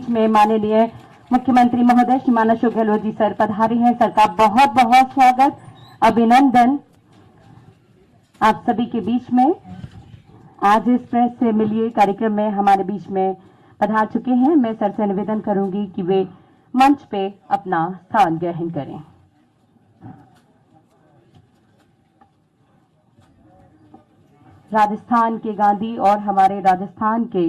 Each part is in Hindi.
बीच में माननीय मुख्यमंत्री महोदय श्रीमान अशोक गहलोत जी सर पधारे हैं। सर का बहुत बहुत स्वागत, अभिनंदन आप सभी के बीच में। आज इस प्रेस से मिलिए कार्यक्रम में हमारे बीच में पधार चुके हैं। मैं सर से निवेदन करूंगी कि वे मंच पे अपना स्थान ग्रहण करें। राजस्थान के गांधी और हमारे राजस्थान के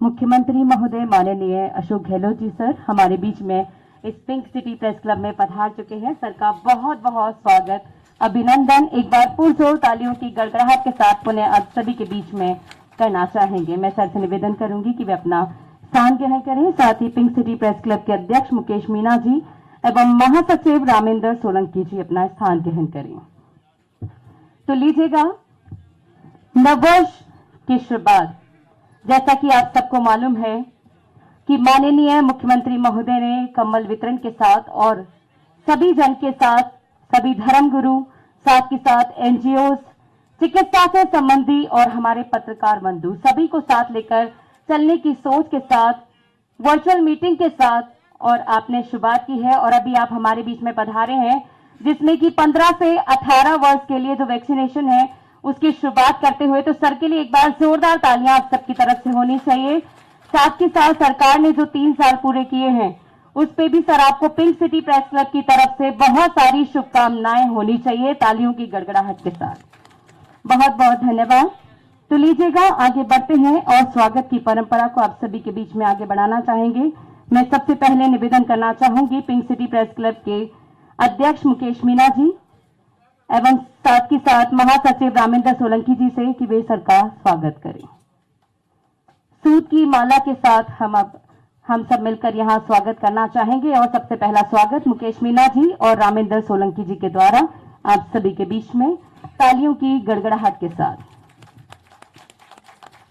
मुख्यमंत्री महोदय माननीय अशोक गहलोत जी सर हमारे बीच में इस पिंक सिटी प्रेस क्लब में पधार चुके हैं। सर का बहुत बहुत स्वागत, अभिनंदन। एक बार पुरजोर तालियों की गड़गड़ाहट के साथ पुनः आप सभी के बीच में करना चाहेंगे। मैं सर से निवेदन करूंगी कि वे अपना स्थान ग्रहण करें। साथ ही पिंक सिटी प्रेस क्लब के अध्यक्ष मुकेश मीणा जी एवं महासचिव रामेंद्र सोलंकी जी अपना स्थान ग्रहण करें। तो लीजिएगा नववर्ष की शुरुआत। जैसा कि आप सबको मालूम है कि माननीय मुख्यमंत्री महोदय ने कम्बल वितरण के साथ और सभी जन के साथ, सभी धर्मगुरु, साथ ही साथ एनजीओस, चिकित्सा से संबंधी और हमारे पत्रकार बंधु सभी को साथ लेकर चलने की सोच के साथ वर्चुअल मीटिंग के साथ और आपने शुरुआत की है और अभी आप हमारे बीच में पधारे हैं, जिसमें कि 15 से 18 वर्ष के लिए जो वैक्सीनेशन है उसकी शुरुआत करते हुए तो सर के लिए एक बार जोरदार तालियां आप सबकी तरफ से होनी चाहिए। साथ ही साथ सरकार ने जो 3 साल पूरे किए हैं उस पे भी सर आपको पिंक सिटी प्रेस क्लब की तरफ से बहुत सारी शुभकामनाएं होनी चाहिए, तालियों की गड़गड़ाहट के साथ। बहुत बहुत धन्यवाद। तो लीजिएगा आगे बढ़ते हैं और स्वागत की परंपरा को आप सभी के बीच में आगे बढ़ाना चाहेंगे। मैं सबसे पहले निवेदन करना चाहूंगी पिंक सिटी प्रेस क्लब के अध्यक्ष मुकेश मीणा जी एवं साथ ही साथ महासचिव रामेंद्र सोलंकी जी से कि वे सर का स्वागत करें। सूत की माला के साथ हम सब मिलकर यहां स्वागत करना चाहेंगे और सबसे पहला स्वागत मुकेश मीणा जी और रामेंद्र सोलंकी जी के द्वारा आप सभी के बीच में तालियों की गड़गड़ाहट के साथ।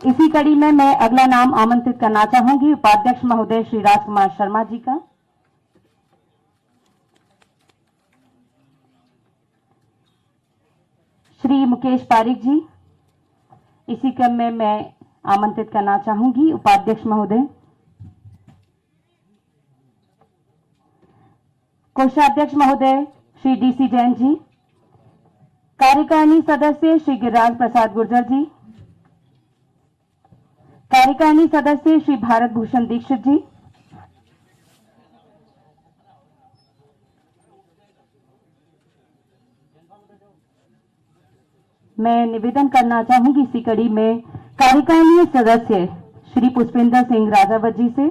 इसी कड़ी में मैं अगला नाम आमंत्रित करना चाहूंगी उपाध्यक्ष महोदय श्री राजकुमार शर्मा जी का। श्री मुकेश पारिक जी। इसी क्रम में मैं आमंत्रित करना चाहूंगी उपाध्यक्ष महोदय, कोषाध्यक्ष महोदय श्री डीसी जैन जी, कार्यकारिणी सदस्य श्री गिरिराज प्रसाद गुर्जर जी, कार्यकारिणी सदस्य श्री भारत भूषण दीक्षित जी, मैं निवेदन करना चाहूंगी इसी कड़ी में कार्यकारिणी सदस्य श्री पुष्पेंद्र सिंह राजावत जी से।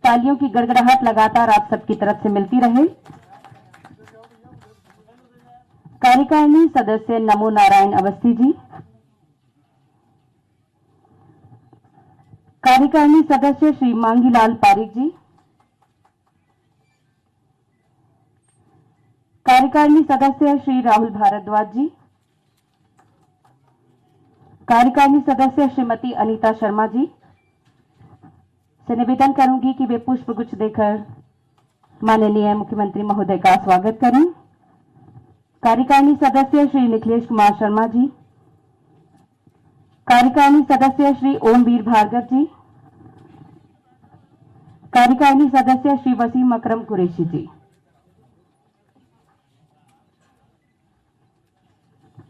तालियों की गड़गड़ाहट लगातार आप सबकी तरफ से मिलती रहे। कार्यकारिणी सदस्य नमो नारायण अवस्थी जी, कार्यकारिणी सदस्य श्री मांगीलाल पारिक जी, कार्यकारिणी सदस्य श्री राहुल भारद्वाज जी, कार्यकारिणी सदस्य श्रीमती अनीता शर्मा जी से निवेदन करूंगी कि वे पुष्प गुच्छ देकर माननीय मुख्यमंत्री महोदय का स्वागत करें। कार्यकारिणी सदस्य श्री निखिलेश कुमार शर्मा जी, कार्यकारिणी सदस्य श्री ओमवीर भार्गव जी, कार्यकारिणी सदस्य श्री वसीम अकरम कुरैशी जी।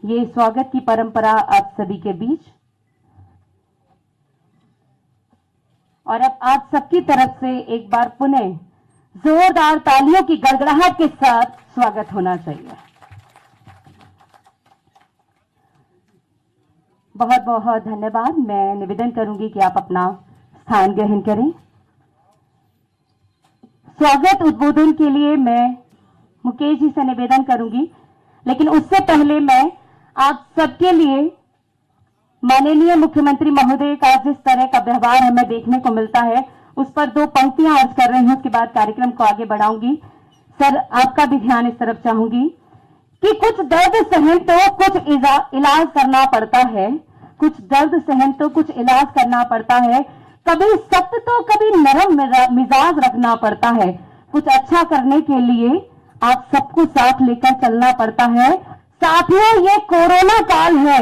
ये स्वागत की परंपरा आप सभी के बीच और अब आप सबकी तरफ से एक बार पुनः जोरदार तालियों की गड़गड़ाहट के साथ स्वागत होना चाहिए। बहुत बहुत धन्यवाद। मैं निवेदन करूंगी कि आप अपना स्थान ग्रहण करें। स्वागत उद्बोधन के लिए मैं मुकेश जी से निवेदन करूंगी, लेकिन उससे पहले मैं आप सबके लिए माननीय मुख्यमंत्री महोदय का जिस तरह का व्यवहार हमें देखने को मिलता है उस पर 2 पंक्तियां अर्ज कर रही हूं। उसके बाद कार्यक्रम को आगे बढ़ाऊंगी। सर आपका भी ध्यान इस तरफ चाहूंगी कि कुछ दर्द सहन तो कुछ इलाज करना पड़ता है, कुछ दर्द सहन तो कुछ इलाज करना पड़ता है, कभी सख्त तो कभी नरम मिजाज रखना पड़ता है। कुछ अच्छा करने के लिए आप सबको साथ लेकर चलना पड़ता है। साथियों ये कोरोना काल है,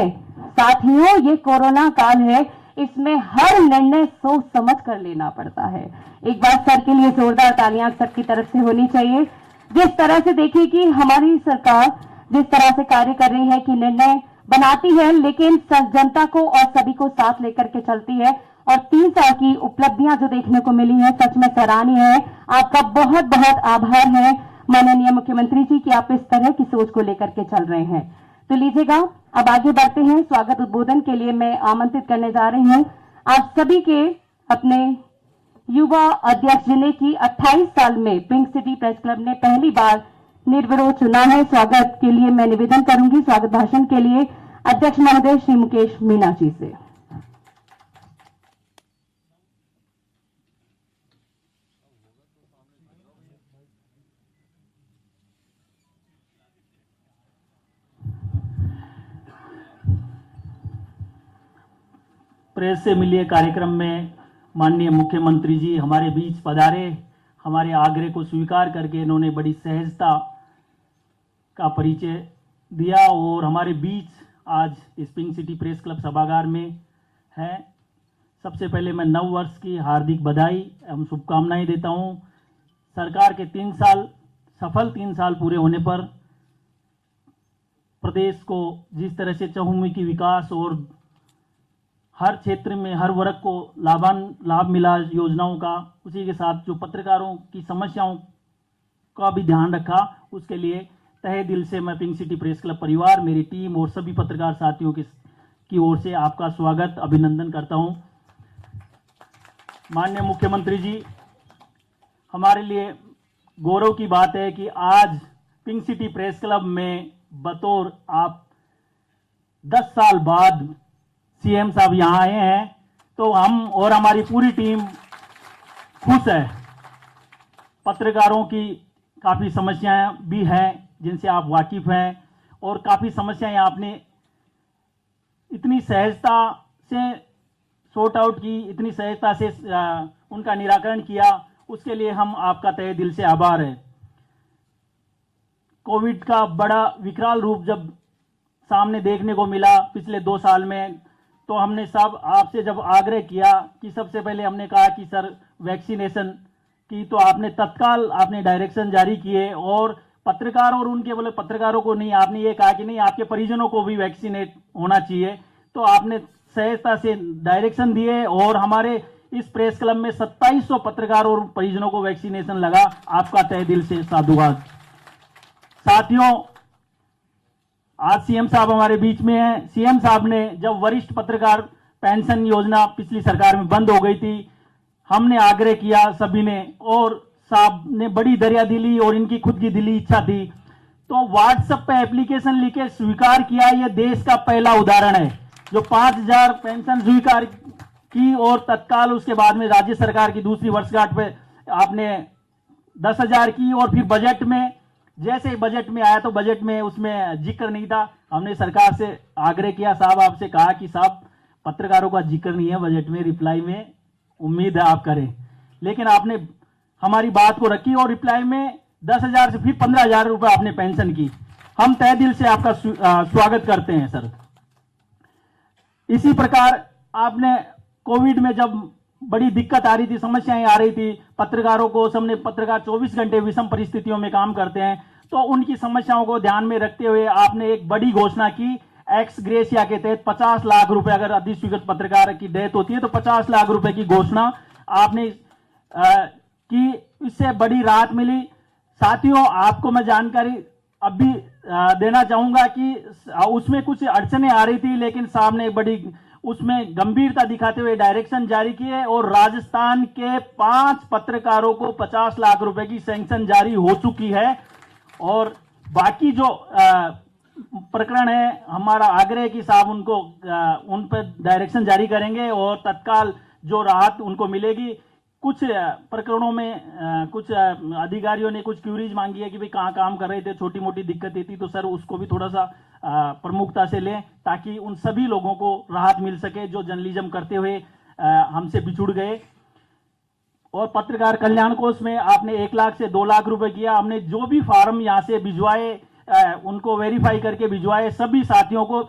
साथियों, ये कोरोना काल है, इसमें हर निर्णय सोच समझ कर लेना पड़ता है। एक बार सर के लिए जोरदार तालियां सबकी तरफ से होनी चाहिए। जिस तरह से देखिए कि हमारी सरकार जिस तरह से कार्य कर रही है कि निर्णय बनाती है, लेकिन जनता को और सभी को साथ लेकर के चलती है, और 3 साल की उपलब्धियां जो देखने को मिली है सच में सराहनीय है। आपका बहुत बहुत आभार है माननीय मुख्यमंत्री जी कि आप इस तरह की सोच को लेकर के चल रहे हैं। तो लीजिएगा, अब आगे बढ़ते हैं। स्वागत उद्बोधन के लिए मैं आमंत्रित करने जा रही हूं आप सभी के अपने युवा अध्यक्ष, जिन्हें की 28 साल में पिंक सिटी प्रेस क्लब ने पहली बार निर्विरोध चुना है। स्वागत के लिए मैं निवेदन करूंगी स्वागत भाषण के लिए अध्यक्ष महोदय श्री मुकेश मीणा जी से। प्रेस से मिलिए कार्यक्रम में माननीय मुख्यमंत्री जी हमारे बीच पधारे। हमारे आग्रह को स्वीकार करके इन्होंने बड़ी सहजता का परिचय दिया और हमारे बीच आज इस पिंक सिटी प्रेस क्लब सभागार में है। सबसे पहले मैं नव वर्ष की हार्दिक बधाई एवं शुभकामनाएं देता हूं। सरकार के 3 साल सफल 3 साल पूरे होने पर प्रदेश को जिस तरह से चहुमुखी विकास और हर क्षेत्र में हर वर्ग को लाभ मिला योजनाओं का, उसी के साथ जो पत्रकारों की समस्याओं का भी ध्यान रखा, उसके लिए तहे दिल से मैं पिंक सिटी प्रेस क्लब परिवार, मेरी टीम और सभी पत्रकार साथियों की ओर से आपका स्वागत अभिनंदन करता हूं। माननीय मुख्यमंत्री जी, हमारे लिए गौरव की बात है कि आज पिंक सिटी प्रेस क्लब में बतौर आप 10 साल बाद सीएम साहब यहाँ आए हैं, तो हम और हमारी पूरी टीम खुश है। पत्रकारों की काफ़ी समस्याएं भी हैं जिनसे आप वाकिफ हैं, और काफ़ी समस्याएं आपने इतनी सहजता से सॉर्ट आउट की, इतनी सहजता से उनका निराकरण किया, उसके लिए हम आपका तहे दिल से आभार है। कोविड का बड़ा विकराल रूप जब सामने देखने को मिला पिछले 2 साल में, तो हमने सब आपसे जब आग्रह किया कि सबसे पहले हमने कहा कि सर वैक्सीनेशन की, तो आपने तत्काल डायरेक्शन जारी किए और पत्रकार और उनके बोले पत्रकारों को नहीं, आपने ये कहा कि नहीं आपके परिजनों को भी वैक्सीनेट होना चाहिए। तो आपने सहजता से डायरेक्शन दिए और हमारे इस प्रेस क्लब में 2700 पत्रकार और परिजनों को वैक्सीनेशन लगा। आपका तहे दिल से साधुवाद। साथियों, आज सीएम साहब हमारे बीच में हैं। सीएम साहब ने जब वरिष्ठ पत्रकार पेंशन योजना पिछली सरकार में बंद हो गई थी, हमने आग्रह किया सभी ने, और साहब ने बड़ी दरियादिली और इनकी खुद की दिली इच्छा थी, तो व्हाट्सएप पे एप्लीकेशन लिखे स्वीकार किया। यह देश का पहला उदाहरण है जो 5000 पेंशन स्वीकार की, और तत्काल उसके बाद में राज्य सरकार की दूसरी वर्षगांठ पे आपने 10,000 की, और फिर बजट में जैसे ही बजट में आया तो बजट में उसमें जिक्र नहीं था। हमने सरकार से आग्रह किया, साहब आपसे कहा कि साहब पत्रकारों का जिक्र नहीं है बजट में, रिप्लाई में, उम्मीद है आप करें, लेकिन आपने हमारी बात को रखी और रिप्लाई में 10,000 से फिर 15,000 रुपए आपने पेंशन की। हम तहे दिल से आपका स्वागत करते हैं सर। इसी प्रकार आपने कोविड में जब बड़ी दिक्कत आ रही थी, समस्याएं आ रही थी पत्रकारों को, सबने पत्रकार 24 घंटे विषम परिस्थितियों में काम करते हैं, तो उनकी समस्याओं को ध्यान में रखते हुए आपने एक बड़ी घोषणा की एक्स ग्रेसिया के तहत 50 लाख रुपए, अगर अधिस्वीकृत पत्रकार की डेथ होती है तो 50 लाख रुपए की घोषणा आपने की। इससे बड़ी राहत मिली। साथियों, आपको मैं जानकारी अब भी देना चाहूंगा कि उसमें कुछ अड़चने आ रही थी, लेकिन साहब ने बड़ी उसमें गंभीरता दिखाते हुए डायरेक्शन जारी किए और राजस्थान के 5 पत्रकारों को 50 लाख रुपए की सैंक्शन जारी हो चुकी है। और बाकी जो प्रकरण है, हमारा आग्रह है कि साहब उनको उन पर डायरेक्शन जारी करेंगे और तत्काल जो राहत उनको मिलेगी। कुछ प्रकरणों में कुछ अधिकारियों ने कुछ क्यूरीज मांगी है कि भाई कहाँ काम कर रहे थे, छोटी मोटी दिक्कतें थी, तो सर उसको भी थोड़ा सा प्रमुखता से लें ताकि उन सभी लोगों को राहत मिल सके जो जर्नलिज्म करते हुए हमसे बिछुड़ गए। और पत्रकार कल्याण कोष में आपने 1 लाख से 2 लाख रुपए किया। हमने जो भी फार्म यहाँ से भिजवाए उनको वेरीफाई करके भिजवाए। सभी साथियों को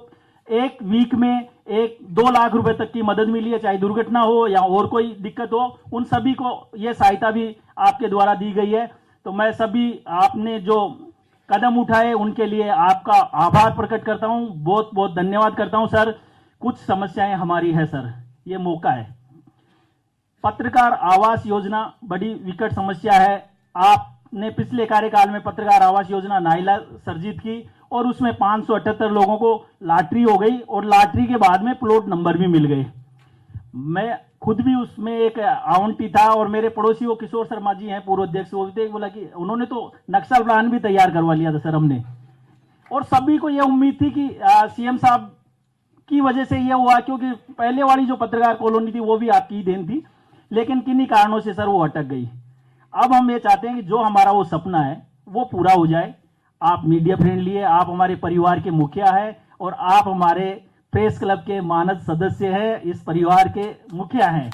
1 वीक में एक 2 लाख रुपए तक की मदद मिली है, चाहे दुर्घटना हो या और कोई दिक्कत हो, उन सभी को ये सहायता भी आपके द्वारा दी गई है। तो मैं सभी आपने जो कदम उठाए उनके लिए आपका आभार प्रकट करता हूं, बहुत बहुत धन्यवाद करता हूं सर। कुछ समस्याएं हमारी है सर, ये मौका है। पत्रकार आवास योजना बड़ी विकट समस्या है। आपने पिछले कार्यकाल में पत्रकार आवास योजना नाइला सर्जित की और उसमें 578 लोगों को लॉटरी हो गई और लॉटरी के बाद में प्लॉट नंबर भी मिल गए। मैं खुद भी उसमें एक आवंटी था और मेरे पड़ोसी वो किशोर शर्मा जी हैं, पूर्व अध्यक्ष, वो भी बोला कि उन्होंने तो नक्शा प्लान भी तैयार करवा लिया था सर हमने। और सभी को ये उम्मीद थी कि सीएम साहब की वजह से ये हुआ, क्योंकि पहले वाली जो पत्रकार कॉलोनी थी वो भी आपकी ही देन थी, लेकिन किन्हीं कारणों से सर वो अटक गई। अब हम ये चाहते हैं कि जो हमारा वो सपना है वो पूरा हो जाए। आप मीडिया फ्रेंडली है, आप हमारे परिवार के मुखिया है और आप हमारे प्रेस क्लब के मानद सदस्य हैं, इस परिवार के मुखिया हैं।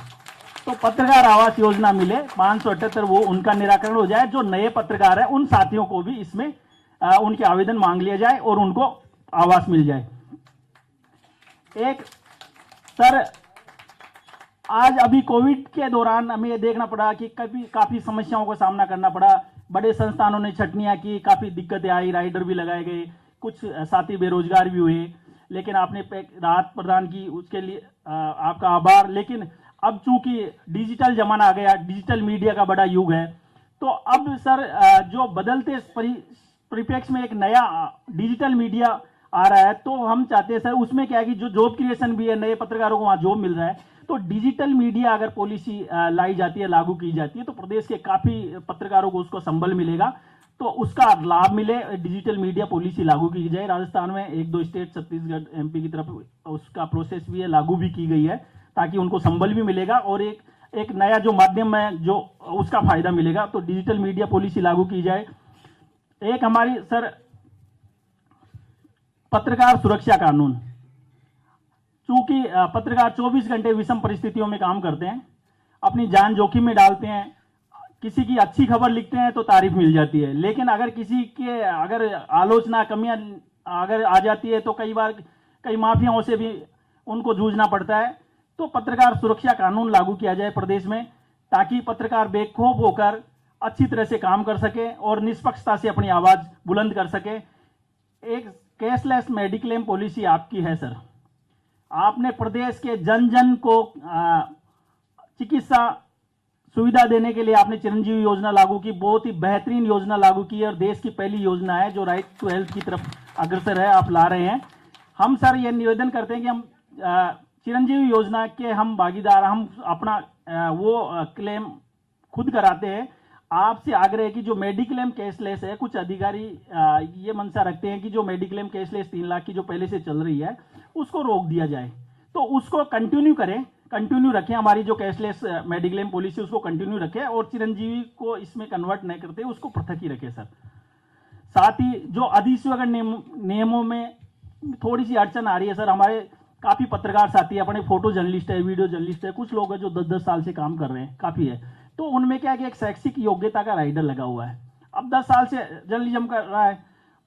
तो पत्रकार आवास योजना मिले 578, वो उनका निराकरण हो जाए। जो नए पत्रकार है उन साथियों को भी इसमें उनके आवेदन मांग लिया जाए और उनको आवास मिल जाए। एक सर, आज अभी कोविड के दौरान हमें ये देखना पड़ा कि काफी समस्याओं का सामना करना पड़ा। बड़े संस्थानों ने छटनियां की, काफी दिक्कतें आई, राइडर भी लगाए गए, कुछ साथी बेरोजगार भी हुए, लेकिन आपने राहत प्रदान की, उसके लिए आपका आभार। लेकिन अब चूंकि डिजिटल जमाना आ गया, डिजिटल मीडिया का बड़ा युग है, तो अब सर जो बदलते परिप्रेक्ष्य में एक नया डिजिटल मीडिया आ रहा है, तो हम चाहते हैं सर उसमें क्या है कि जो जॉब क्रिएशन भी है, नए पत्रकारों को वहां जॉब मिल रहा है, तो डिजिटल मीडिया अगर पॉलिसी लाई जाती है, लागू की जाती है, तो प्रदेश के काफी पत्रकारों को उसको संबल मिलेगा, तो उसका लाभ मिले। डिजिटल मीडिया पॉलिसी लागू की जाए। राजस्थान में 1-2 स्टेट, छत्तीसगढ़, एमपी की तरफ उसका प्रोसेस भी है, लागू भी की गई है, ताकि उनको संबल भी मिलेगा और एक नया जो माध्यम है जो उसका फायदा मिलेगा। तो डिजिटल मीडिया पॉलिसी लागू की जाए। एक हमारी सर पत्रकार सुरक्षा कानून, चूंकि पत्रकार 24 घंटे विषम परिस्थितियों में काम करते हैं, अपनी जान जोखिम में डालते हैं। किसी की अच्छी खबर लिखते हैं तो तारीफ मिल जाती है, लेकिन अगर किसी के अगर आलोचना, कमियां अगर आ जाती है तो कई बार कई माफियाओं से भी उनको जूझना पड़ता है। तो पत्रकार सुरक्षा कानून लागू किया जाए प्रदेश में, ताकि पत्रकार बेखौफ होकर अच्छी तरह से काम कर सके और निष्पक्षता से अपनी आवाज बुलंद कर सके। एक कैशलेस मेडिक्लेम पॉलिसी आपकी है सर। आपने प्रदेश के जन जन को चिकित्सा सुविधा देने के लिए आपने चिरंजीवी योजना लागू की, बहुत ही बेहतरीन योजना लागू की है और देश की पहली योजना है जो राइट टू हेल्थ की तरफ अग्रसर है, आप ला रहे हैं। हम सर ये निवेदन करते हैं कि हम चिरंजीवी योजना के हम भागीदार, हम अपना वो क्लेम खुद कराते हैं। आपसे आग्रह है कि जो मेडिक्लेम कैशलेस है, कुछ अधिकारी ये मंशा रखते हैं कि जो मेडिक्लेम कैशलेस 3 लाख की जो पहले से चल रही है उसको रोक दिया जाए, तो उसको कंटिन्यू करें, कंटिन्यू रखें। हमारी जो कैशलेस मेडिक्लेम पॉलिसी उसको कंटिन्यू रखें और चिरंजीवी को इसमें कन्वर्ट नहीं करते, उसको पृथक ही रखें सर। साथ ही जो अधिसूचना नियमों में थोड़ी सी अड़चन आ रही है सर, हमारे काफी पत्रकार साथी अपने फोटो जर्नलिस्ट है, वीडियो जर्नलिस्ट है, कुछ लोग हैं जो 10-10 साल से काम कर रहे हैं, काफी है। तो उनमें क्या है कि एक शैक्षिक योग्यता का राइडर लगा हुआ है, अब 10 साल से जर्नलिज्म कर रहा है,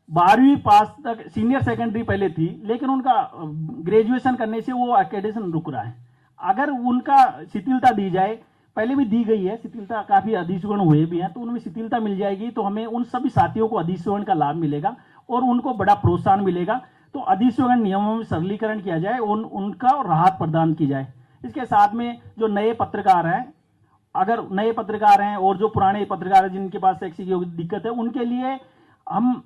12वीं पास तक सीनियर सेकेंडरी पहले थी, लेकिन उनका ग्रेजुएशन करने से वो एक्रेडिटेशन रुक रहा है। अगर उनका शिथिलता दी जाए, पहले भी दी गई है शिथिलता, काफी अधिसूचना हुए भी हैं, तो उनमें शिथिलता मिल जाएगी, तो हमें उन सभी साथियों को अधिसूचना का लाभ मिलेगा और उनको बड़ा प्रोत्साहन मिलेगा। तो अधिसूचना नियमों में सरलीकरण किया जाए, उनका राहत प्रदान की जाए। इसके साथ में जो नए पत्रकार हैं, अगर नए पत्रकार हैं और जो पुराने पत्रकार हैं जिनके पास शैक्षिक दिक्कत है, उनके लिए हम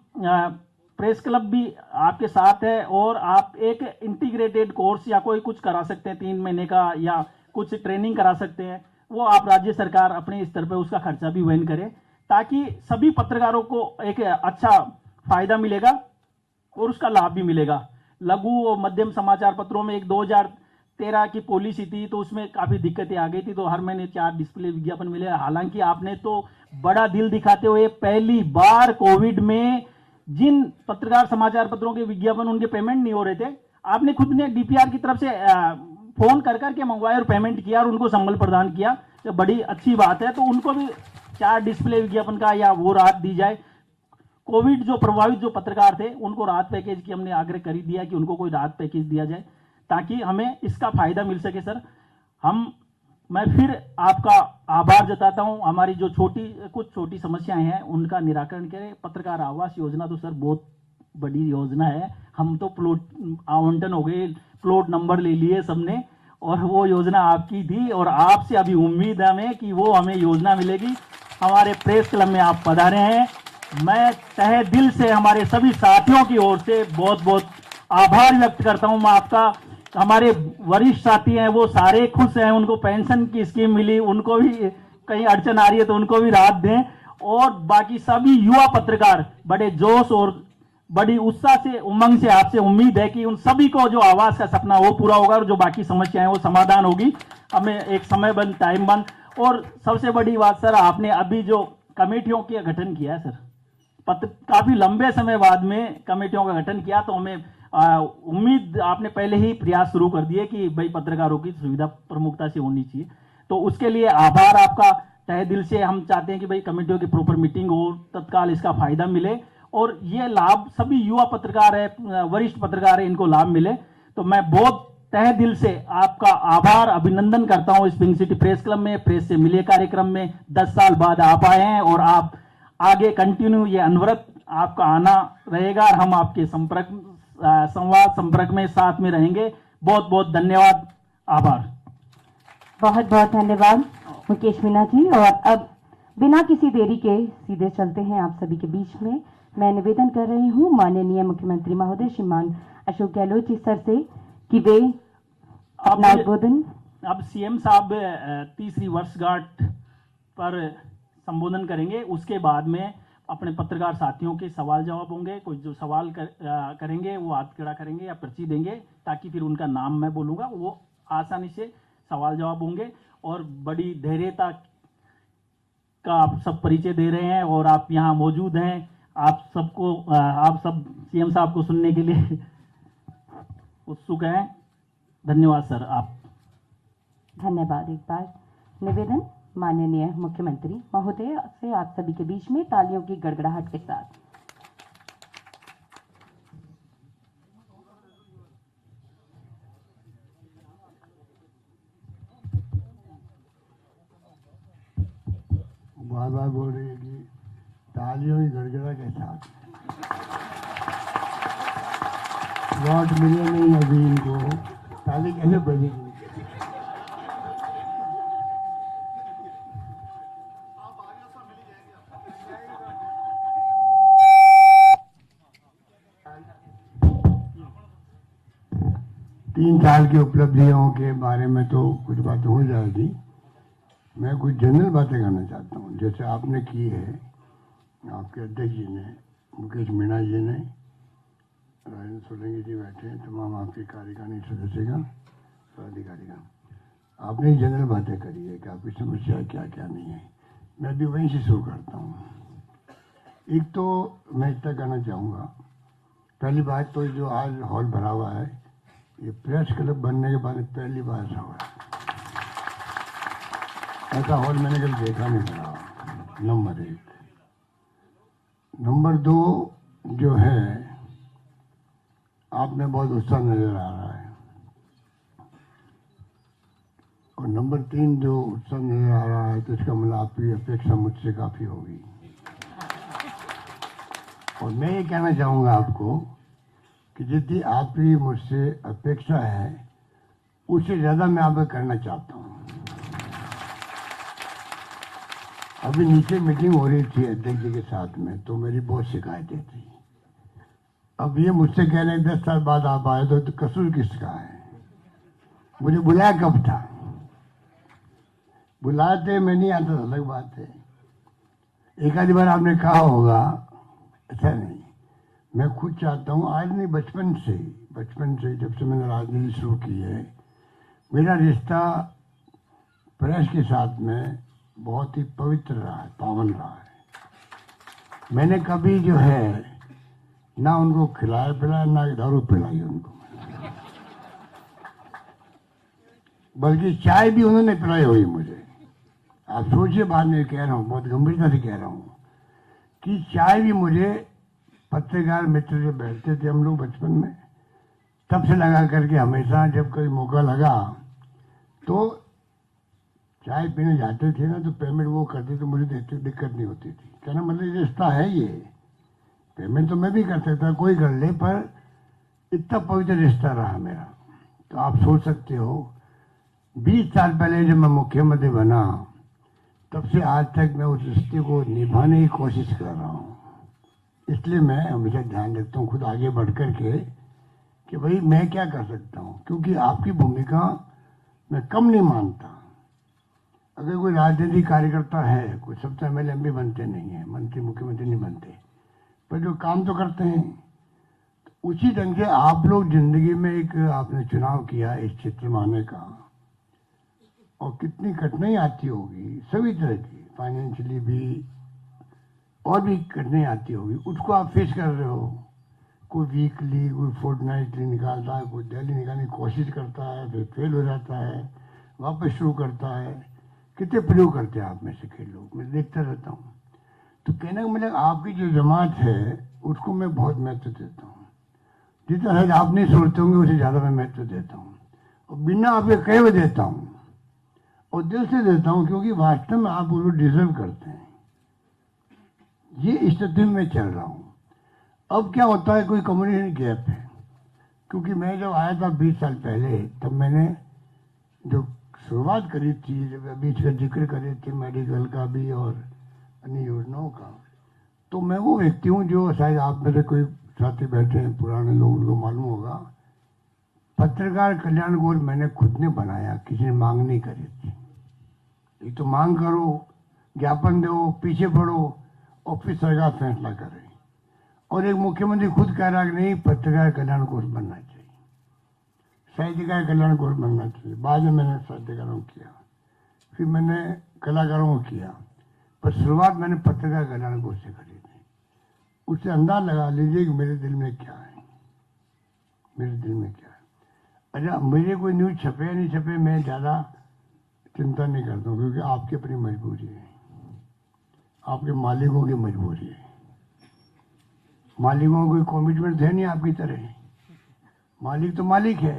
प्रेस क्लब भी आपके साथ है और आप एक इंटीग्रेटेड कोर्स या कोई कुछ करा सकते हैं 3 महीने का, या कुछ ट्रेनिंग करा सकते हैं, वो आप राज्य सरकार अपने स्तर पर उसका खर्चा भी वहन करे, ताकि सभी पत्रकारों को एक अच्छा फायदा मिलेगा और उसका लाभ भी मिलेगा। लघु और मध्यम समाचार पत्रों में एक 2013 की पॉलिसी थी, तो उसमें काफी दिक्कतें आ गई थी, तो हर महीने 4 डिस्प्ले विज्ञापन मिले। हालांकि आपने तो बड़ा दिल दिखाते हुए पहली बार कोविड में जिन पत्रकार समाचार पत्रों के विज्ञापन उनके पेमेंट नहीं हो रहे थे, आपने खुद ने डीपीआर की तरफ से फोन कर करके मंगवाया और पेमेंट किया और उनको संबल प्रदान किया, तो बड़ी अच्छी बात है। तो उनको भी 4 डिस्प्ले विज्ञापन का या वो राहत दी जाए। कोविड जो प्रभावित जो पत्रकार थे उनको राहत पैकेज की हमने आग्रह कर दिया कि उनको कोई राहत पैकेज दिया जाए, ताकि हमें इसका फायदा मिल सके सर। मैं फिर आपका आभार जताता हूं। हमारी जो कुछ छोटी समस्याएं हैं उनका निराकरण करें। पत्रकार आवास योजना तो सर बहुत बड़ी योजना है। हम तो प्लॉट आवंटन हो गए, प्लॉट नंबर ले लिए सबने, और वो योजना आपकी थी और आपसे अभी उम्मीद है हमें कि वो हमें योजना मिलेगी। हमारे प्रेस क्लब में आप पधारे हैं, मैं तहे दिल से हमारे सभी साथियों की ओर से बहुत बहुत आभार व्यक्त करता हूं मैं आपका। हमारे वरिष्ठ साथी हैं वो सारे खुश हैं, उनको पेंशन की स्कीम मिली, उनको भी कहीं अड़चन आ रही है तो उनको भी राहत दें। और बाकी सभी युवा पत्रकार बड़े जोश और बड़ी उत्साह से उमंग से आपसे उम्मीद है कि उन सभी को जो आवास का सपना वो पूरा होगा और जो बाकी समस्याएं वो समाधान होगी। हमें एक समयबंद टाइमबंद, और सबसे बड़ी बात सर, आपने अभी जो कमेटियों का गठन किया है सर, काफी लंबे समय बाद में कमेटियों का गठन किया, तो हमें उम्मीद आपने पहले ही प्रयास शुरू कर दिए कि भाई पत्रकारों की सुविधा प्रमुखता से होनी चाहिए। तो उसके लिए आभार आपका तहे दिल से। हम चाहते हैं कि भाई कमेटियों की प्रॉपर मीटिंग हो, तत्काल इसका फायदा मिले और ये लाभ सभी युवा पत्रकार है, वरिष्ठ पत्रकार है, इनको लाभ मिले। तो मैं बहुत तहे दिल से आपका आभार अभिनंदन करता हूं। इस पिंक सिटी प्रेस क्लब में प्रेस से मिले कार्यक्रम में 10 साल बाद आप आए हैं और आप आगे कंटिन्यू ये अनवरत आपका आना रहेगा और हम आपके संपर्क में साथ में रहेंगे। बहुत बहुत धन्यवाद, आभार। बहुत बहुत धन्यवाद मुकेश मीणा जी। और अब बिना किसी देरी के सीधे चलते हैं आप सभी के बीच में। मैं निवेदन कर रही हूं माननीय मुख्यमंत्री महोदय श्रीमान अशोक गहलोत जी सर से कि वे अपना उद्बोधन। अब सीएम साहब तीसरी वर्षगांठ पर संबोधन करेंगे। उसके बाद में अपने पत्रकार साथियों के सवाल जवाब होंगे। कोई जो सवाल करेंगे वो हाथ खड़ा करेंगे या पर्ची देंगे, ताकि फिर उनका नाम मैं बोलूंगा, वो आसानी से सवाल जवाब होंगे। और बड़ी धैर्यता का आप सब परिचय दे रहे हैं और आप यहाँ मौजूद हैं। आप सब सीएम साहब को सुनने के लिए उत्सुक हैं। धन्यवाद सर। आप धन्यवाद। एक बार निवेदन माननीय मुख्यमंत्री महोदय से आप सभी के बीच में तालियों की गड़गड़ाहट के साथ। बार बार बोल रही है कि तालियों की गड़गड़ा के साथ। वोट मिले नहीं अभी इनको, ताली कैसे बजेगी? तीन साल की उपलब्धियों के बारे में तो कुछ बातें हो जाएगी। मैं कुछ जनरल बातें करना चाहता हूँ, जैसे आपने की है, आपके अध्यक्ष जी ने, मुकेश मीणा जी ने, राजेंद्र सोलंकी जी बैठे हैं, तमाम आपके कार्यकारिणी सदस्यगण, पदाधिकारीगण। आपने जनरल बातें करी है कि आपकी समस्या क्या क्या नहीं है। मैं भी वहीं से शुरू करता हूँ। एक तो मैं इतना कहना चाहूँगा, पहली बात तो जो आज हॉल भरा हुआ है, ये प्रेस क्लब बनने के बाद पहली बार ऐसा हुआ है। ऐसा हॉल मैंने कभी देखा नहीं था, नंबर 1। नंबर 2 जो है, आप में बहुत उत्साह नजर आ रहा है। और नंबर 3 जो उत्साह नजर आ रहा है, तो इसका मतलब आपकी अपेक्षा मुझसे काफी होगी। और मैं ये कहना चाहूँगा आपको कि जितनी आपकी मुझसे अपेक्षा है, उससे ज़्यादा मैं आपको करना चाहता हूँ। अभी नीचे मीटिंग हो रही थी अध्यक्ष जी के साथ में, तो मेरी बहुत शिकायतें थी। अब ये मुझसे कह रहे हैं 10 साल बाद आप आए, तो कसूर किसका है? मुझे बुलाया कब था? बुलाते मैं नहीं आता, अलग बात है। एक आधी बार आपने कहा होगा, ऐसा नहीं। मैं खुद चाहता हूँ, आज नहीं, बचपन से जब से मैंने राजनीति शुरू की है, मेरा रिश्ता प्रेस के साथ में बहुत ही पवित्र रहा है, पावन रहा है। मैंने कभी जो है ना उनको खिलाया पिलाया, ना दारू पिलाई उनको, बल्कि चाय भी उन्होंने पिलाई हुई मुझे। आप सोचिए, बाद में कह रहा हूँ, बहुत गंभीरता से कह रहा हूँ कि चाय भी मुझे, पत्रकार मित्र जो बैठते थे हम लोग बचपन में, तब से लगा करके हमेशा जब कोई मौका लगा तो चाय पीने जाते थे ना, तो पेमेंट वो करते तो मुझे दिक्कत नहीं होती थी। कहना मतलब रिश्ता है ये, पेमेंट तो मैं भी कर सकता, कोई कर ले, पर इतना पवित्र रिश्ता रहा मेरा। तो आप सोच सकते हो 20 साल पहले जब मैं मुख्यमंत्री बना, तब से आज तक मैं उस रिश्ते को निभाने की कोशिश कर रहा हूँ। इसलिए मैं हमेशा ध्यान रखता हूँ खुद आगे बढ़ कर के कि भाई मैं क्या कर सकता हूँ, क्योंकि आपकी भूमिका मैं कम नहीं मानता। अगर कोई राजनीतिक कार्यकर्ता है, कोई सबसे एमएलए भी बनते नहीं है, मंत्री मुख्यमंत्री नहीं बनते, पर जो काम तो करते हैं, तो उसी ढंग से आप लोग जिंदगी में एक आपने चुनाव किया इस क्षेत्र में आने का, और कितनी कठिनाई आती होगी सभी तरह की, फाइनेंशियली भी और भी कठिनाई आती होगी, उसको आप फेस कर रहे हो। कोई वीकली, कोई फोर्टनाइटली निकालता है, कोई डेली निकालने की कोशिश करता है, फिर फेल हो जाता है, वापस शुरू करता है। कितने प्रयोग करते हैं आप में से कई लोग, मैं देखता रहता हूँ। तो कहने का मतलब आपकी जो जमात है उसको मैं बहुत महत्व देता हूँ। जितना शायद आप नहीं सोचते होंगे उससे ज़्यादा मैं महत्व देता हूँ, और बिना आपके कहे हुए देता हूँ, और दिल से देता हूँ, क्योंकि वास्तव में आप उसको डिजर्व करते हैं। ये स्थिति में मैं चल रहा हूँ। अब क्या होता है, कोई कम्युनिकेशन गैप है, क्योंकि मैं जब आया था 20 साल पहले, तब मैंने जो शुरुआत करी थी, जब अभी इसका जिक्र करे थे मेडिकल का भी और अन्य योजनाओं का, तो मैं वो व्यक्ति हूँ जो शायद आप मेरे कोई साथी बैठे हैं पुराने लोग, उनको मालूम होगा, पत्रकार कल्याण कोष मैंने खुद ने बनाया, किसी ने मांग नहीं करी थी। ये तो मांग करो, ज्ञापन दो, पीछे पड़ो, और फिर सरकार फैसला करे। और एक मुख्यमंत्री खुद कह रहा कि नहीं, पत्रकार कल्याण कोष बनना चाहिए, साहित्यकार कल्याण कोष बनना चाहिए। बाद में मैंने साहित्यकारों को किया, फिर मैंने कलाकारों को किया, पर शुरुआत मैंने पत्रकार कल्याण कोष से करी थी। उससे अंदाज लगा लीजिए कि मेरे दिल में क्या है, मेरे दिल में क्या है। अच्छा, मुझे कोई न्यूज़ छपे या नहीं छपे, मैं ज़्यादा चिंता नहीं करता हूँ, क्योंकि आपकी अपनी मजबूरी है, आपके मालिकों की मजबूरी है। मालिकों को कोई कमिटमेंट है नहीं आपकी तरह, मालिक तो मालिक है,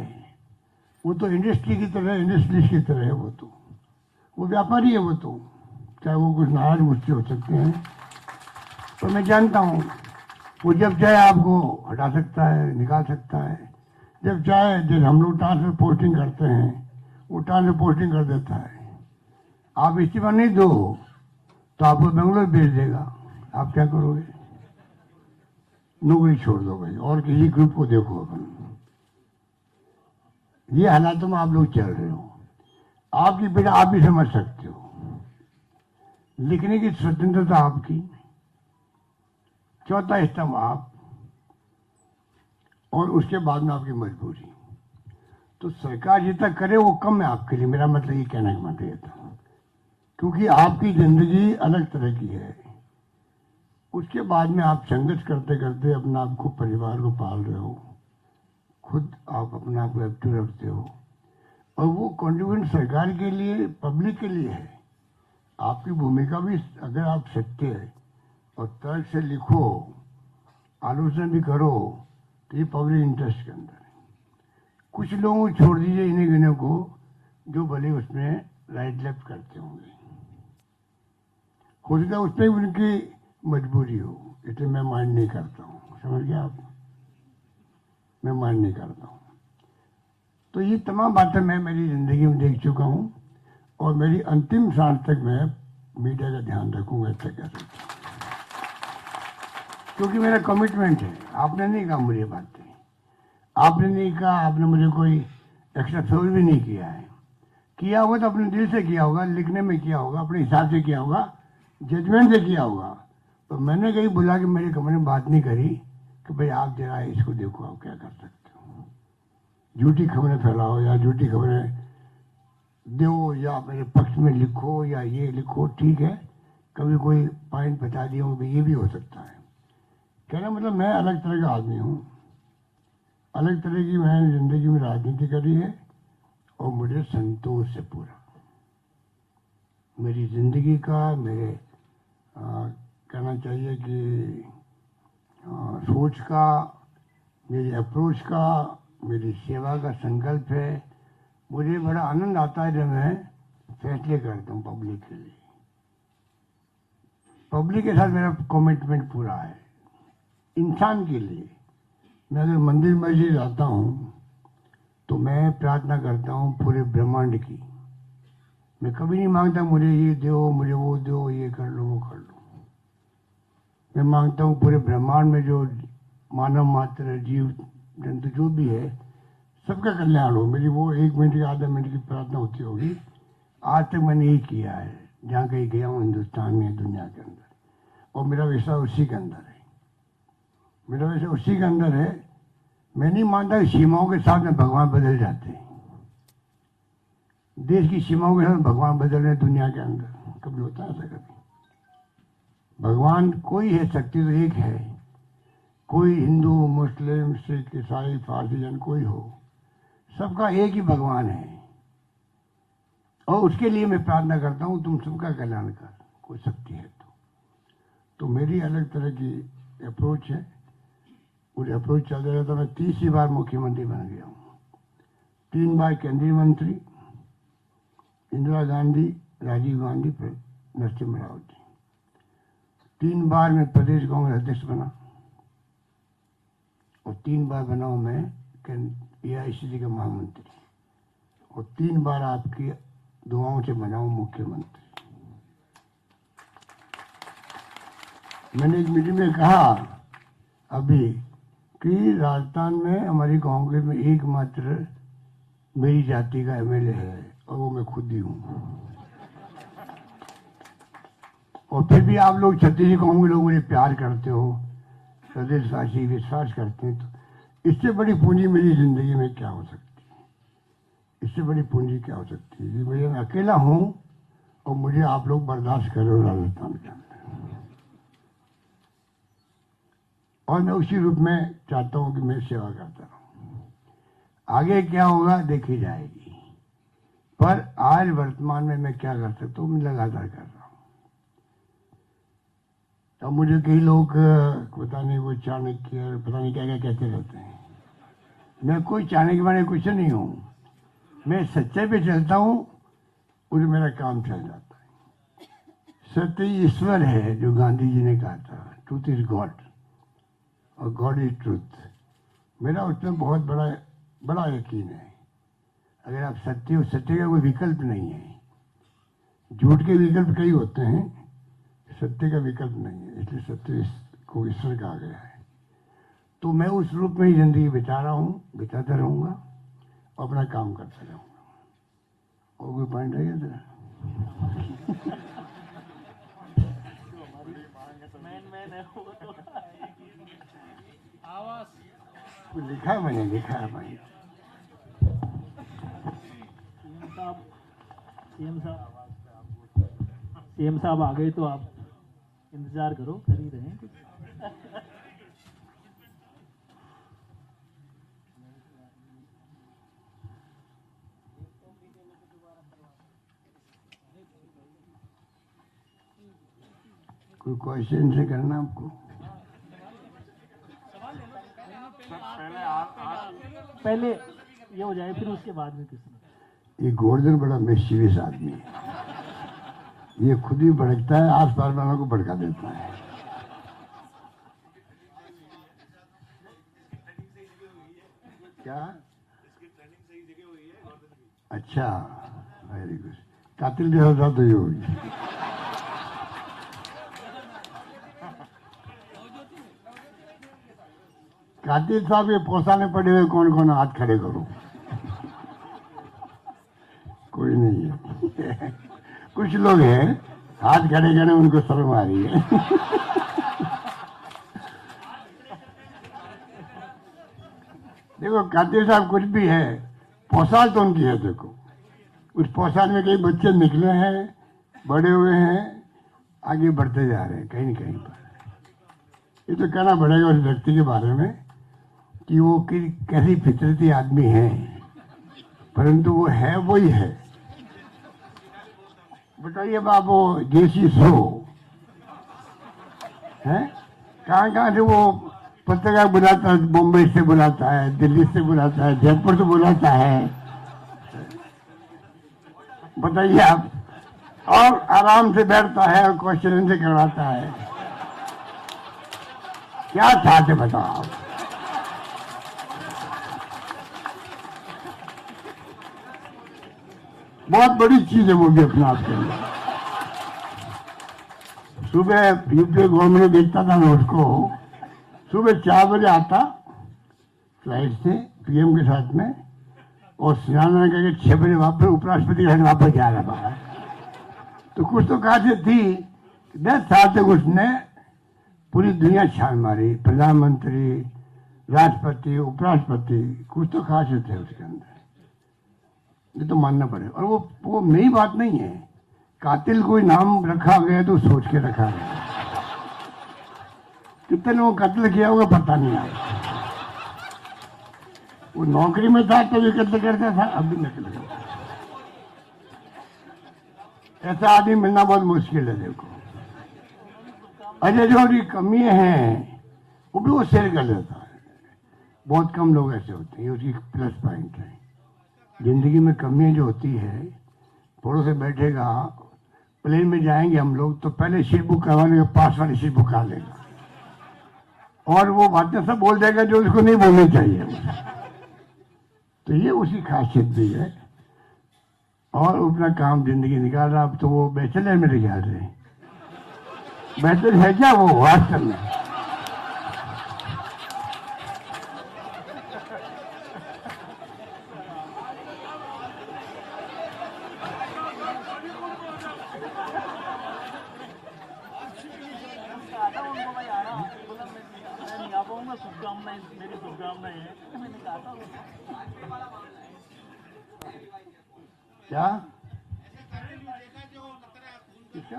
वो तो इंडस्ट्री की तरह, इंडस्ट्रियलिस्ट की तरह है, वो व्यापारी है, वो तो चाहे वो कुछ नाराज मुझसे हो सकते हैं, तो मैं जानता हूँ वो जब चाहे आपको हटा सकता है, निकाल सकता है, जब चाहे। जब हम लोग ट्रांसफर पोस्टिंग करते हैं, वो ट्रांसफर पोस्टिंग कर देता है। आप इस्तीफा नहीं दो तो आपको बेंगलोर भेज देगा, आप क्या करोगे? नौकरी छोड़ दो भाई, और किसी ग्रुप को देखो। अपन ये हालातों में आप लोग चल रहे हो, आपकी पीड़ा आप भी समझ सकते हो। लिखने की स्वतंत्रता आपकी, चौथा स्तंभ आप, और उसके बाद में आपकी मजबूरी। तो सरकार जितना करे वो कम है आपके लिए, मेरा मतलब ये कहने का मतलब ये था, क्योंकि आपकी जिंदगी अलग तरह की है। उसके बाद में आप संघर्ष करते करते अपना आपको, परिवार को पाल रहे हो, खुद आप अपना आप को एक्टिव रखते हो, और वो कॉन्ट्रीब्यूशन सरकार के लिए, पब्लिक के लिए है। आपकी भूमिका भी, अगर आप सत्य और तर्क से लिखो, आलोचना भी करो, तो ये पब्लिक इंटरेस्ट के अंदर है। कुछ लोगों को छोड़ दीजिए, इन्हीं गिनों को, जो भले उसमें राइट लेफ्ट करते होंगे, हो सकता है उसमें उनकी मजबूरी हो, इसलिए मैं माइंड नहीं करता हूँ। समझ गया आप? मैं माइंड नहीं करता हूँ। तो ये तमाम बातें मैं मेरी जिंदगी में देख चुका हूँ, और मेरी अंतिम सांस तक मैं मीडिया का ध्यान रखूंगा, ऐसा कह सकता हूँ, क्योंकि मेरा कमिटमेंट है। आपने नहीं कहा मुझे बातें, आपने नहीं कहा, आपने मुझे कोई एक्स्ट्रा फेवर भी नहीं किया है। किया होगा तो अपने दिल से किया होगा, लिखने में किया होगा, अपने हिसाब से किया होगा, जजमेंट से किया होगा। तो मैंने कहीं बुला के मेरे कमरे में बात नहीं करी कि भाई आप जरा इसको देखो, आप क्या कर सकते हो, झूठी खबरें फैलाओ या झूठी खबरें दो, या मेरे पक्ष में लिखो या ये लिखो, ठीक है, कभी कोई पॉइंट बता दिया हो, ये भी हो सकता है। कहना मतलब मैं अलग तरह का आदमी हूँ, अलग तरह की मैंने जिंदगी में राजनीति करी है, और मुझे संतोष से पूरा मेरी जिंदगी का, मेरे कहना चाहिए कि सोच का, मेरी अप्रोच का, मेरी सेवा का संकल्प है। मुझे बड़ा आनंद आता है जब मैं फैसले करता हूँ पब्लिक के लिए। पब्लिक के साथ मेरा कमिटमेंट पूरा है। इंसान के लिए मैं अगर मंदिर मस्जिद जाता हूँ तो मैं प्रार्थना करता हूँ पूरे ब्रह्मांड की। मैं कभी नहीं मांगता मुझे ये दो, मुझे वो दो, ये कर लो, वो कर लो। मैं मांगता हूँ पूरे ब्रह्मांड में जो मानव मात्र, जीव जंतु जो भी है, सबका कल्याण हो। मेरी वो 1 मिनट या आधा मिनट की प्रार्थना होती होगी। आज तक मैंने यही किया है जहाँ कहीं गया हूँ हिंदुस्तान में, दुनिया के अंदर। और मेरा विश्वास उसी के अंदर है। मेरा विश्वास उसी के अंदर है। मैं नहीं मानता कि सीमाओं के साथ में भगवान बदल जाते हैं। देश की सीमाओं के साथ भगवान बदल रहे दुनिया के अंदर। कभी होता है ऐसा? कभी भगवान कोई है, शक्ति तो एक है। कोई हिंदू, मुस्लिम, सिख, ईसाई, फारसी जन कोई हो, सबका एक ही भगवान है। और उसके लिए मैं प्रार्थना करता हूँ तुम सबका कल्याण कर, कोई शक्ति है तो मेरी अलग तरह की अप्रोच है। उस अप्रोच चलते रहता। मैं 30 बार मुख्यमंत्री बन गया हूँ। 3 बार केंद्रीय मंत्री, इंदिरा गांधी, राजीव गांधी, नरसिम्हा राव जी। 3 बार मैं प्रदेश कांग्रेस अध्यक्ष बना और 3 बार बना हूं मैं AICC का महामंत्री और 3 बार आपकी दुआओं से बना हूं मुख्यमंत्री। मैंने एक मीटिंग में कहा अभी कि राजस्थान में हमारी कांग्रेस में एकमात्र मेरी जाति का MLA है और वो मैं खुद ही हूं। और फिर भी आप लोग छत्तीसगढ़ कांग्रेस लोग मुझे प्यार करते हो, प्रदेशवासी विश्वास करते हैं। तो इससे बड़ी पूंजी मेरी जिंदगी में क्या हो सकती है? इससे बड़ी पूंजी क्या हो सकती है? मैं अकेला हूं और मुझे आप लोग बर्दाश्त करो राजस्थान के अंदर। और मैं उसी रूप में चाहता हूं कि मैं सेवा करता रहूं। आगे क्या होगा देखी जाएगी, पर आज वर्तमान में मैं क्या कर सकता हूं, मैं लगातार कर रहा हूं। अब मुझे कई लोग पता नहीं वो चाणक्य पता नहीं क्या क्या कहते रहते हैं। मैं कोई चाणक्य वाले कुछ नहीं हूं। मैं सच्चाई पे चलता हूं और मेरा काम चल जाता है। सत्य ईश्वर है, जो गांधी जी ने कहा था, ट्रूथ इज गॉड और गॉड इज ट्रूथ। मेरा उसमें बहुत बड़ा यकीन है। अगर आप सत्य हो, सत्य का कोई विकल्प नहीं है। झूठ के विकल्प कई होते हैं, सत्य का विकल्प नहीं है। इसलिए सत्य को ईश्वर कहा गया है। तो मैं उस रूप में ही जिंदगी बिता रहा हूँ, बिताता रहूंगा और अपना काम करता रहूंगा। और कोई पॉइंट है इधर? लिखा है, मैंने लिखा है भाई। सीएम साहब आ गए तो आप इंतजार करो, कर ही रहे हैं कुछ। कोई क्वेश्चन से करना आपको? पहले ये हो जाए, फिर उसके बाद में किसी। ये गोवर्धन बड़ा मिस्चीवियस आदमी है। ये खुद ही भड़कता है, आस पास वालों को भड़का देता है। क्या? अच्छा, वेरी गुड। कातिल भी होता तो ये होगी। कातिल साहब ये पोसाने पड़े हुए कौन कौन हाथ खड़े करो? कोई नहीं है। कुछ लोग हैं हाथ खड़े करने उनको शर्म आ रही है। देखो कातिल साहब कुछ भी है, पोशाक तो उनकी है। देखो उस पोशाक में कई बच्चे निकले हैं, बड़े हुए हैं, आगे बढ़ते जा रहे हैं कहीं न कहीं पर। ये तो कहना पड़ेगा उस व्यक्ति के बारे में कि वो कैसी फितरती आदमी है, परंतु वो है वही है। बताइए बाबू, देसी सो है, कहाँ से वो पत्रकार बुलाता है, मुंबई से बुलाता है, दिल्ली से बुलाता है, जयपुर से बुलाता है, बताइए आप, और आराम से बैठता है और क्वेश्चन से करवाता है। क्या चाहते बताओ आप? बहुत बड़ी चीज है वो भी अपने आप के अंदर। सुबह यूपी गवर्नमेंट में देखता था मैं उसको, सुबह 4 बजे आता फ्लाइट से पीएम के साथ में, और स्नान करके 6 बजे वापस उपराष्ट्रपति के साथ वापस जा रहा बाहर। तो कुछ तो खासियत थी। 10 साल तक उसने पूरी दुनिया छान मारी, प्रधानमंत्री, राष्ट्रपति, उपराष्ट्रपति, कुछ तो खासियत है उसके अंदर, ये तो मानना पड़ेगा। और वो नई बात नहीं है। कातिल कोई नाम रखा गया तो सोच के रखा गया। कितने लोगों कत्ल किया होगा पता नहीं आता। वो नौकरी में था तभी कत्ल करता था, अब भी नकल करता है। ऐसा आदमी मिलना बहुत मुश्किल है। देखो, अजय जो की कमी है वो भी वो शेयर कर लेता है। बहुत कम लोग ऐसे होते हैं, ये उसकी प्लस पॉइंट है। जिंदगी में कमियां जो होती है, थोड़े से बैठेगा, प्लेन में जाएंगे हम लोग तो पहले सीट बुक करवाने के पास वाली सीट बुक करा लेगा, और वो बातें सब बोल देगा जो उसको नहीं बोलनी चाहिए। तो ये उसकी खासियत भी है। और अपना काम जिंदगी निकाल रहा। अब तो वो बैचलर में निकाल रहे हैं। बैचलर है क्या वो वास्तव में? मेरी शुभकामनाएं है। क्या किसका?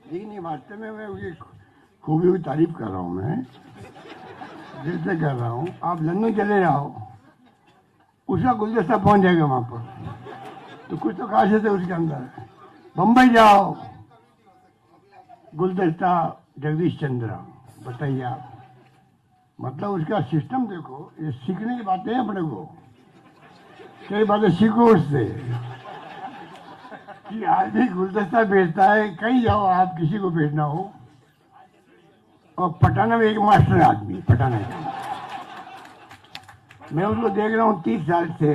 नहीं, वास्तव में मैं उसकी खूबी की तारीफ कर रहा हूँ, मैं दिल से कर रहा हूँ। आप लंदन चले जाओ, उसका गुलदस्ता पहुंच जाएगा वहां पर, तो कुछ तो खासियत है उसके अंदर। बम्बई जाओ, गुलदस्ता जगदीश चंद्र, बताइए आप। मतलब उसका सिस्टम देखो। ये सीखने की बातें हैं अपने को, कई बातें सीखो उससे कि आदमी गुलदस्ता बेचता है। कहीं जाओ आप, किसी को बेचना हो, और पटाना में एक मास्टर आदमी, पटाना का। मैं उसको देख रहा हूँ 30 साल से।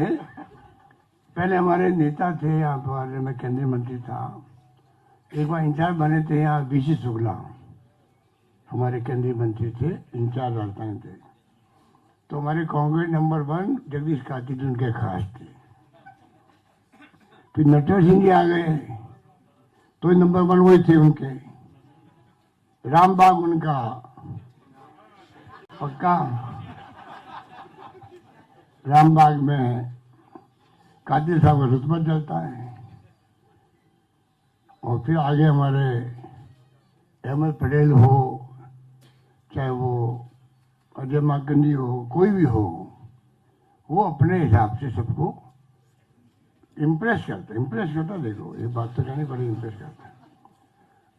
पहले हमारे नेता थे यहाँ पर, मैं केंद्रीय मंत्री था, एक बार इंचार्ज बने थे यहाँ बीसी शुक्ला, हमारे केंद्रीय मंत्री थे, इंचार्ज राजधानी थे। तो हमारे कांग्रेस नंबर 1 जगदीश कार्तिक उनके खास थे। फिर नटवर सिंह जी आ गए, तो नंबर 1 वही थे उनके। रामबाग उनका पक्का। रामबाग में कादिर साहब का रुतबा चलता है। और फिर आगे हमारे अहमद पटेल हो, चाहे वो अजय माकंडी हो, कोई भी हो, वो अपने हिसाब से सबको इम्प्रेस करता। देखो, ये बात तो कहनी बड़ी इम्प्रेस करता है।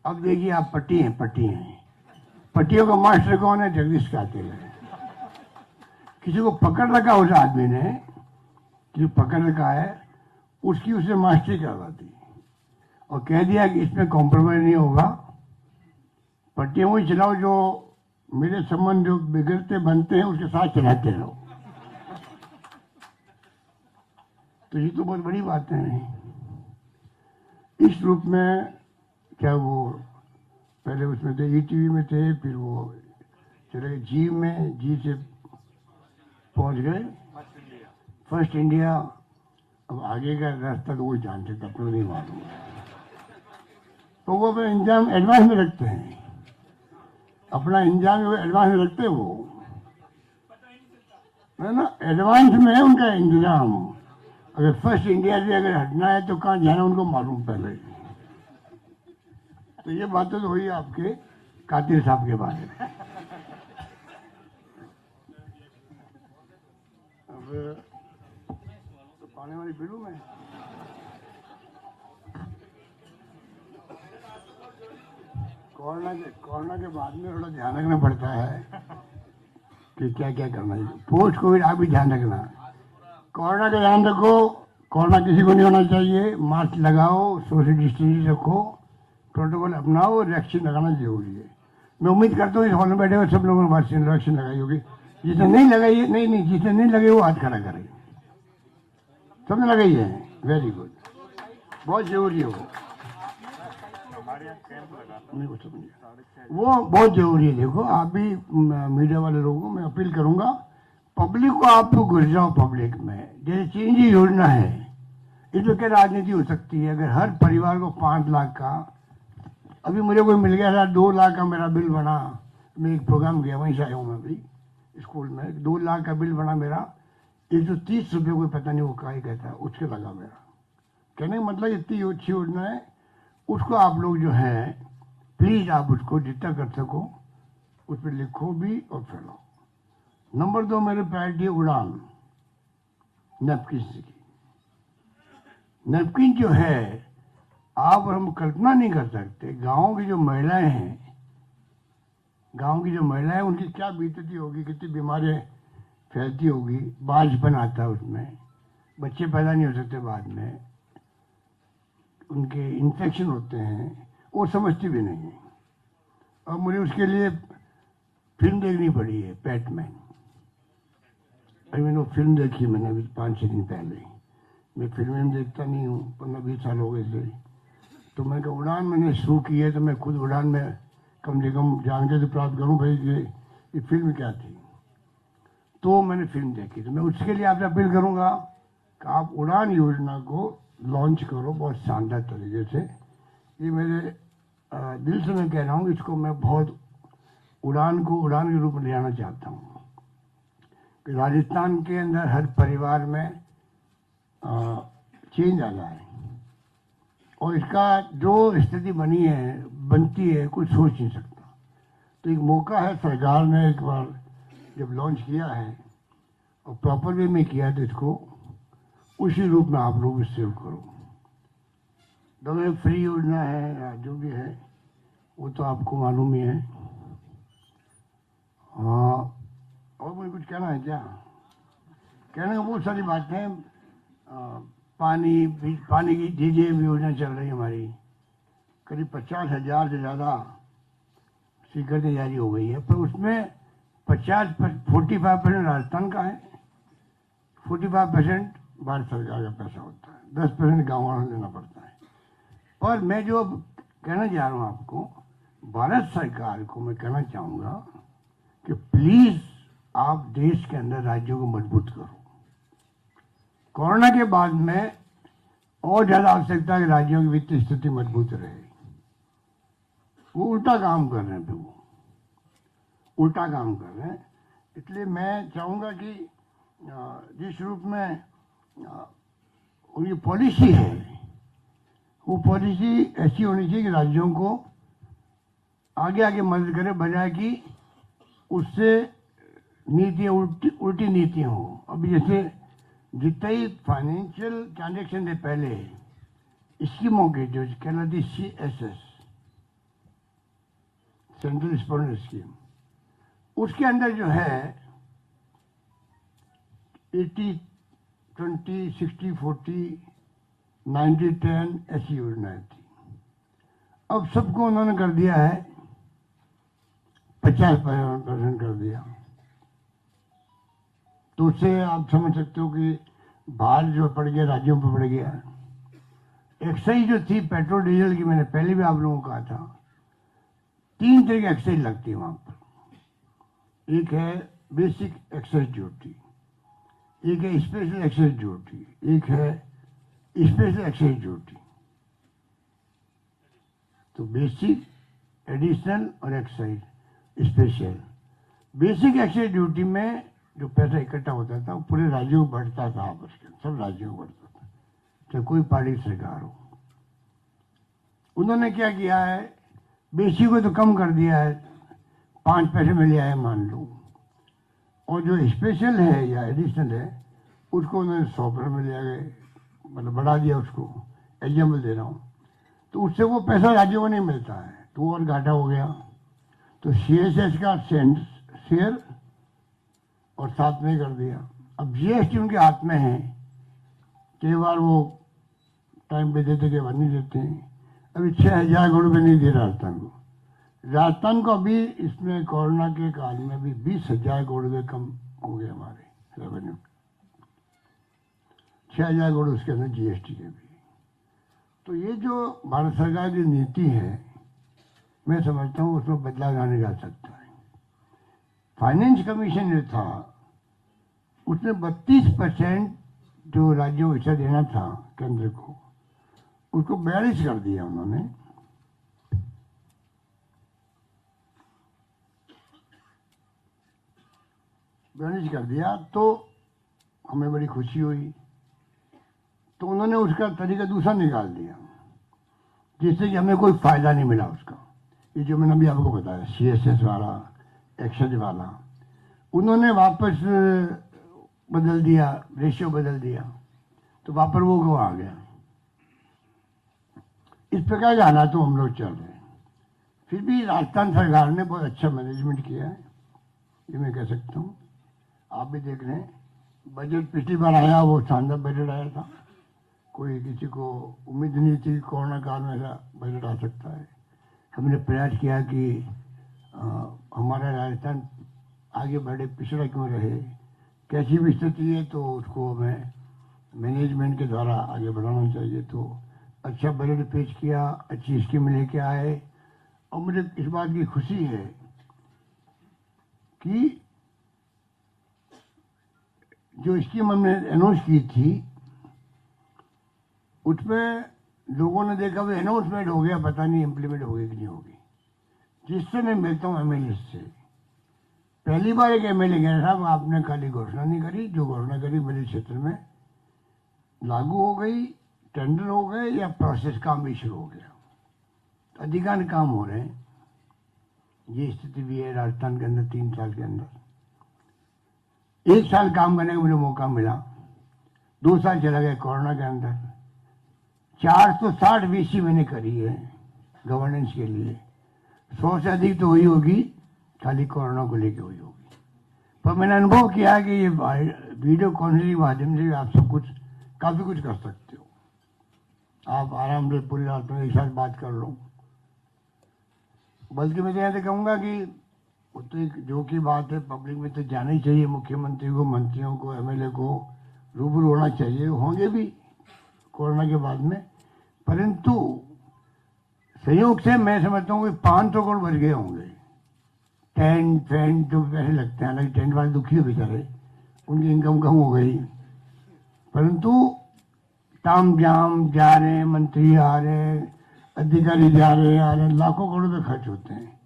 अब देखिए आप, पट्टी हैं। पट्टियों का मास्टर कौन है? जगदीश कार्तिक है। किसी को पकड़ रखा उस आदमी ने, किसी पकड़ रखा है, उसकी उसे मास्टरी करवा दी और कह दिया कि इसमें कॉम्प्रोमाइज नहीं होगा, पट्टियां वही चलाओ जो मेरे संबंध जो बिगड़ते बनते हैं उसके साथ चलाते रहो। तो ये तो बहुत बड़ी बात है। इस रूप में क्या वो पहले उसमें थे, ईटीवी में थे, फिर वो चले गए जी में, जी से पहुंच गए फर्स्ट इंडिया। अब आगे का रास्ता तो वो जानते थे, अपने नहीं मालूम। तो वो अपना इंतजाम एडवांस में रखते हैं, अपना इंतजाम एडवांस में रखते हैं वो, है ना। एडवांस में है उनका इंतजाम। अगर फर्स्ट इंडिया से अगर हटना है तो कहाँ जाना उनको मालूम पहले। तो ये बातें तो हुई आपके कातिल साहब के बारे में। अब तो पानी वाली पीलू में कोरोना के बाद में थोड़ा ध्यान रखना पड़ता है कि क्या क्या करना है। पोस्ट कोविड आप भी ध्यान रखना। कोरोना का ध्यान रखो, कोरोना किसी को नहीं होना चाहिए। मास्क लगाओ, सोशल डिस्टेंसिंग रखो, प्रोटोकॉल अपनाओ, वैक्सीन लगाना जरूरी है। मैं उम्मीद करता हूँ इस हॉल में बैठे हुए सब लोगों ने वैक्सीन लगाई होगी। जिसने नहीं लगाई है, नहीं जिसने नहीं लगाई वो हाथ खड़ा करे। सबने लगाई है, वेरी गुड, बहुत जरूरी है वो बहुत जरूरी है। देखो आप भी मीडिया वाले लोगों को मैं अपील करूंगा, पब्लिक को आप घुस जाओ पब्लिक में। जैसे चेंज योजना है, इसमें क्या राजनीति हो सकती है। अगर हर परिवार को 5 लाख का, अभी मुझे कोई मिल गया था 2 लाख का मेरा बिल बना। मैं एक प्रोग्राम गया, वहीं से आया हूँ मैं अभी स्कूल में। 2 लाख का बिल बना मेरा, 130 रुपये कोई पता नहीं वो का ही कहता है, उसके लगा मेरा। कहने का मतलब इतनी अच्छी योजना है, उसको आप लोग जो है प्लीज आप उसको जितना कर सको उस पर लिखो भी और फैलाओ। नंबर 2 मेरी प्रायोरिटी है उड़ान, नैपकिन की। नैपकिन जो है आप और हम कल्पना नहीं कर सकते। गांव की जो महिलाएं हैं, उनकी क्या बीतती होगी, कितनी बीमारियां फैलती होगी। बांझपन आता है उसमें, बच्चे पैदा नहीं हो सकते बाद में, उनके इन्फेक्शन होते हैं, वो समझती भी नहीं है। और मुझे उसके लिए फिल्म देखनी पड़ी है, पैटमैन। अभी मैंने वो फिल्म देखी, मैंने अभी 5-6 दिन पहले। मैं फिल्में देखता नहीं हूँ, 15-20 साल हो गए थे। तो मैंने कहा उड़ान मैंने शुरू की है, तो मैं खुद उड़ान में कम से कम जानकारी प्राप्त करूँ भाई ये फिल्म क्या थी। तो मैंने फिल्म देखी। तो मैं उसके लिए आपसे अपील करूँगा कि आप उड़ान योजना को लॉन्च करो बहुत शानदार तरीके से। ये मेरे दिल से मैं कह रहा हूँ, इसको मैं बहुत उड़ान के रूप में ले आना चाहता हूँ कि राजस्थान के अंदर हर परिवार में चेंज आ जाए। और इसका जो स्थिति बनती है कुछ सोच नहीं सकता। तो एक मौका है, सरकार ने एक बार जब लॉन्च किया है और प्रॉपर वे में किया है, तो इसको उसी रूप में आप लोग इससे करो। दवाई फ्री योजना है या जो भी है वो तो आपको मालूम ही है। और मुझे कुछ कहना है क्या? कहने का बहुत सारी बातें। पानी की डीजेम योजना चल रही है हमारी, करीब 50,000 से ज़्यादा स्वीकृति जारी हो गई है। पर उसमें 45% राजस्थान का है, 45% भारत सरकार का पैसा होता है, 10% गाँव वालों को देना पड़ता है। पर मैं जो अब कहना चाह रहा हूँ आपको, भारत सरकार को मैं कहना चाहूँगा कि प्लीज़ आप देश के अंदर राज्यों को मजबूत करो। कोरोना के बाद में और ज़्यादा आवश्यकता है कि राज्यों की वित्तीय स्थिति मजबूत रहे। वो उल्टा काम कर रहे हैं, फिर वो उल्टा काम कर रहे हैं। इसलिए मैं चाहूँगा कि जिस रूप में उनकी पॉलिसी है, वो पॉलिसी ऐसी होनी चाहिए कि राज्यों को आगे मदद करे, बजाय कि उससे नीतियाँ उल्टी नीतियाँ हों। अभी जैसे जितना ही फाइनेंशियल ट्रांजेक्शन से पहले स्कीमों के जो कहलाती CSS, सेंट्रल स्पॉन्सर स्कीम, उसके अंदर जो है 80-20, 60-40, 90-10 ऐसी योजनाएं थी। अब सबको उन्होंने कर दिया है 50% कर दिया। तो उससे आप समझ सकते हो कि भार जो पड़ गया राज्यों पर पड़ गया। एक्साइज जो थी पेट्रोल डीजल की, मैंने पहले भी आप लोगों को कहा था, 3 तरह की एक्साइज लगती है वहां पर। एक है बेसिक एक्साइज ड्यूटी, एक है स्पेशल एक्साइज ड्यूटी, एक है स्पेशल एक्साइज ड्यूटी। तो बेसिक, एडिशनल और excise special. Basic excise duty में जो पैसा इकट्ठा होता था वो पूरे राज्यों को बढ़ता था, आपस के सब राज्यों को बढ़ता था, चाहे कोई पार्टी सरकार हो। उन्होंने क्या किया है, बेसिक को तो कम कर दिया है, 5 पैसे में लिया है मान लो, और जो स्पेशल है या एडिशनल है उसको उन्होंने 100 में ले गए, मतलब बढ़ा दिया उसको। एग्जाम्पल दे रहा हूँ। तो उससे वो पैसा राज्यों को नहीं मिलता है, तो और घाटा हो गया। तो CSS का शेयर और साथ में कर दिया। अब GST उनके हाथ में है, कई बार वो टाइम पे देते, कई बार नहीं देते हैं। अभी 6,000 करोड़ रुपये नहीं दे राजस्थान को। राजस्थान को अभी इसमें कोरोना के काल में भी 20,000 करोड़ रुपये कम हो गए हमारे रेवेन्यू। 6,000 करोड़ उसके अंदर GST के भी। तो ये जो भारत सरकार की नीति है, मैं समझता हूँ उसमें बदलाव लाने जा सकता है। फाइनेंस कमीशन जो था उसने 32% जो राज्यों को हिस्सा देना था केंद्र को, उसको 42 कर दिया उन्होंने। कर दिया तो हमें बड़ी खुशी हुई। तो उन्होंने उसका तरीका दूसरा निकाल दिया, जिससे कि हमें कोई फायदा नहीं मिला उसका। ये जो मैंने अभी आपको बताया, CSS वाला, एक्सेस वाला, उन्होंने वापस बदल दिया, रेशियो बदल दिया, तो वापस वो आ गया। इस प्रकार के हालात हम लोग चल रहे हैं। फिर भी राजस्थान सरकार ने बहुत अच्छा मैनेजमेंट किया है, ये मैं कह सकता हूँ। आप भी देख रहे हैं, बजट पिछली बार आया वो शानदार बजट आया था। कोई किसी को उम्मीद नहीं थी कोरोना काल में ऐसा बजट आ सकता है। हमने प्रयास किया कि हमारा राजस्थान आगे बढ़े, पिछड़ा क्यों रहे। कैसी भी स्थिति है तो उसको हमें मैनेजमेंट के द्वारा आगे बढ़ाना चाहिए। तो अच्छा बजट पेश किया, अच्छी स्कीम लेके आए। और मुझे इस बात की खुशी है कि जो स्कीम हमने अनाउंस की थी उसमें लोगों ने देखा वो अनाउंसमेंट हो गया, पता नहीं इम्प्लीमेंट होगी कि नहीं होगी। जिससे मैं मिलता हूँ MLA से, पहली बार एक MLA कह रहा साहब आपने खाली घोषणा नहीं करी, जो घोषणा करी मेरे क्षेत्र में लागू हो गई, टेंडर हो गए या प्रोसेस काम भी शुरू हो गया। अधिकांश काम हो रहे हैं। ये स्थिति भी है राजस्थान के अंदर 3 साल के अंदर। 1 साल काम करने का मुझे मौका मिला, 2 साल चला गया कोरोना के अंदर। 460 VC मैंने करी है गवर्नेंस के लिए। 100 से अधिक तो हुई होगी, खाली कोरोना को लेके हुई होगी। पर मैंने अनुभव किया कि ये वीडियो कॉन्फ्रेंसिंग के माध्यम से आप सब कुछ काफ़ी कुछ कर सकते हो। आप आराम से पूरी रात में एक साथ बात कर लो। बल्कि मैं तो यहाँ से कहूँगा कि वो तो एक जो की बात है, पब्लिक में तो जाना ही चाहिए। मुख्यमंत्री को, मंत्रियों को, MLA को रूबरू होना चाहिए, होंगे भी कोरोना के बाद में। परंतु संयोग से मैं समझता हूँ कि 500 करोड़ बच गए होंगे। टेंट फैंट जो पैसे लगते हैं, हालांकि टेंट वाले दुखी हो बेचारे, उनकी इनकम कम हो गई। परंतु ताम जाम जा रहे हैं, मंत्री आ रहे हैं, अधिकारी जा रहे हैं, आ रहे हैं, लाखों करोड़ रुपये खर्च होते हैं।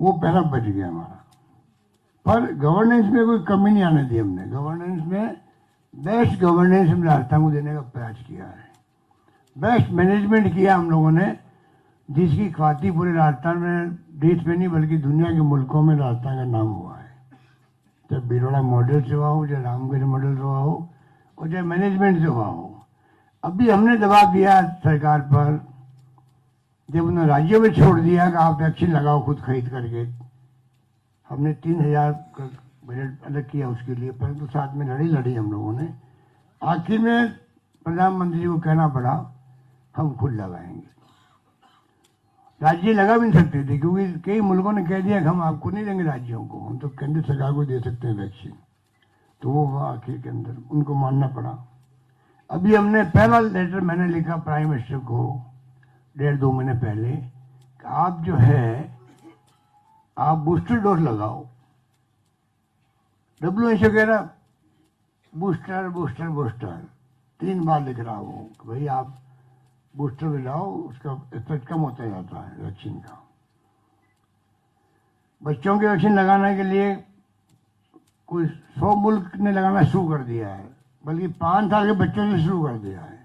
वो पैसा बच गया हमारा। पर गवर्नेंस में कोई कमी नहीं आने दी हमने। गवर्नेंस में बेस्ट गवर्नेंस हमने राजस्थान को देने का प्रयास किया है। बेस्ट मैनेजमेंट किया हम लोगों ने, जिसकी ख्याति पूरे राजस्थान में, देश में नहीं बल्कि दुनिया के मुल्कों में राजस्थान का नाम हुआ है। चाहे बिरोड़ा मॉडल से हुआ हो, चाहे रामगढ़ मॉडल से हुआ हो, और चाहे मैनेजमेंट से हुआ हो। अभी हमने दबाव दिया सरकार पर, जब उन्होंने राज्यों में छोड़ दिया कि आप वैक्सीन लगाओ खुद खरीद करके। हमने 3,000 का बजट अलग किया उसके लिए, परंतु साथ में लड़ी हम लोगों ने। आखिर में प्रधानमंत्री जी को कहना पड़ा हम खुद लगाएंगे। राज्य लगा भी नहीं सकते थे, क्योंकि कई मुल्कों ने कह दिया कि हम आपको नहीं देंगे राज्यों को, हम तो केंद्र सरकार को दे सकते हैं वैक्सीन। तो वो आखिर के अंदर उनको मानना पड़ा। अभी हमने पहला लेटर मैंने लिखा प्राइम मिनिस्टर को 1.5-2 महीने पहले कि आप जो है आप बूस्टर डोज लगाओ। WHO कह रहा बूस्टर बूस्टर बूस्टर 3 बार लिख रहा हूँ कि भाई आप बूस्टर में जाओ, उसका इफेक्ट कम होता जाता है वैक्सीन का। बच्चों के वैक्सीन लगाने के लिए कोई 100 मुल्क ने लगाना शुरू कर दिया है, बल्कि 5 साल के बच्चों ने शुरू कर दिया है।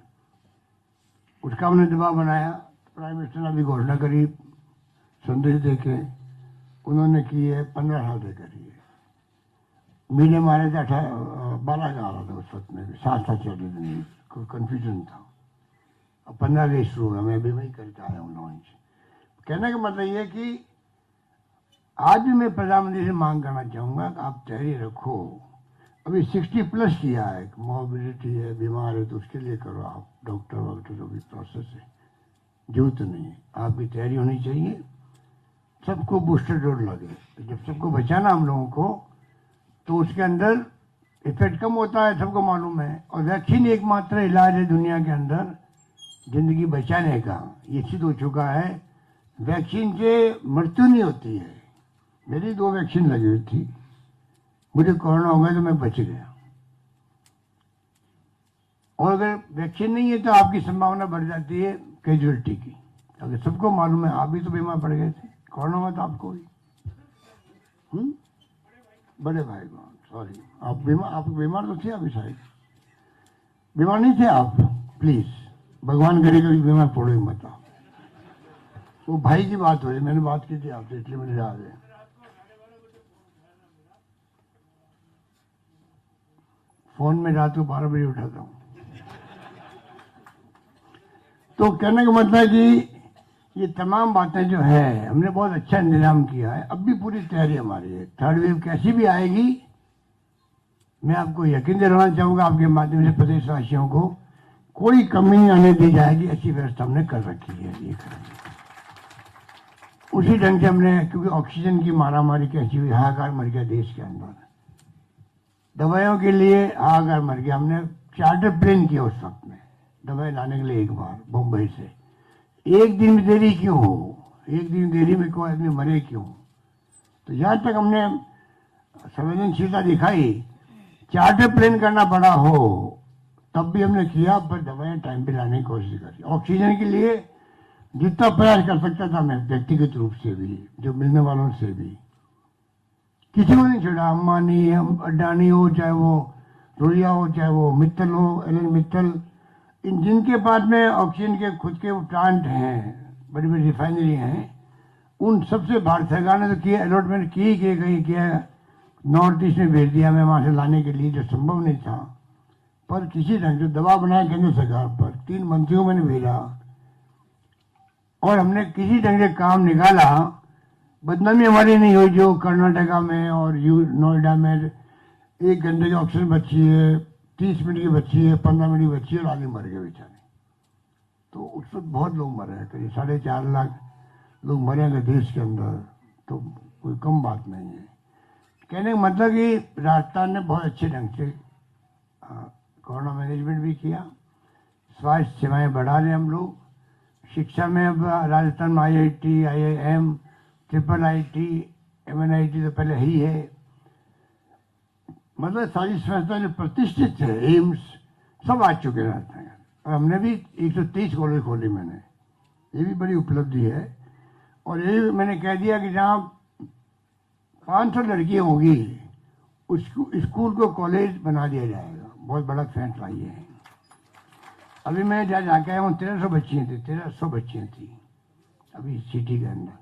उसका हमने दबाव बनाया। प्राइम मिनिस्टर ने अभी घोषणा करी, संदेश देके उन्होंने की है 15 साल से करी है। मीडियम आ रहे थे 12 का आ रहा था उस वक्त में, 7 साल चल रहे थे, कोई कन्फ्यूजन था। अब 15 के शुरू हुआ, मैं अभी वही करके आया हूँ लॉन्च। कहने का मतलब ये है कि आज भी मैं प्रधानमंत्री से मांग करना चाहूँगा कि आप तैयारी रखो। अभी 60+ किया है, मोबिलिटी है, बीमार है, तो उसके लिए करो आप, डॉक्टर वॉक्टर जो भी प्रोसेस है, जरूरत नहीं है। आपकी तैयारी होनी चाहिए, सबको बूस्टर डोज लगे। जब सबको बचाना हम लोगों को, तो उसके अंदर इफेक्ट कम होता है, सबको मालूम है। और वैक्सीन एकमात्र इलाज है दुनिया के अंदर जिंदगी बचाने का, ये सिद्ध हो चुका है। वैक्सीन से मृत्यु नहीं होती है। मेरी 2 वैक्सीन लगी हुई थी, मुझे कोरोना हो गया तो मैं बच गया। और अगर वैक्सीन नहीं है तो आपकी संभावना बढ़ जाती है कैजुअलिटी की। अगर सबको मालूम है, आप भी तो बीमार पड़ गए थे, कोरोना हुआ था आपको भी। बड़े भाई को सॉरी, आप बीमार तो थे अभी शायद, बीमार नहीं थे आप? प्लीज भगवान करे कभी बीमार पड़ो ही मत आप। वो भाई की बात हो रही, मैंने बात की थी आपसे, इसलिए मुझे याद है। फोन में रात को 12 बजे उठाता हूँ। तो कहने का मतलब है कि ये तमाम बातें जो है हमने बहुत अच्छा इंतजाम किया है। अब भी पूरी तैयारी हमारी है। 3rd वेव कैसी भी आएगी, मैं आपको यकीन दिलाना चाहूंगा आपके माध्यम से प्रदेशवासियों को, कोई कमी नहीं आने दी जाएगी। ऐसी व्यवस्था हमने कर रखी है। ये करेंगे उसी ढंग से हमने, क्योंकि ऑक्सीजन की मारामारी कैसी हुई, हाहाकार मर गया देश के अंदर, दवाइयों के लिए हाहाकार मर गया। हमने चार्टर प्लेन किया उस वक्त में दवाई लाने के लिए, एक बार मुंबई से। एक दिन में देरी क्यों हो, एक दिन देरी में कोई आदमी मरे क्यों? तो यहाँ तक हमने संवेदनशीलता दिखाई, चार्टर प्लेन करना पड़ा हो तब भी हमने किया, पर दवाएं टाइम पे लाने की कोशिश करी। ऑक्सीजन के लिए जितना प्रयास कर सकता था मैं, व्यक्तिगत रूप से भी, जो मिलने वालों से भी, किसी को नहीं छोड़ा। अंबानी, अडानी हो, चाहे वो रोलिया हो, चाहे वो मित्तल हो, एलन मित्तल, इन जिनके पास में ऑक्सीजन के खुद के प्लांट हैं, बड़ी बड़ी रिफाइनरी हैं, उन सबसे भारत सरकार ने तो किया, अलॉटमेंट की कहीं किया, नॉर्थ ईस्ट में भेज दिया मैं वहां से लाने के लिए, जो संभव नहीं था। पर किसी ढंग से दबाव बनाया केंद्र सरकार पर, 3 मंत्रियों मैंने भेजा और हमने किसी ढंग से काम निकाला। बदनामी हमारी नहीं हुई, जो कर्नाटका में और नोएडा में 1 घंटे की ऑक्सीजन बची है, 30 मिनट की बची है, 15 मिनट की बची है, और आगे मर गए बेचारे। तो उस वक्त बहुत लोग मरे हैं, करीब 4.5 लाख लोग मरे हैं देश के अंदर, तो कोई कम बात नहीं है। कहने का मतलब कि राजस्थान ने बहुत अच्छे ढंग से कोरोना मैनेजमेंट भी किया, स्वास्थ्य सेवाएं बढ़ा रहे हम लोग। शिक्षा में अब राजस्थान में IIT, IIM, IIIT, MNIT तो पहले ही है, मतलब सारी संस्थाएं जो प्रतिष्ठित है, एम्स सब आ चुके रहते हैं। और हमने भी 123 कॉलेज खोली मैंने, ये भी बड़ी उपलब्धि है। और ये मैंने कह दिया कि जहाँ 500 लड़कियाँ होंगी उसको स्कूल को कॉलेज बना दिया जाएगा। बहुत बड़ा फैसला ये है। अभी मैं जहाँ जाके आया हूँ 1300 बच्चियाँ थी, 1300 बच्चियाँ थी अभी सिटी के अंदर।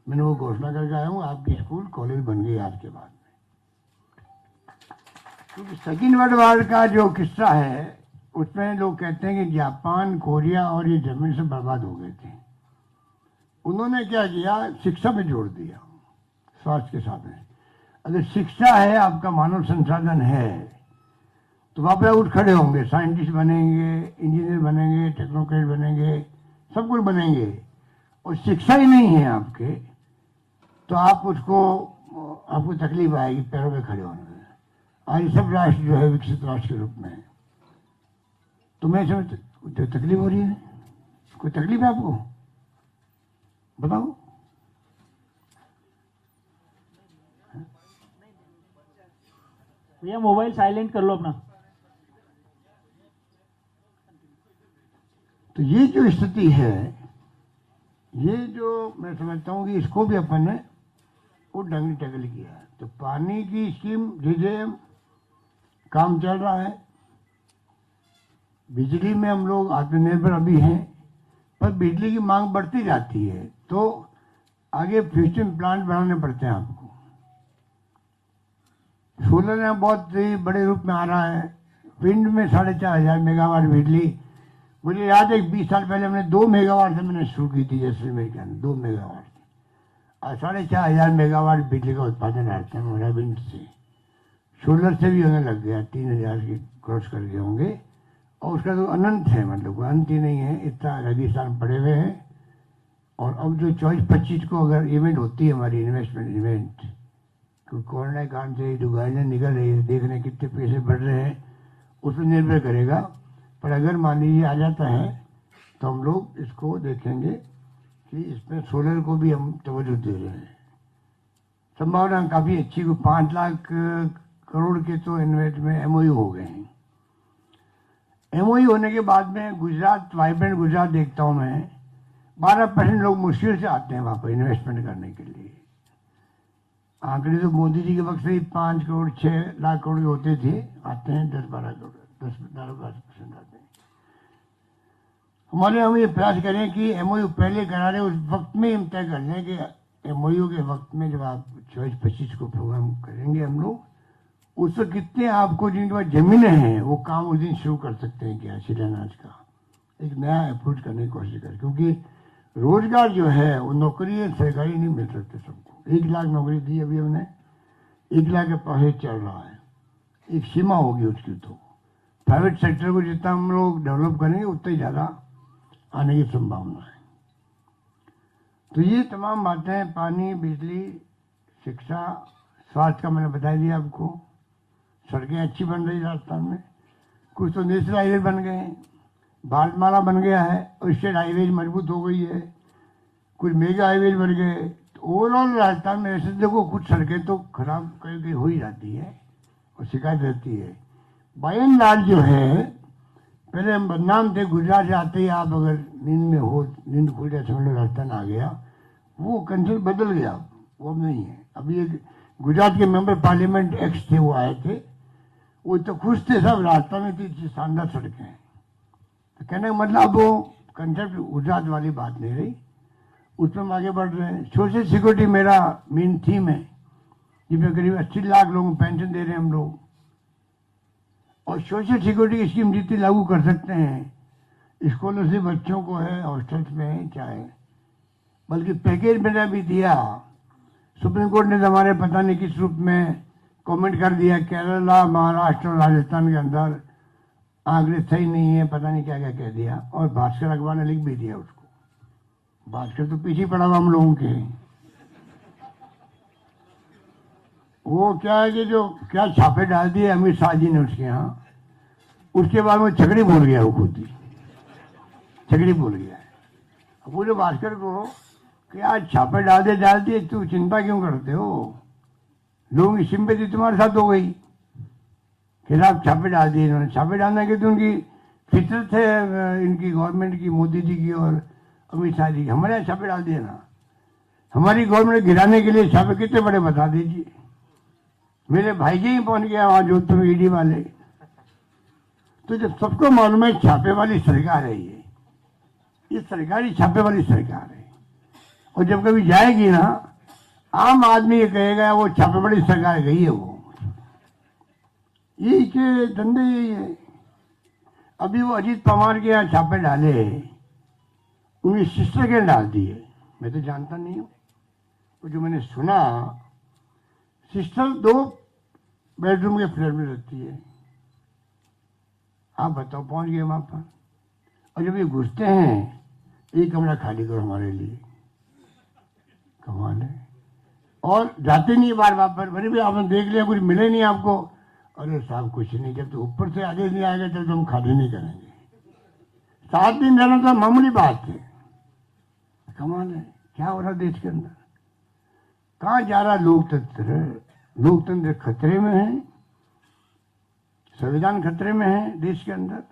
मैंने वो घोषणा करके आया हूँ, आपकी स्कूल कॉलेज बन गई आज के बाद में। क्योंकि सेकेंड वर्ल्ड वॉर का जो किस्सा है उसमें लोग कहते हैं कि जापान, कोरिया और ये जमीन से बर्बाद हो गए थे। उन्होंने क्या किया, शिक्षा में जोड़ दिया, स्वास्थ्य के साथ में। अगर शिक्षा है, आपका मानव संसाधन है, तो वहाँ पर उठ खड़े होंगे, साइंटिस्ट बनेंगे, इंजीनियर बनेंगे, टेक्नोक्रेट बनेंगे, सब कुछ बनेंगे। और शिक्षा ही नहीं है आपके, तो आप आपको तकलीफ आएगी पैरों पे खड़े होने में। आज सब राष्ट्र जो है विकसित राष्ट्र के रूप में है, तो मैं समझ तकलीफ हो रही है। कोई तकलीफ है आपको? बताओ। भैया मोबाइल साइलेंट कर लो अपना। तो ये जो स्थिति है, ये जो मैं समझता हूँ कि इसको भी अपन ने वो ढंग से टैकल किया है। तो पानी की स्कीम JJM काम चल रहा है। बिजली में हम लोग आत्मनिर्भर अभी हैं, पर बिजली की मांग बढ़ती जाती है, तो आगे फ्यूचर प्लांट बनाने पड़ते हैं आपको। सोलर में बहुत बड़े रूप में आ रहा है। विंड में 4500 मेगावाट बिजली मुझे याद है 20 साल पहले हमने 2 मेगावाट से मैंने शुरू की थी जैसलमेर के अंदर, 2 मेगावाट से, और 4,500 मेगावाट बिजली का उत्पादन राजस्थान में हो रहा है विंड से। सोलर से भी होने लग गया, 3,000 के क्रॉस कर गए होंगे, और उसका तो अनंत है, मतलब कोई अंत ही नहीं है, इतना रेगिस्तान पड़े हुए हैं। और अब जो 24-25 को अगर इवेंट होती है हमारी इन्वेस्टमेंट इवेंट, क्योंकि कोरोना के कारण से जो गाइडलाइन निकल रही है, देख रहे हैं कितने पैसे बढ़ रहे हैं, उस पर निर्भर करेगा। पर अगर मान लीजिए आ जाता है तो हम लोग इसको देखेंगे कि इसमें सोलर को भी हम तवज्जो दे रहे हैं। संभावना काफ़ी अच्छी, को 5 लाख करोड़ के तो इन्वेस्ट में एमओयू हो गए हैं। एमओयू होने के बाद में गुजरात, वाइब्रेंट गुजरात देखता हूँ मैं, 12% लोग मुश्किल से आते हैं वहाँ पर इन्वेस्टमेंट करने के लिए। आंकड़े तो मोदी जी के वक्त से ही 5 करोड़ 6 लाख करोड़ के होते थे, आते हैं 10-12 करोड़, 10-12% आते हैं। हमारे हम ये प्रयास करें कि एमओयू पहले करा रहे उस वक्त में हम तय कर लें कि एमओयू के वक्त में जब आप 24-25 को प्रोग्राम करेंगे हम लोग, उस वक्त कितने आपको जिनके पास जमीनें हैं वो काम उस दिन शुरू कर सकते हैं क्या, शिलान्यास का एक नया अप्रोच करने की कोशिश करें। क्योंकि रोजगार जो है वो नौकरी सरकारी नहीं मिल सकते सबको। 1 लाख नौकरी दी अभी हमने, 1 लाख के पास चल रहा है, एक सीमा होगी उसकी। तो प्राइवेट सेक्टर को जितना हम लोग डेवलप करेंगे उतना ही ज़्यादा आने की संभावना है। तो ये तमाम बातें, पानी, बिजली, शिक्षा, स्वास्थ्य का मैंने बता दिया आपको। सड़कें अच्छी बन रही राजस्थान में, कुछ तो नेशनल हाईवे बन गए हैं, भारतमाला बन गया है और स्टेट हाईवे मजबूत हो गई है, कुछ मेगा हाईवे बन गए। तो ओवरऑल राजस्थान में ऐसे देखो कुछ सड़कें तो खराब कहीं हो ही जाती है और शिकायत रहती है। बाय एंड लार्ज जो है, पहले हम बदनाम थे, गुजरात से आते ही आप अगर नींद में हो, नींद खुल जाए समझ लो राजस्थान आ गया, वो कंसेप्ट बदल गया, वो अब नहीं है। अभी एक गुजरात के मेंबर पार्लियामेंट एक्स थे, वो आए थे, वो तो खुश थे सब, राजस्थान में इतनी शानदार सड़कें हैं। तो कहने का मतलब वो कंसेप्ट गुजरात वाली बात नहीं रही, उसमें हम आगे बढ़ रहे हैं। सोशल सिक्योरिटी मेरा मेन थीम है, जिसमें करीब 80 लाख लोगों को पेंशन दे रहे हैं हम लोग। और सोशल सिक्योरिटी स्कीम जितनी लागू कर सकते हैं, स्कॉलरशिप बच्चों को है, हॉस्टल्स में है, चाहे बल्कि पैकेज मैंने भी दिया। सुप्रीम कोर्ट ने हमारे पता नहीं किस रूप में कमेंट कर दिया, केरला, महाराष्ट्र और राजस्थान के अंदर आंकड़े सही नहीं है, पता नहीं क्या क्या कह दिया। और भास्कर अखबार ने लिख भी दिया उसको। भास्कर तो पीछे पड़ा हुआ हम लोगों के। वो क्या है कि जो क्या छापे डाल दिए अमित शाह जी ने उसके यहाँ, उसके बाद वो छकड़ी बोल गया, वो खुद ही छकड़ी बोल गया है। अब पूरे भास्कर को कि आज छापे डाल दिए, तू चिंता क्यों करते हो, लोगों की सिंपैथी तुम्हारे साथ हो गई, फिर आप छापे डाल दिए। इन्होंने छापे डालने की तो उनकी फितरत है, इनकी गवर्नमेंट की, मोदी जी की और अमित शाह जी की। हमारे यहाँ छापे डाल दिए ना, हमारी गवर्नमेंट गिराने के लिए छापे कितने बड़े बता दीजिए। मेरे भाई जी ही पहुंच गया वहां जोधपुर में ईडी वाले। तो जब सबको मालूम है छापे वाली सरकार है, ये सरकारी छापे वाली सरकार है, और जब कभी जाएगी ना, आम आदमी ये कहेगा वो छापे वाली सरकार गई है। वो यही के धंधे यही है। अभी वो अजीत पवार के यहाँ छापे डाले, उनकी सिस्टर के डाल दिए, मैं तो जानता नहीं हूँ। तो जो मैंने सुना, सिस्टर 2 बेडरूम के फ्लैट में रहती है। आप बताओ, पहुंच गए वहां पर, और जब ये घुसते हैं, एक कमरा खाली करो हमारे लिए, कमाल है। और जाते नहीं बार बार पर, मैंने भी आपने देख लिया, कुछ मिले नहीं आपको। अरे साहब कुछ नहीं, जब तो ऊपर से आगे नहीं आएगा तब तो हम खाली नहीं करेंगे। 7 दिन रहना तो मामूली बात है। कमाल है, क्या हो रहा देश के अंदर, कहाँ जा रहा लोकतंत्र। लोकतंत्र खतरे में है, संविधान खतरे में है देश के अंदर।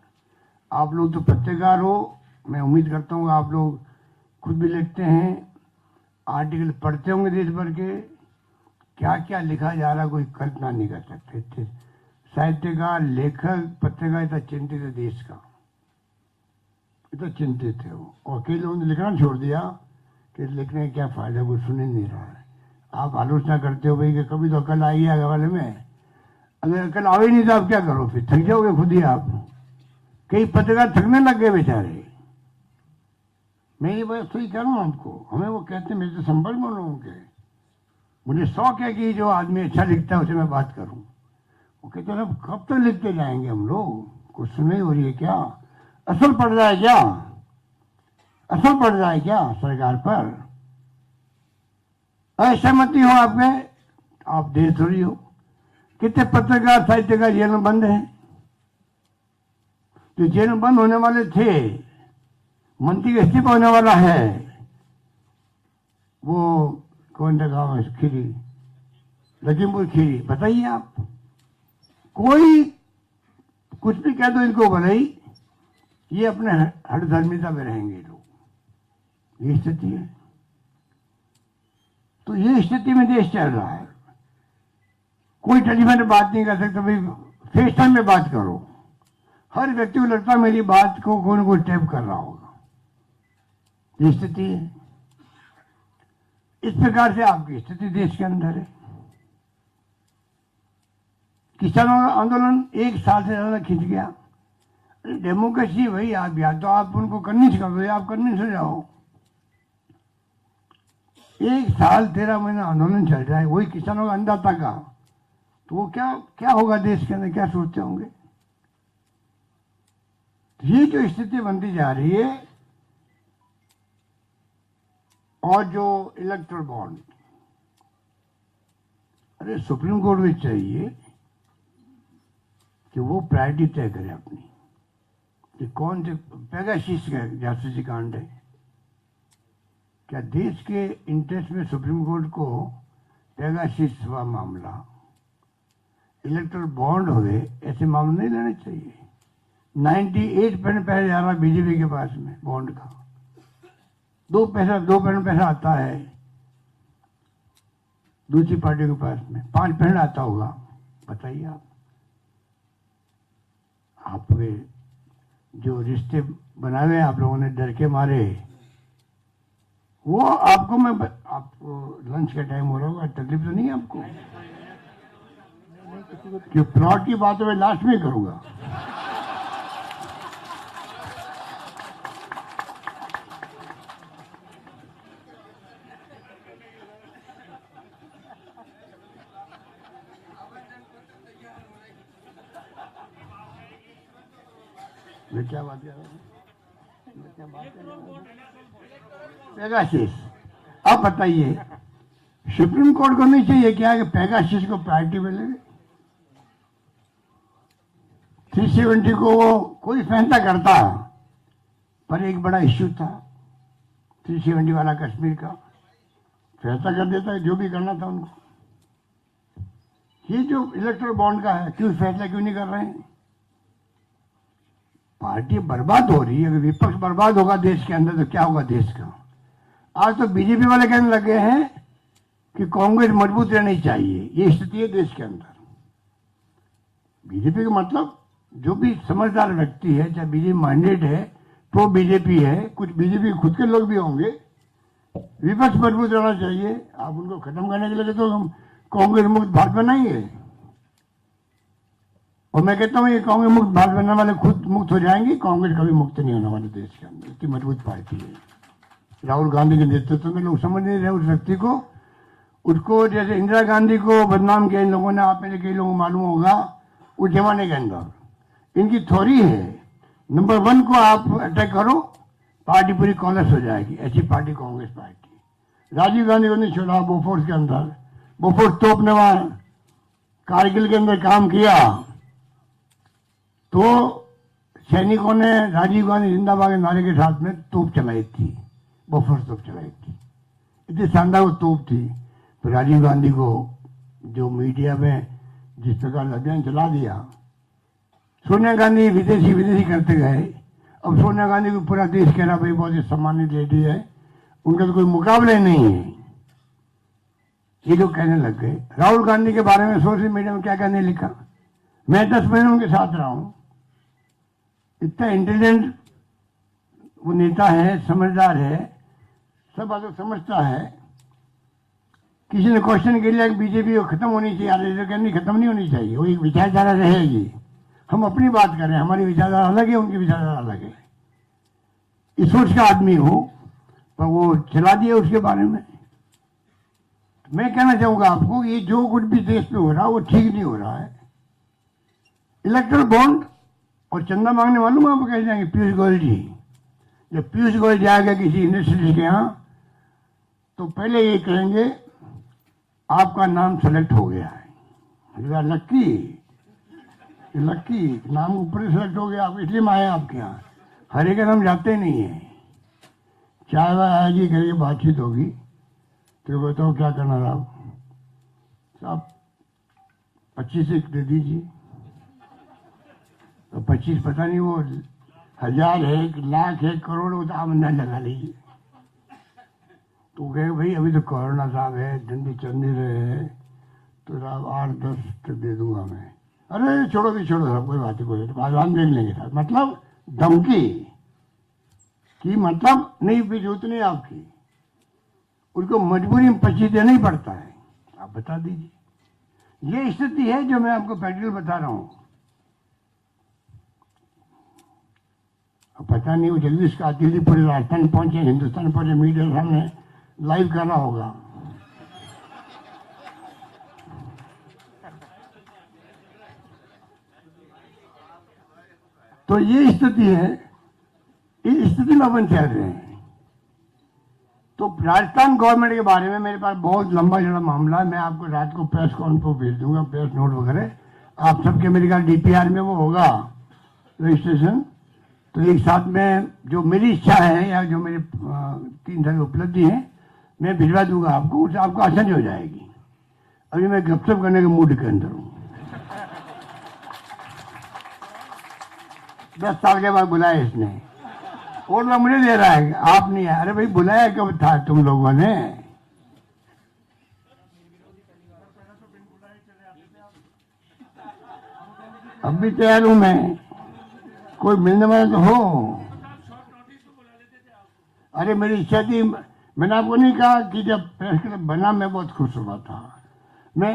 आप लोग तो पत्रकार हो, मैं उम्मीद करता हूँ आप लोग खुद भी लिखते हैं, आर्टिकल पढ़ते होंगे देश भर के, क्या क्या लिखा जा रहा कोई कल्पना नहीं कर सकते। साहित्यकार, लेखक, पत्रकार इतना चिंतित है देश का, इतना चिंतित है वो। और कई लोगों ने लिखना छोड़ दिया कि लिखने का क्या फायदा, कोई सुन ही नहीं रहा है। आप आलोचना करते हो भाई कि कभी तो अकल आई है वाले में, अगर अकल आवे नहीं तो आप क्या करो, फिर थक जाओगे खुद ही आप। कई पत्रकार थकने लग गए बेचारे। मैं ये बात सही कह रहा हूँ आपको, हमें वो कहते हैं मेरे तो संपर्क में लोगों के, मुझे शौक है कि जो आदमी अच्छा लिखता है उसे मैं बात करूं। वो कहते हैं कब तक लिखते जाएंगे हम लोग, कुछ सुनाई हो रही है क्या, असर पड़ रहा है क्या, असर पड़ रहा है क्या सरकार पर। असहमति हो आप में, आप देश थोड़ी हो। कितने पत्रकार साहित्यकार जेल में बंद हैं, जो जेल में बंद होने वाले थे, मंत्री का इस्तीफा होने वाला है, वो कौन सा गाँव है, खीरी, लखीमपुर खीरी, बताइए आप। कोई कुछ भी कह दो इनको भले ही, ये अपने हठधर्मिता में रहेंगे लोग। ये स्थिति है। तो ये स्थिति में देश चल रहा है। कोई टेलीफोन पे बात नहीं कर सकता, भाई फेस टाइम में बात करो। हर व्यक्ति को लगता है मेरी बात को कोई ना कोई टैप कर रहा होगा। ये स्थिति है। इस प्रकार से आपकी स्थिति देश के अंदर है। किसानों का आंदोलन 1 साल से ज्यादा खिंच गया। डेमोक्रेसी भाई, आप या तो आप उनको कन्विंस कर दो या आप कन्विंस हो जाओ। 1 साल 13 महीना आंदोलन चल रहा है, वही किसानों का अन्नदाता का, तो वो क्या क्या होगा देश के अंदर, क्या सोचते होंगे। ये जो स्थिति बनती जा रही है, और जो इलेक्ट्रल बॉन्ड, अरे सुप्रीम कोर्ट में चाहिए कि वो प्रायोरिटी तय करे अपनी, कि कौन से पेगासिस का जासूसी कांड है। क्या देश के इंटरेस्ट में सुप्रीम कोर्ट को पेगासिस हुआ मामला, इलेक्ट्रल बॉन्ड हुए, ऐसे मामले नहीं लेने चाहिए। 98% पैसा जा रहा बीजेपी के पास में बॉन्ड का, 2% पैसा आता है दूसरी पार्टी के पास में, 5% आता होगा। बताइए आपके जो रिश्ते बनाए हुए आप लोगों ने डर के मारे, वो आपको आपको लंच का टाइम हो रहा होगा, तकलीफ तो नहीं है आपको? कि प्लॉट की बात मैं लास्ट में करूंगा। मैं क्या बात कर रहा हूँ, पेगासिस। अब बताइए, सुप्रीम कोर्ट को नहीं चाहिए क्या कि पेगासिस को प्रायोरिटी मिले? 370 को वो कोई फैसला करता, पर एक बड़ा इश्यू था 370 वाला कश्मीर का, फैसला कर देता है जो भी करना था उनको। ये जो इलेक्ट्रल बॉन्ड का है, क्यों फैसला क्यों नहीं कर रहे हैं? पार्टी बर्बाद हो रही है। अगर विपक्ष बर्बाद होगा देश के अंदर तो क्या होगा देश का? आज तो बीजेपी वाले कहने लगे हैं कि कांग्रेस मजबूत रहनी चाहिए। ये स्थिति है देश के अंदर। बीजेपी का मतलब जो भी समझदार व्यक्ति है, चाहे बीजेपी माइंडेड है, प्रो बीजेपी है, कुछ बीजेपी खुद के लोग भी होंगे, विपक्ष मजबूत रहना चाहिए। आप उनको खत्म करने के लिए तो हम कांग्रेस मुक्त भारत बनाएंगे, और मैं कहता हूं ये कांग्रेस मुक्त भारत बनने वाले खुद मुक्त हो जाएंगे। कांग्रेस कभी मुक्त नहीं होने वाले देश के अंदर, इतनी मजबूत पार्टी है। राहुल गांधी के नेतृत्व में लोग समझ नहीं रहे उस व्यक्ति को। उसको जैसे इंदिरा गांधी को बदनाम किया इन लोगों ने, आप में कई लोगों को मालूम होगा, उस जमाने के अंदर इनकी थ्योरी है, नंबर 1 को आप अटैक करो, पार्टी पूरी कॉलेज हो जाएगी। ऐसी पार्टी कांग्रेस पार्टी। राजीव गांधी को नहीं छोड़ा बोफोर्स के अंदर, बोफोर्स तोप ने वहां कारगिल के अंदर काम किया, तो सैनिकों ने राजीव गांधी जिंदाबाद के नारे के साथ में तोप चलाई थी, बोफोर्स तोप चलाई थी। इतनी शानदार वो तोप थी। तो राजीव गांधी को जो मीडिया में जिस प्रकार अभियान चला दिया, सोनिया गांधी विदेशी करते गए। अब सोनिया गांधी को पूरा देश कह रहा भाई बहुत ही सम्मानित लेडी है, उनका तो कोई मुकाबले नहीं है, ये लोग कहने लग गए। राहुल गांधी के बारे में सोशल मीडिया में क्या कहने लिखा, मैं 10 महीने उनके साथ रहा हूं, इतना इंटेलिजेंट वो नेता है, समझदार है, सब बातों समझता है। किसी ने क्वेश्चन किया कि बीजेपी खत्म होनी चाहिए, आरजेडी खत्म नहीं होनी चाहिए, वो एक विचारधारा रहेगी। हम अपनी बात कर रहे हैं, हमारी विचारधारा अलग है, उनकी विचारधारा अलग है। इस सोच का आदमी हो पर वो चला दिया उसके बारे में। मैं कहना चाहूंगा आपको ये जो कुछ भी देश में हो रहा है वो ठीक नहीं हो रहा है। इलेक्ट्रल बॉन्ड और चंदा मांगने मालूम आपको कैसे जाएंगे? पीयूष गोयल जी, जब पीयूष गोयल जाएगा किसी इंडस्ट्री के यहाँ तो पहले ये कहेंगे आपका नाम सेलेक्ट हो गया है। लक्की नाम ऊपर सेलेक्ट हो गया, आप इसलिए मैं आए आपके यहाँ। हरे का नाम जाते नहीं है। चाय वाय आएगी, करिए बातचीत होगी तो बताओ क्या करना है आप 25 एक दे दीजिए। तो 25 पता नहीं वो 1000 है, 1 लाख है, करोड़, वो तो आप अंदाज लगा लीजिए। तो कहे भाई अभी तो कोरोना साहब है, धंधे चल नहीं रहे हैं, तो साहब 8-10 तक दे दूंगा मैं। अरे छोड़ो भी छोड़ो साहब, कोई बात नहीं, कोई आसान देख लेंगे साहब। मतलब धमकी की मतलब नहीं भी जरूरत नहीं आपकी, उनको मजबूरी में 25 देना ही पड़ता है। आप बता दीजिए। ये स्थिति है जो मैं आपको प्रैक्टिकल बता रहा हूं। अब पता नहीं वो जल्दी इसका दिल्ली पूरे राजस्थान पहुंचे, हिंदुस्तान पहुंचे, मीडिया सामने लाइव करना होगा। तो ये स्थिति है, इस स्थिति में अपन चल रहे हैं। तो राजस्थान गवर्नमेंट के बारे में मेरे पास बहुत लंबा चौड़ा मामला है। मैं आपको रात को प्रेस कॉन्फ्रेंस भेज दूंगा, प्रेस नोट वगैरह। आप सबके मेरे ख्याल DPR में वो होगा रजिस्ट्रेशन। तो एक साथ में जो मेरी इच्छा है या जो मेरी 3 साल की उपलब्धि है मैं भिजवा दूंगा आपको, उससे आपको आसानी हो जाएगी। अभी मैं गपशप करने के मूड के अंदर हूँ। 10 साल के बाद बुलाया इसने, और लोग मुझे दे रहा है, आप नहीं है। अरे भाई बुलाया कब था तुम लोगों ने? अब भी तैयार हूं मैं, कोई मिलने वाला तो हो। अरे मेरी इच्छा थी, मैंने आपको नहीं कहा कि जब प्रेस क्लब बना मैं बहुत खुश हुआ था। मैं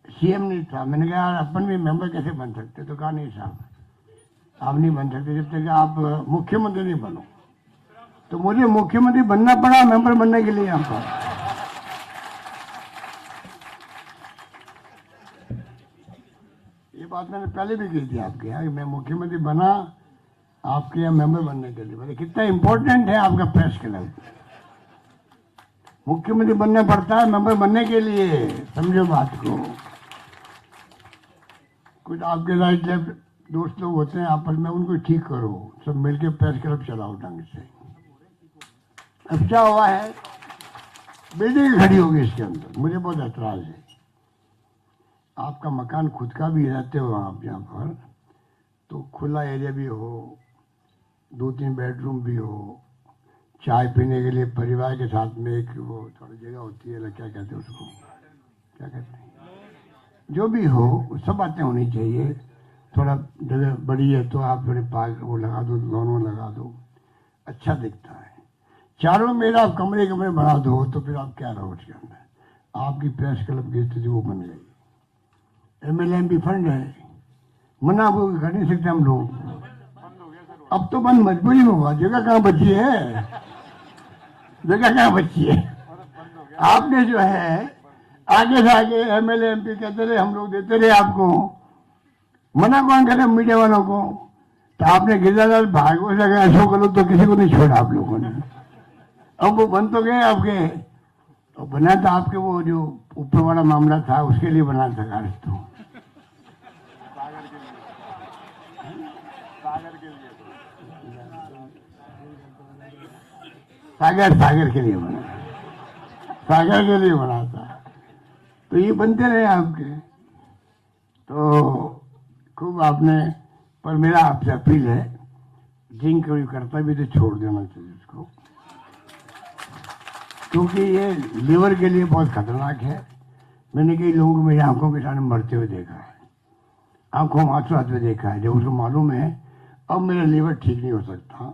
CM नहीं था, मैंने कहा यार अपन भी मेंबर कैसे बन सकते? तो कहा नहीं साहब आप नहीं बन सकते जब तक आप मुख्यमंत्री नहीं बनो। तो मुझे मुख्यमंत्री बनना पड़ा मेंबर बनने के लिए यहाँ पर। ये बात मैंने पहले भी कही थी आपके यहाँ कि मैं मुख्यमंत्री बना आपके यहाँ मेंबर बनने के लिए। मतलब कितना इंपॉर्टेंट है आपका प्रेस क्लब। मुख्यमंत्री बनना पड़ता है मेंबर बनने के लिए, समझो बात को। कुछ आपके राइट लेफ्ट दोस्त लोग होते हैं आपस में, उनको ठीक करो, सब मिलके प्रेस क्लब चलाओ ढंग से। अब क्या हुआ है, बिल्डिंग खड़ी होगी इसके अंदर, मुझे बहुत एतराज है। आपका मकान खुद का भी रहते हो आप यहाँ पर, तो खुला एरिया भी हो, 2-3 बेडरूम भी हो, चाय पीने के लिए परिवार के साथ में एक वो थोड़ी जगह होती है, क्या कहते हैं उसको, क्या कहते हैं, जो भी हो सब बातें होनी चाहिए। थोड़ा जगह बड़ी है तो आप थोड़े पार्क वो लगा दो, दोनों लगा दो, अच्छा दिखता है। चारों मेरा आप कमरे कमरे बना दो तो फिर आप क्या रहो उसके अंदर। आपकी प्रेस क्लब की स्थिति वो बन गई। MLA MP फंड है, मना वो कर नहीं सकते हम लोग। अब तो बंद मजबूरी में हुआ, जगह कहाँ बची है, जगह कहाँ बची है। आपने जो है आगे से आगे MLA MP कहते रहे, हम लोग देते रहे आपको, मना कौन करे मीडिया वालों को। तो आपने गिरजालाल भागवत से अगर ऐसा करो तो किसी को नहीं छोड़ा आप लोगों ने। अब वो बन तो गए आपके, तो बना था आपके वो जो ऊपर वाला मामला था उसके लिए बना था कागज। तो सागर के लिए बना, सागर के लिए बना था। तो ये बनते रहे आपके, तो खूब आपने। पर मेरा आपसे अपील है, जिन कोई करता भी तो छोड़ देना चाहिए उसको, क्योंकि ये लीवर के लिए बहुत खतरनाक है। मैंने कई लोगों को मेरी आंखों के सामने मरते हुए देखा है, आंखों में आंसू आते हुए देखा है, जब उसको मालूम है अब मेरा लीवर ठीक नहीं हो सकता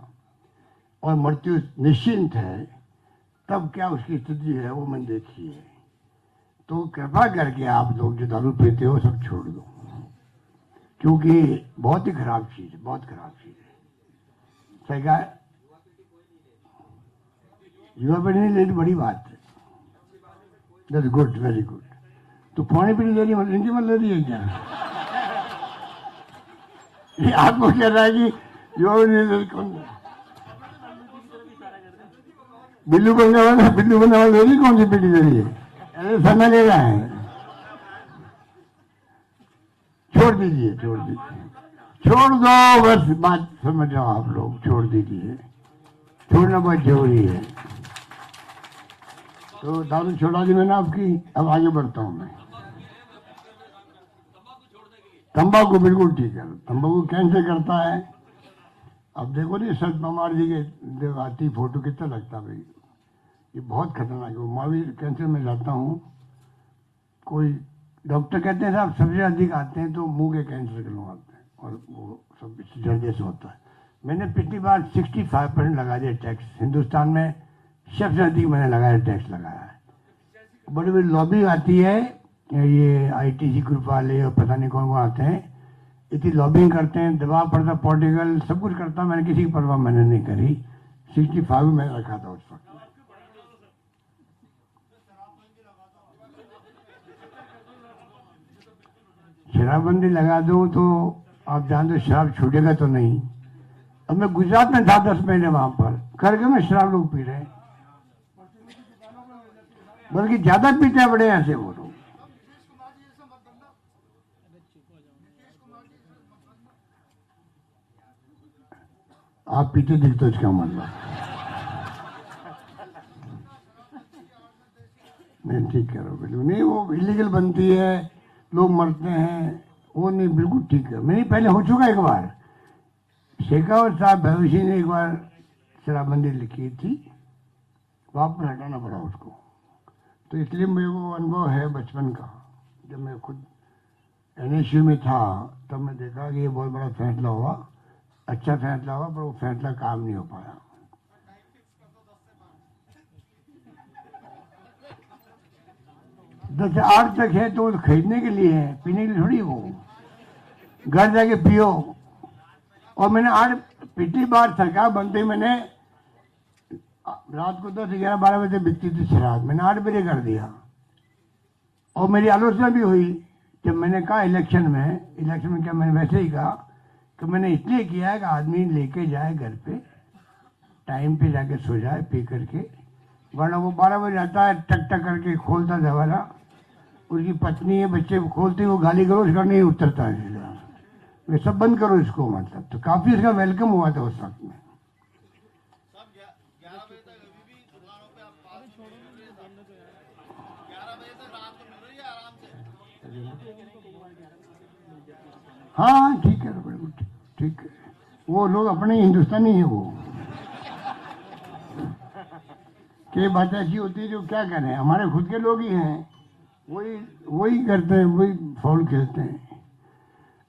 और मृत्यु निश्चिंत है, तब क्या उसकी स्थिति है वो मैंने देखी है। तो कृपा करके आप लोग जो दारू पीते हो सब छोड़ दो, क्योंकि बहुत ही खराब चीज है, बहुत खराब चीज है। सरकार युवा पीढ़ी नहीं ले रही, बड़ी बात है। That's good, very good. तो पुरानी पीढ़ी ले रही है, इनकी मत ले रही है क्या? ये आपको कह रहा है कि युवा पीढ़ी नहीं ले रही, कौन? बिल्लू बनने वाला ले रही, कौन सी पीढ़ी ले रही है? अरे समय ले रहा है, छोड़ दीजिए, छोड़ दीजिए, छोड़ दो, बस बात समझ जाओ आप लोग, छोड़ दीजिए, छोड़ना बहुत जरूरी है। तो दारू छोड़ा दी मैंने आपकी, अब आगे बढ़ता हूं मैं। तंबाकू बिल्कुल ठीक है, तंबाकू कैंसर करता है। अब देखो नहीं, सत पवार जी के आती फोटो कितना लगता है भाई, ये बहुत खतरनाक है। मैं भी कैंसर में जाता हूँ, कोई डॉक्टर कहते हैं साहब सबसे अधिक आते हैं तो मुंह के कैंसर के लोग आते हैं, और वो सब जल्दी से होता है। मैंने पिछली बार 65% लगा दिया टैक्स, हिंदुस्तान में सबसे अधिक मैंने लगाया, टैक्स लगाया है। बड़ी बड़ी लॉबी आती है, ये आईटीसी ग्रुप वाले और पता नहीं कौन कौन आते हैं, इतनी लॉबिंग करते हैं, दबाव पड़ता, पॉलिटिकल सब कुछ करता, मैंने किसी की परवाह मैंने नहीं करी। 65 मैंने रखा था उस वक्त। शराबबंदी लगा दूं तो आप जानते हो शराब छूटेगा तो नहीं। अब मैं गुजरात में था 10 महीने, वहां पर करके में शराब लोग पी रहे हैं, बल्कि ज्यादा पीते हैं बड़े ऐसे वो लोग। आप पीते दिखते हो, इसका मतलब नहीं, ठीक कह रहे हो, बिल्कुल नहीं, वो इलीगल बनती है, लोग मरते हैं, वो नहीं, बिल्कुल ठीक है। मैंने पहले हो चुका एक बार, शेखावत साहब भविष्य ने एक बार शराबबंदी लिखी थी, वापस हटाना पड़ा उसको। तो इसलिए मेरे को अनुभव है बचपन का, जब मैं खुद एनएसयू में था तब मैं देखा कि ये बहुत बड़ा फैसला हुआ, अच्छा फैसला हुआ, पर वो फैसला काम नहीं हो पाया। 10 से 8 तक है तो खरीदने के लिए है, पीने के लिए थोड़ी, वो घर जाके पियो। और मैंने 8 पिछली बार सरकार बनते ही मैंने रात को 10, 11, 12 बजे बिकती थी शराब, मैंने 8 बजे कर दिया। और मेरी आलोचना भी हुई जब मैंने कहा इलेक्शन में क्या, मैंने वैसे ही कहा कि मैंने इसलिए किया है कि आदमी लेके जाए घर पे, टाइम पे जाके सो जाए पी करके, वरना वो 12 बजे आता है, टक टक करके खोलता दरवाजा, उसकी पत्नी है, बच्चे खोलते, वो गाली गलौज करने ही उतरता है, वे सब बंद करो इसको, मतलब। तो काफी इसका वेलकम हुआ था उस वक्त में। हाँ ठीक है, ठीक है, वो लोग अपने हिंदुस्तानी है, वो कई बात ऐसी होती है जो क्या करें, हमारे खुद के लोग ही हैं, वही करते हैं, वही फाउल खेलते हैं।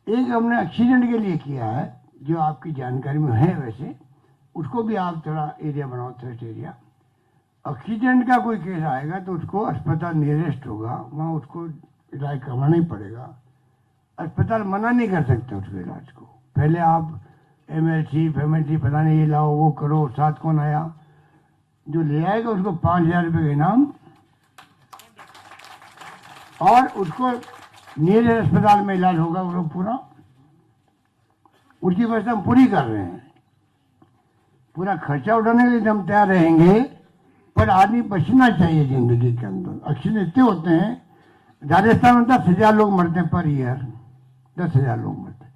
एक हमने एक्सीडेंट के लिए किया है, जो आपकी जानकारी में है, वैसे उसको भी आप थोड़ा एरिया बनाओ, थ्रेट एरिया। एक्सीडेंट का कोई केस आएगा तो उसको अस्पताल नियरेस्ट होगा, वहाँ उसको इलाज करवाना ही पड़ेगा। अस्पताल मना नहीं कर सकते उसके इलाज को। पहले आप एमएलसी फैमिली पता नहीं ये लाओ वो करो, साथ कौन आया, जो ले आएगा उसको 5,000 रुपये का इनाम, और उसको नियर अस्पताल में इलाज होगा, वो लोग पूरा उसकी व्यवस्था हम पूरी कर रहे हैं। पूरा खर्चा उठाने के लिए हम तैयार रहेंगे, पर आदमी बचना चाहिए जिंदगी के अंदर। एक्सीडेंट इतने होते हैं, राजस्थान में 10,000 लोग मरते हैं पर ईयर, 10,000 लोग मरते हैं।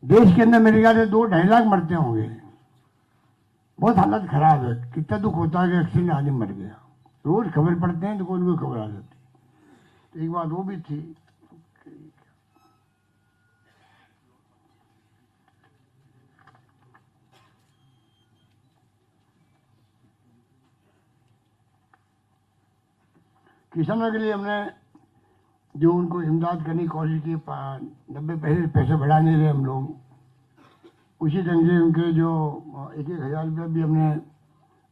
देश के अंदर मेरे ख्याल से 2-2.5 लाख मरते होंगे। बहुत हालत खराब है, कितना दुख होता है कि एक्सीडेंट आदमी मर गया। रोज खबर पढ़ते हैं तो कोई कोई खबर आ जाती। तो एक बात वो भी थी, किसानों के लिए हमने जो उनको इमदाद करने की कोशिश की, 90 पैसे बढ़ा नहीं रहे हम लोग, उसी ढंग से उनके जो 1,000 रुपये भी हमने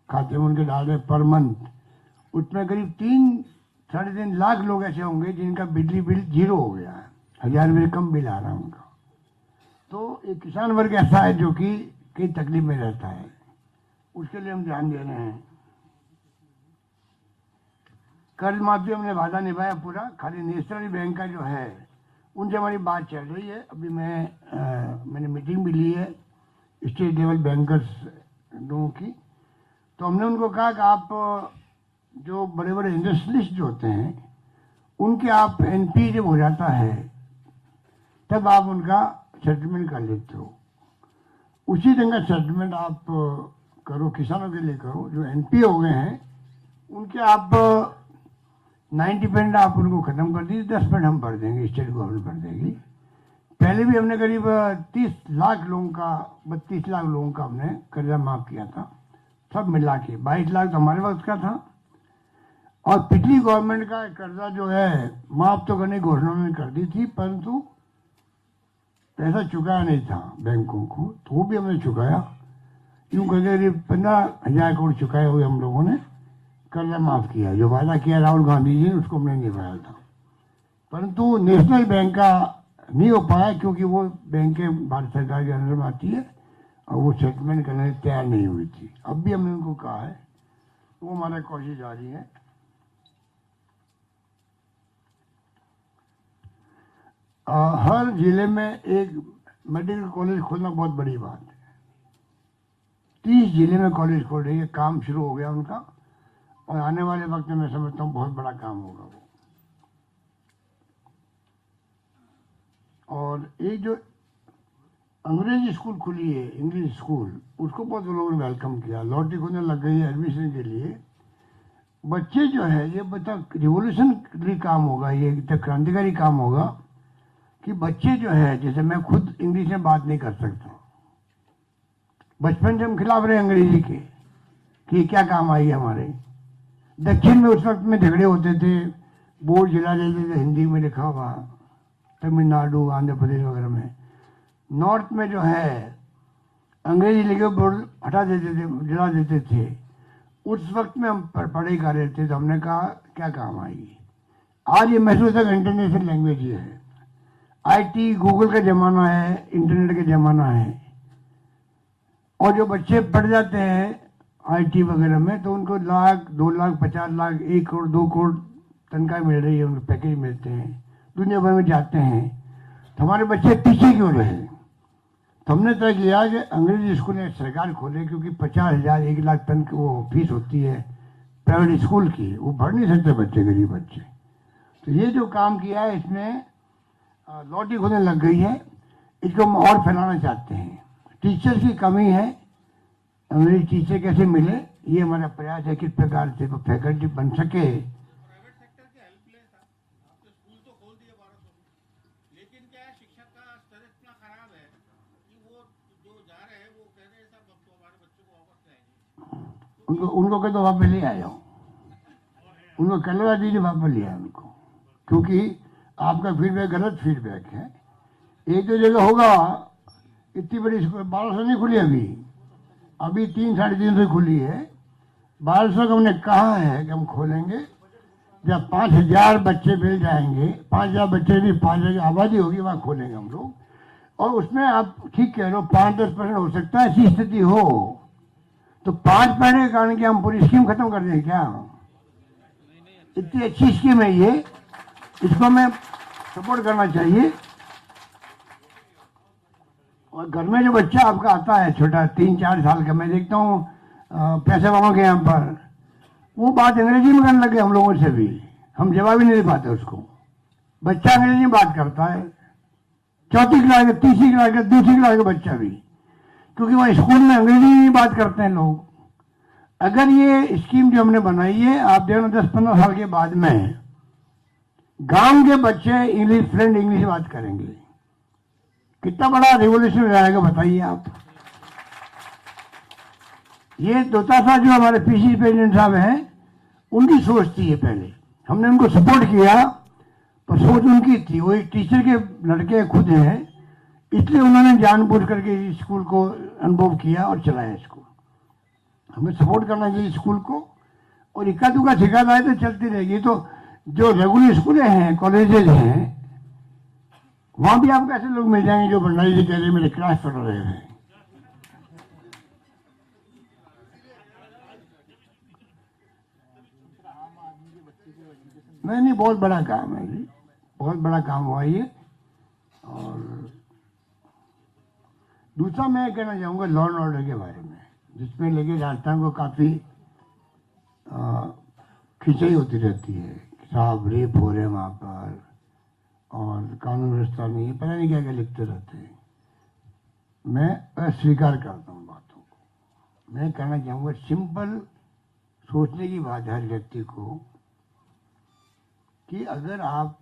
खाते में उनके डाल रहे पर मंथ। उसमें करीब 3-3.5 लाख लोग ऐसे होंगे जिनका बिजली बिल 0 हो गया है, 1,000 रुपये कम बिल आ रहा है उनका। तो एक किसान वर्ग ऐसा है जो कि कई तकलीफ में रहता है, उसके लिए हम ध्यान दे रहे हैं। कर्ज माफी हमने वादा निभाया पूरा, खाली नेशनल बैंक का जो है उनसे हमारी बात चल रही है। अभी मैंने मीटिंग भी ली है स्टेट लेवल बैंकर्स लोगों की, तो हमने उनको कहा कि आप जो बड़े बड़े इंडस्ट्रियलिस्ट जो होते हैं उनके आप एनपी जब हो जाता है तब आप उनका सेटलमेंट कर लेते हो, उसी ढंग का सेटलमेंट आप करो, किसानों के लिए करो। जो एनपी हो गए हैं उनके आप 90% आप उनको खत्म कर दीजिए, 10% हम भर देंगे, स्टेट गवर्नमेंट भर देगी। पहले भी हमने करीब 30 लाख लोगों का 32 लाख लोगों का हमने कर्जा माफ किया था, सब मिला के 22 लाख तो हमारे वक्त का था। और पिछली गवर्नमेंट का कर्जा जो है माफ तो करने की घोषणा उन्होंने कर दी थी, परंतु पैसा चुकाया नहीं था बैंकों को, तो वो भी हमने चुकाया। यूँ कहते 15,000 करोड़ चुकाए हुए हम लोगों ने कर्जा माफ किया। जो वादा किया राहुल गांधी जी ने उसको हमने निभाया था, परंतु नेशनल बैंक का नहीं हो पाया क्योंकि वो बैंकें भारत सरकार के अंदर में आती है और वो सेटलमेंट करने तैयार नहीं हुई थी। अब भी हमने उनको कहा है, वो हमारा कोशिश जारी है। हर जिले में एक मेडिकल कॉलेज खोलना बहुत बड़ी बात है। 30 जिले में कॉलेज खोल रही है, काम शुरू हो गया उनका, और आने वाले वक्त में मैं समझता हूँ बहुत बड़ा काम होगा वो। और एक जो अंग्रेजी स्कूल खुली है, इंग्लिश स्कूल, उसको बहुत लोगों ने वेलकम किया। लॉटरी खुलने लग गई है एडमिशन के लिए। बच्चे जो है ये बच्चा रिवोल्यूशनरी काम होगा, ये क्रांतिकारी काम होगा कि बच्चे जो है, जैसे मैं खुद इंग्लिश में बात नहीं कर सकता, बचपन से हम खिलाफ रहे अंग्रेजी के कि क्या काम आई हमारे। दक्षिण में उस वक्त में झगड़े होते थे, बोर्ड जला देते थे हिंदी में लिखा हुआ, तमिलनाडु आंध्र प्रदेश वगैरह में। नॉर्थ में जो है अंग्रेजी लिखे बोर्ड हटा देते थे, जला देते थे। उस वक्त में हम पढ़ाई कर रहे थे, तो हमने कहा क्या काम आएगी। आज ये महसूस है इंटरनेशनल लैंग्वेज ये है, आईटी गूगल का ज़माना है, इंटरनेट का ज़माना है। और जो बच्चे पढ़ जाते हैं आईटी वगैरह में, तो उनको लाख 2 लाख 50 लाख 1 करोड़ 2 करोड़ तनख्वाह मिल रही है, उनको पैकेज मिलते हैं, दुनिया भर में जाते हैं। तो हमारे बच्चे पीछे क्यों रहे? तो हमने तय किया कि अंग्रेजी स्कूल एक सरकार खोले, क्योंकि 50,000 1 लाख तन की वो फीस होती है प्राइवेट स्कूल की, वो भर नहीं सकते बच्चे, गरीब बच्चे। तो ये जो काम किया है इसमें लॉटरी खुलने लग गई है, इसको हम और फैलाना चाहते हैं। टीचर्स की कमी है, अंग्रेजी टीचर कैसे मिले, ये हमारा प्रयास है, किस प्रकार से फैकल्टी बन सके। प्राइवेट सेक्टर के हेल्पलेस है, आपने स्कूल तो खोल दिए 1200, लेकिन क्या है शिक्षक का स्तर इतना खराब है कि वो जो जा रहे हैं वो कह रहे हैं सर अब तो हमारे बच्चों को वापस लाएंगे। उनको कह दो वापस ले आए, उनको कलवा दीजिए वापस ले आए उनको, क्योंकि आपका फीडबैक गलत फीडबैक है। एक तो जगह होगा, इतनी बड़ी स्कूल 1200 नहीं खुली अभी 3 साढ़े 300 खुली है। 1200 को हमने कहा है कि हम खोलेंगे जब 5,000 बच्चे मिल जाएंगे, 5,000 बच्चे नहीं 5,000 की आबादी होगी, वहाँ खोलेंगे हम लोग। और उसमें आप ठीक कह रहे हो 5-10% हो सकता है, ऐसी स्थिति हो तो 5% के कारण कि हम पूरी स्कीम खत्म कर दें क्या? इतनी अच्छी स्कीम है ये, इसको हमें सपोर्ट करना चाहिए। और घर में जो बच्चा आपका आता है छोटा 3-4 साल का, मैं देखता हूँ पैसे वालों के यहाँ पर वो बात अंग्रेजी में करने लगे, हम लोगों से भी हम जवाब ही नहीं दे पाते उसको। बच्चा अंग्रेजी में बात करता है, 4th क्लास का 3री क्लास का 2री क्लास का बच्चा भी, क्योंकि वह स्कूल में अंग्रेजी में बात करते हैं लोग। अगर ये स्कीम जो हमने बनाई है, आप देखना 10-15 साल के बाद में गांव के बच्चे इंग्लिश फ्रेंड इंग्लिश बात करेंगे, कितना बड़ा रिवोल्यूशन हो जाएगा बताइए आप। ये तोता साहब जो हमारे पीसी प्रेसिडेंट साहब हैं, उनकी सोच थी ये, पहले हमने उनको सपोर्ट किया पर सोच उनकी थी, वो एक टीचर के लड़के खुद हैं, इसलिए उन्होंने जानबूझ करके इस स्कूल को अनुभव किया और चलाया इसको। हमें सपोर्ट करना चाहिए स्कूल को, और इक्का दुक्का शिकायत आए तो चलती रहेगी। तो जो रेगुलर स्कूलें हैं, कॉलेजेज हैं, वहां भी आपको ऐसे लोग मिल जाएंगे जो भंडारी जी कह रहे हैं मेरे क्लास पढ़ रहे हैं। नहीं, बहुत बड़ा काम है जी, बहुत बड़ा काम हुआ ये। और दूसरा मैं कहना चाहूँगा लॉ एंड ऑर्डर के बारे में, जिसमें लेके राजस्थान को काफ़ी खिंचाई होती रहती है कि साहब रेप हो रहे हैं वहाँ पर और कानून व्यवस्था नहीं है, पता नहीं क्या क्या लिखते रहते हैं। मैं अस्वीकार करता हूँ बातों को। मैं कहना चाहूँगा सिंपल सोचने की बात है हर व्यक्ति को कि अगर आप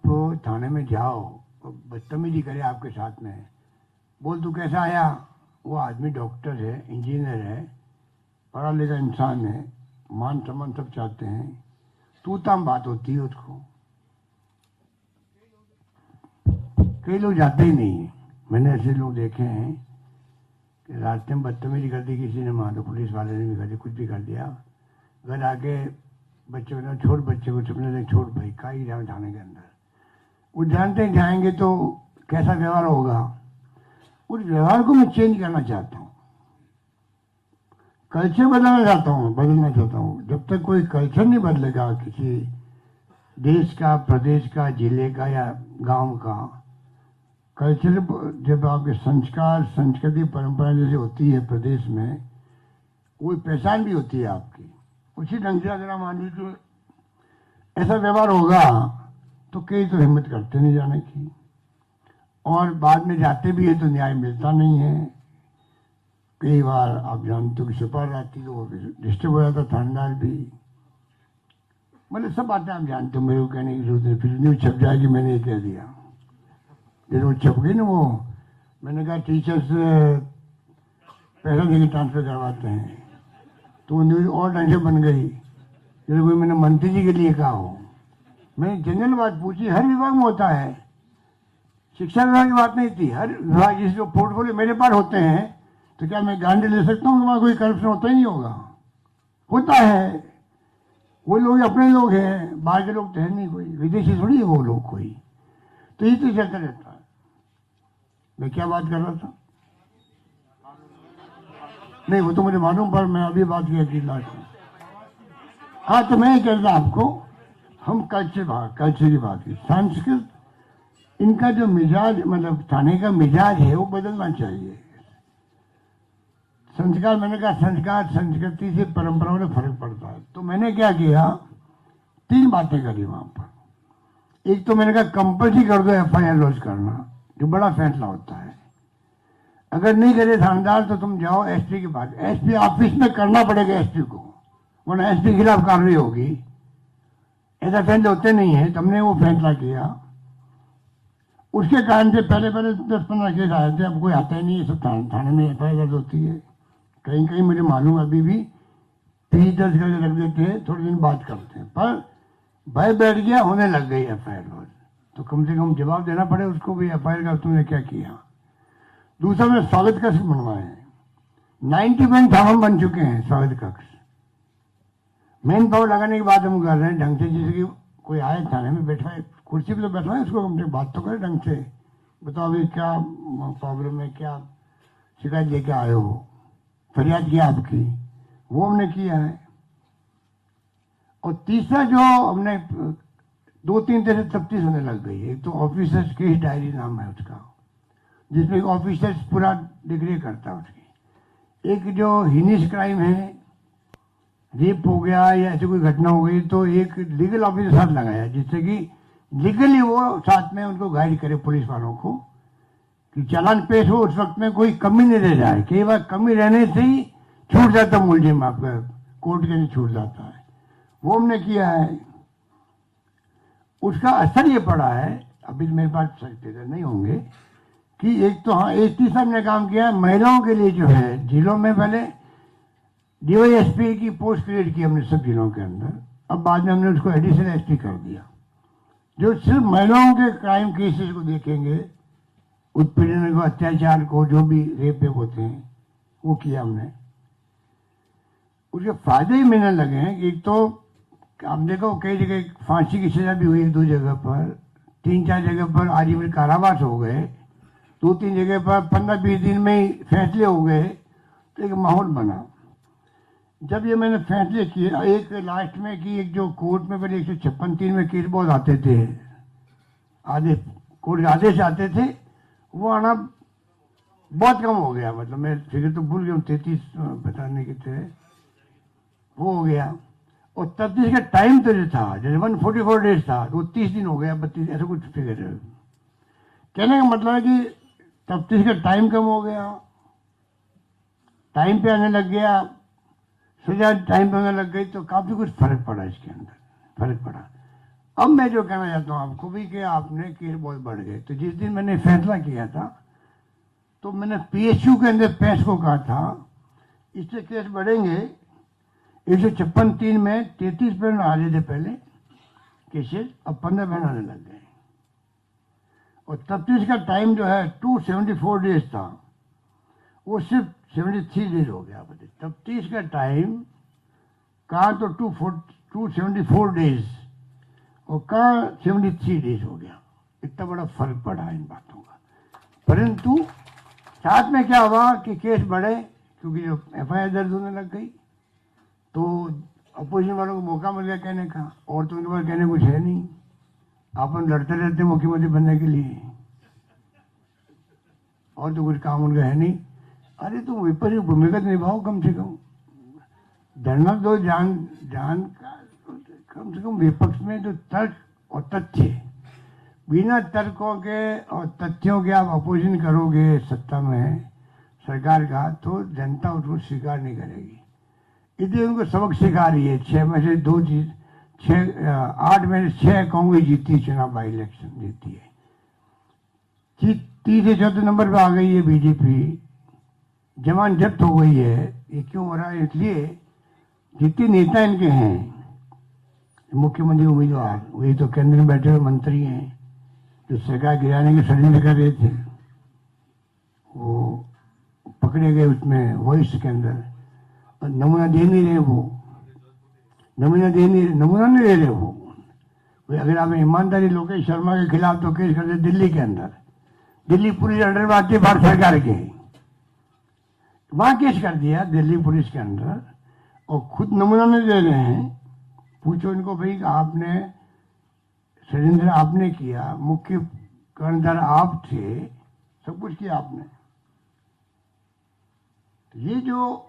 थाने में जाओ और बदतमीजी करे आपके साथ में, बोल तू कैसा आया, वो आदमी डॉक्टर है, इंजीनियर है, पढ़ा लिखा इंसान है, मान सम्मान सब चाहते हैं, तू तम बात होती है उसको। कई लोग जाते ही नहीं है। मैंने ऐसे लोग देखे हैं कि रास्ते में बदतमीजी कर दी किसी ने, मान लो पुलिस वाले ने भी कर दिया, कुछ भी कर दिया, घर आके बच्चे को छोड़, बच्चे को चुपने से छोड़ भाई का ही जाए थाने के अंदर। वो जानते जाएंगे तो कैसा व्यवहार होगा। उस व्यवहार को मैं चेंज करना चाहता हूँ, कल्चर बदलना चाहता हूँ। जब तक कोई कल्चर नहीं बदलेगा किसी देश का, प्रदेश का, जिले का या गांव का कल्चर, जब आपके संस्कार, संस्कृति, परंपरा जैसे होती है प्रदेश में, कोई पहचान भी होती है आपकी, उसी ढंग से अगर हम मान लीजिए ऐसा व्यवहार होगा तो कई तो हिम्मत करते नहीं जाने की, और बाद में जाते भी है तो न्याय मिलता नहीं है। कई बार आप जानते हो कि सिपाही आती तो डिस्टर्ब हो जाता, थानेदार भी, मतलब सब बातें आप जानते हो, मेरे को कहने की जरूरत नहीं, फिर न्यूज छप जाएगी मैंने ये कह दिया। जरूर छप गई ना वो, मैंने कहा टीचर्स पैसा देके ट्रांसफर करवाते हैं, तो न्यूज और ढंग से बन गई, जैसे कोई मैंने मंत्री जी के लिए कहा हो। मैंने जनरल बात पूछी, हर विभाग में होता है, शिक्षा विभाग की बात नहीं थी, हर विभाग जिस जो पोर्टफोलियो मेरे पास होते हैं, तो क्या मैं गारंटी ले सकता हूँ कि वहाँ कोई करप्शन होता ही नहीं होगा? होता है। वो लोग अपने लोग हैं, बाहर के लोग तो है नहीं, कोई विदेशी थोड़ी है वो लोग कोई, तो ये तो चलता रहता है। मैं क्या बात कर रहा था? नहीं, वो तो मुझे मालूम, पर मैं अभी बात किया थी लास्ट में। हाँ, तो मैं कह रहा आपको, हम कल्चर की बात की, संस्कृत, इनका जो मिजाज, मतलब थाने का मिजाज है वो बदलना चाहिए। संस्कार, मैंने कहा संस्कार संस्कृति से, परंपराओं में फर्क पड़ता है। तो मैंने क्या किया, 3 बातें करी वहां पर। एक तो मैंने कहा कंपल्सरी कर दो FIR लॉन्च करना, जो बड़ा फैसला होता है। अगर नहीं करे थानेदार तो तुम जाओ SP के पास, SP ऑफिस में करना पड़ेगा SP को, वरना SP के खिलाफ कार्रवाई होगी। ऐसा फैसले होते नहीं है, तो हमने वो फैसला किया। उसके कारण से पहले 10-15 केस आए थे, अब कोई आता ही नहीं है, सब थाने में FIR दर्ज होती है। कहीं कहीं मुझे मालूम अभी भी PI दर्ज करके रख देते हैं, थोड़े दिन बात करते हैं, पर भय बैठ गया, होने लग गई FIR लॉन्च, तो कम से कम जवाब देना पड़े उसको भी, FIR का तुमने क्या किया। दूसरा, मैं स्वागत कक्ष बनवाए हैं, 90% थानों बन चुके हैं स्वागत कक्ष। मेन पावर लगाने की बात हम कर रहे हैं ढंग से, जैसे कि कोई आए थाने में बैठा है, कुर्सी पे तो बैठा है, उसको हमसे बात तो करें ढंग से, बताओ अभी क्या प्रॉब्लम है, क्या शिकायत लेके आए हो, फरियाद किया आपकी, वो हमने किया है। और तीसरा जो हमने 2-3 तरह से तफ्तीश होने लग गई है। एक तो ऑफिसर्स केस डायरी नाम है उसका, जिसमें ऑफिसर्स पूरा डिग्री करता है उसकी। एक जो हिनीस क्राइम है, रेप हो गया या ऐसी कोई घटना हो गई, तो एक लीगल ऑफिसर साथ लगाया, जिससे कि लीगली वो साथ में उनको गाइड करे पुलिस वालों को, कि चालान पेश हो उस वक्त में कोई कमी नहीं रह जाए। कई बार कमी रहने से ही छूट जाता मुलजिम, आपका कोर्ट के लिए छूट जाता है, वो हमने किया है। उसका असर ये पड़ा है, अभी मेरे पास सर्टिफिकेट नहीं होंगे, कि एक तो हाँ, एक तीसरा हमने काम किया है महिलाओं के लिए, जो है जिलों में पहले DYSP की पोस्ट क्रिएट की हमने सब जिलों के अंदर, अब बाद में हमने उसको एडिशनल SP कर दिया, जो सिर्फ महिलाओं के क्राइम केसेस को देखेंगे, उत्पीड़न को, अत्याचार को, जो भी रेप होते हैं, वो किया हमने। उसके फायदे ही मिलने लगे हैं कि एक तो आप देखो कई जगह फांसी की सजा भी हुई 1-2 जगह पर, 3-4 जगह पर आजीवन कारावास हो गए, 2-3 जगह पर 15-20 दिन में ही फैसले हो गए, तो एक माहौल बना। जब ये मैंने फैसले किए, एक लास्ट में कि एक जो कोर्ट में पहले 156(3) में केस बहुत आते थे, आधे कोर्ट आदेश आते थे, वो आना बहुत कम हो गया। मतलब मैं फिगर तो भूल गया, 33 बताने के थे, वो हो गया। और तफ्तीश का टाइम तो जो था, जैसे 144 डेज था, तो 30 दिन हो गया, 32, ऐसा कुछ फिगर है। कहने का मतलब है कि तफ्तीश का टाइम कम हो गया, टाइम पे आने लग गया, सजा टाइम पे आने लग गई, तो काफी कुछ फर्क पड़ा इसके अंदर, फर्क पड़ा। अब मैं जो कहना चाहता हूँ आपको भी कि आपने केस बहुत बढ़ गए। तो जिस दिन मैंने फैसला किया था, तो मैंने PSU के अंदर पेश को कहा था इससे केस बढ़ेंगे। 156(3) में 33% आ रहे थे पहले केसेस, अब 15% आने लग गए। और तफ्तीश का टाइम जो है 274 डेज था, वो सिर्फ 73 डेज हो गया। तफ्तीश का टाइम कहाँ तो 274 डेज और कहाँ 73 डेज हो गया। इतना बड़ा फर्क पड़ा इन बातों का। परंतु साथ में क्या हुआ कि केस बढ़े, क्योंकि जो FIR दर्ज होने लग गई, तो अपोजिशन वालों को मौका मिल गया कहने का, और तो उनके पास कहने कुछ है नहीं, अपन लड़ते रहते मुख्यमंत्री बनने के लिए, और तो कुछ काम उनका है नहीं। अरे तुम विपरीत भूमिका निभाओ, कम से कम धरना दो, जान का कम से कम विपक्ष में जो तर्क और तथ्य, बिना तर्कों के और तथ्यों के आप अपोजिशन करोगे सत्ता में सरकार का, तो जनता उसको स्वीकार नहीं करेगी। इसलिए उनको सबक सिखा रही है। 6 में से 2 जीत, 8 में से 6 कांग्रेस जीती चुनाव, बाई इलेक्शन जीती है। 3 से 4 नंबर पे आ गई है बीजेपी, जमान जब्त हो गई है। ये क्यों हो रहा है? इसलिए जितने नेता इनके हैं, मुख्यमंत्री उम्मीदवार, वही तो केंद्र में बैठे हुए मंत्री हैं जो सरकार गिराने के षड्यंत्र कर रहे थे, वो पकड़े गए उसमें वॉइस के अंदर। और नमूना दे नहीं रहे, वो नमूना नहीं दे रहे वो। अगर आप ईमानदारी लोकेश शर्मा के खिलाफ तो केस करते दिल्ली के अंदर, दिल्ली पुलिस अंडर में आती है भारत सरकार के, वहां केस कर दिया दिल्ली पुलिस के अंदर, और खुद नमूना नहीं दे रहे हैं। पूछो इनको भाई, आपने षड्यंत्र आपने किया, मुख्य कर्णधार आप थे, सब कुछ किया आपने। ये जो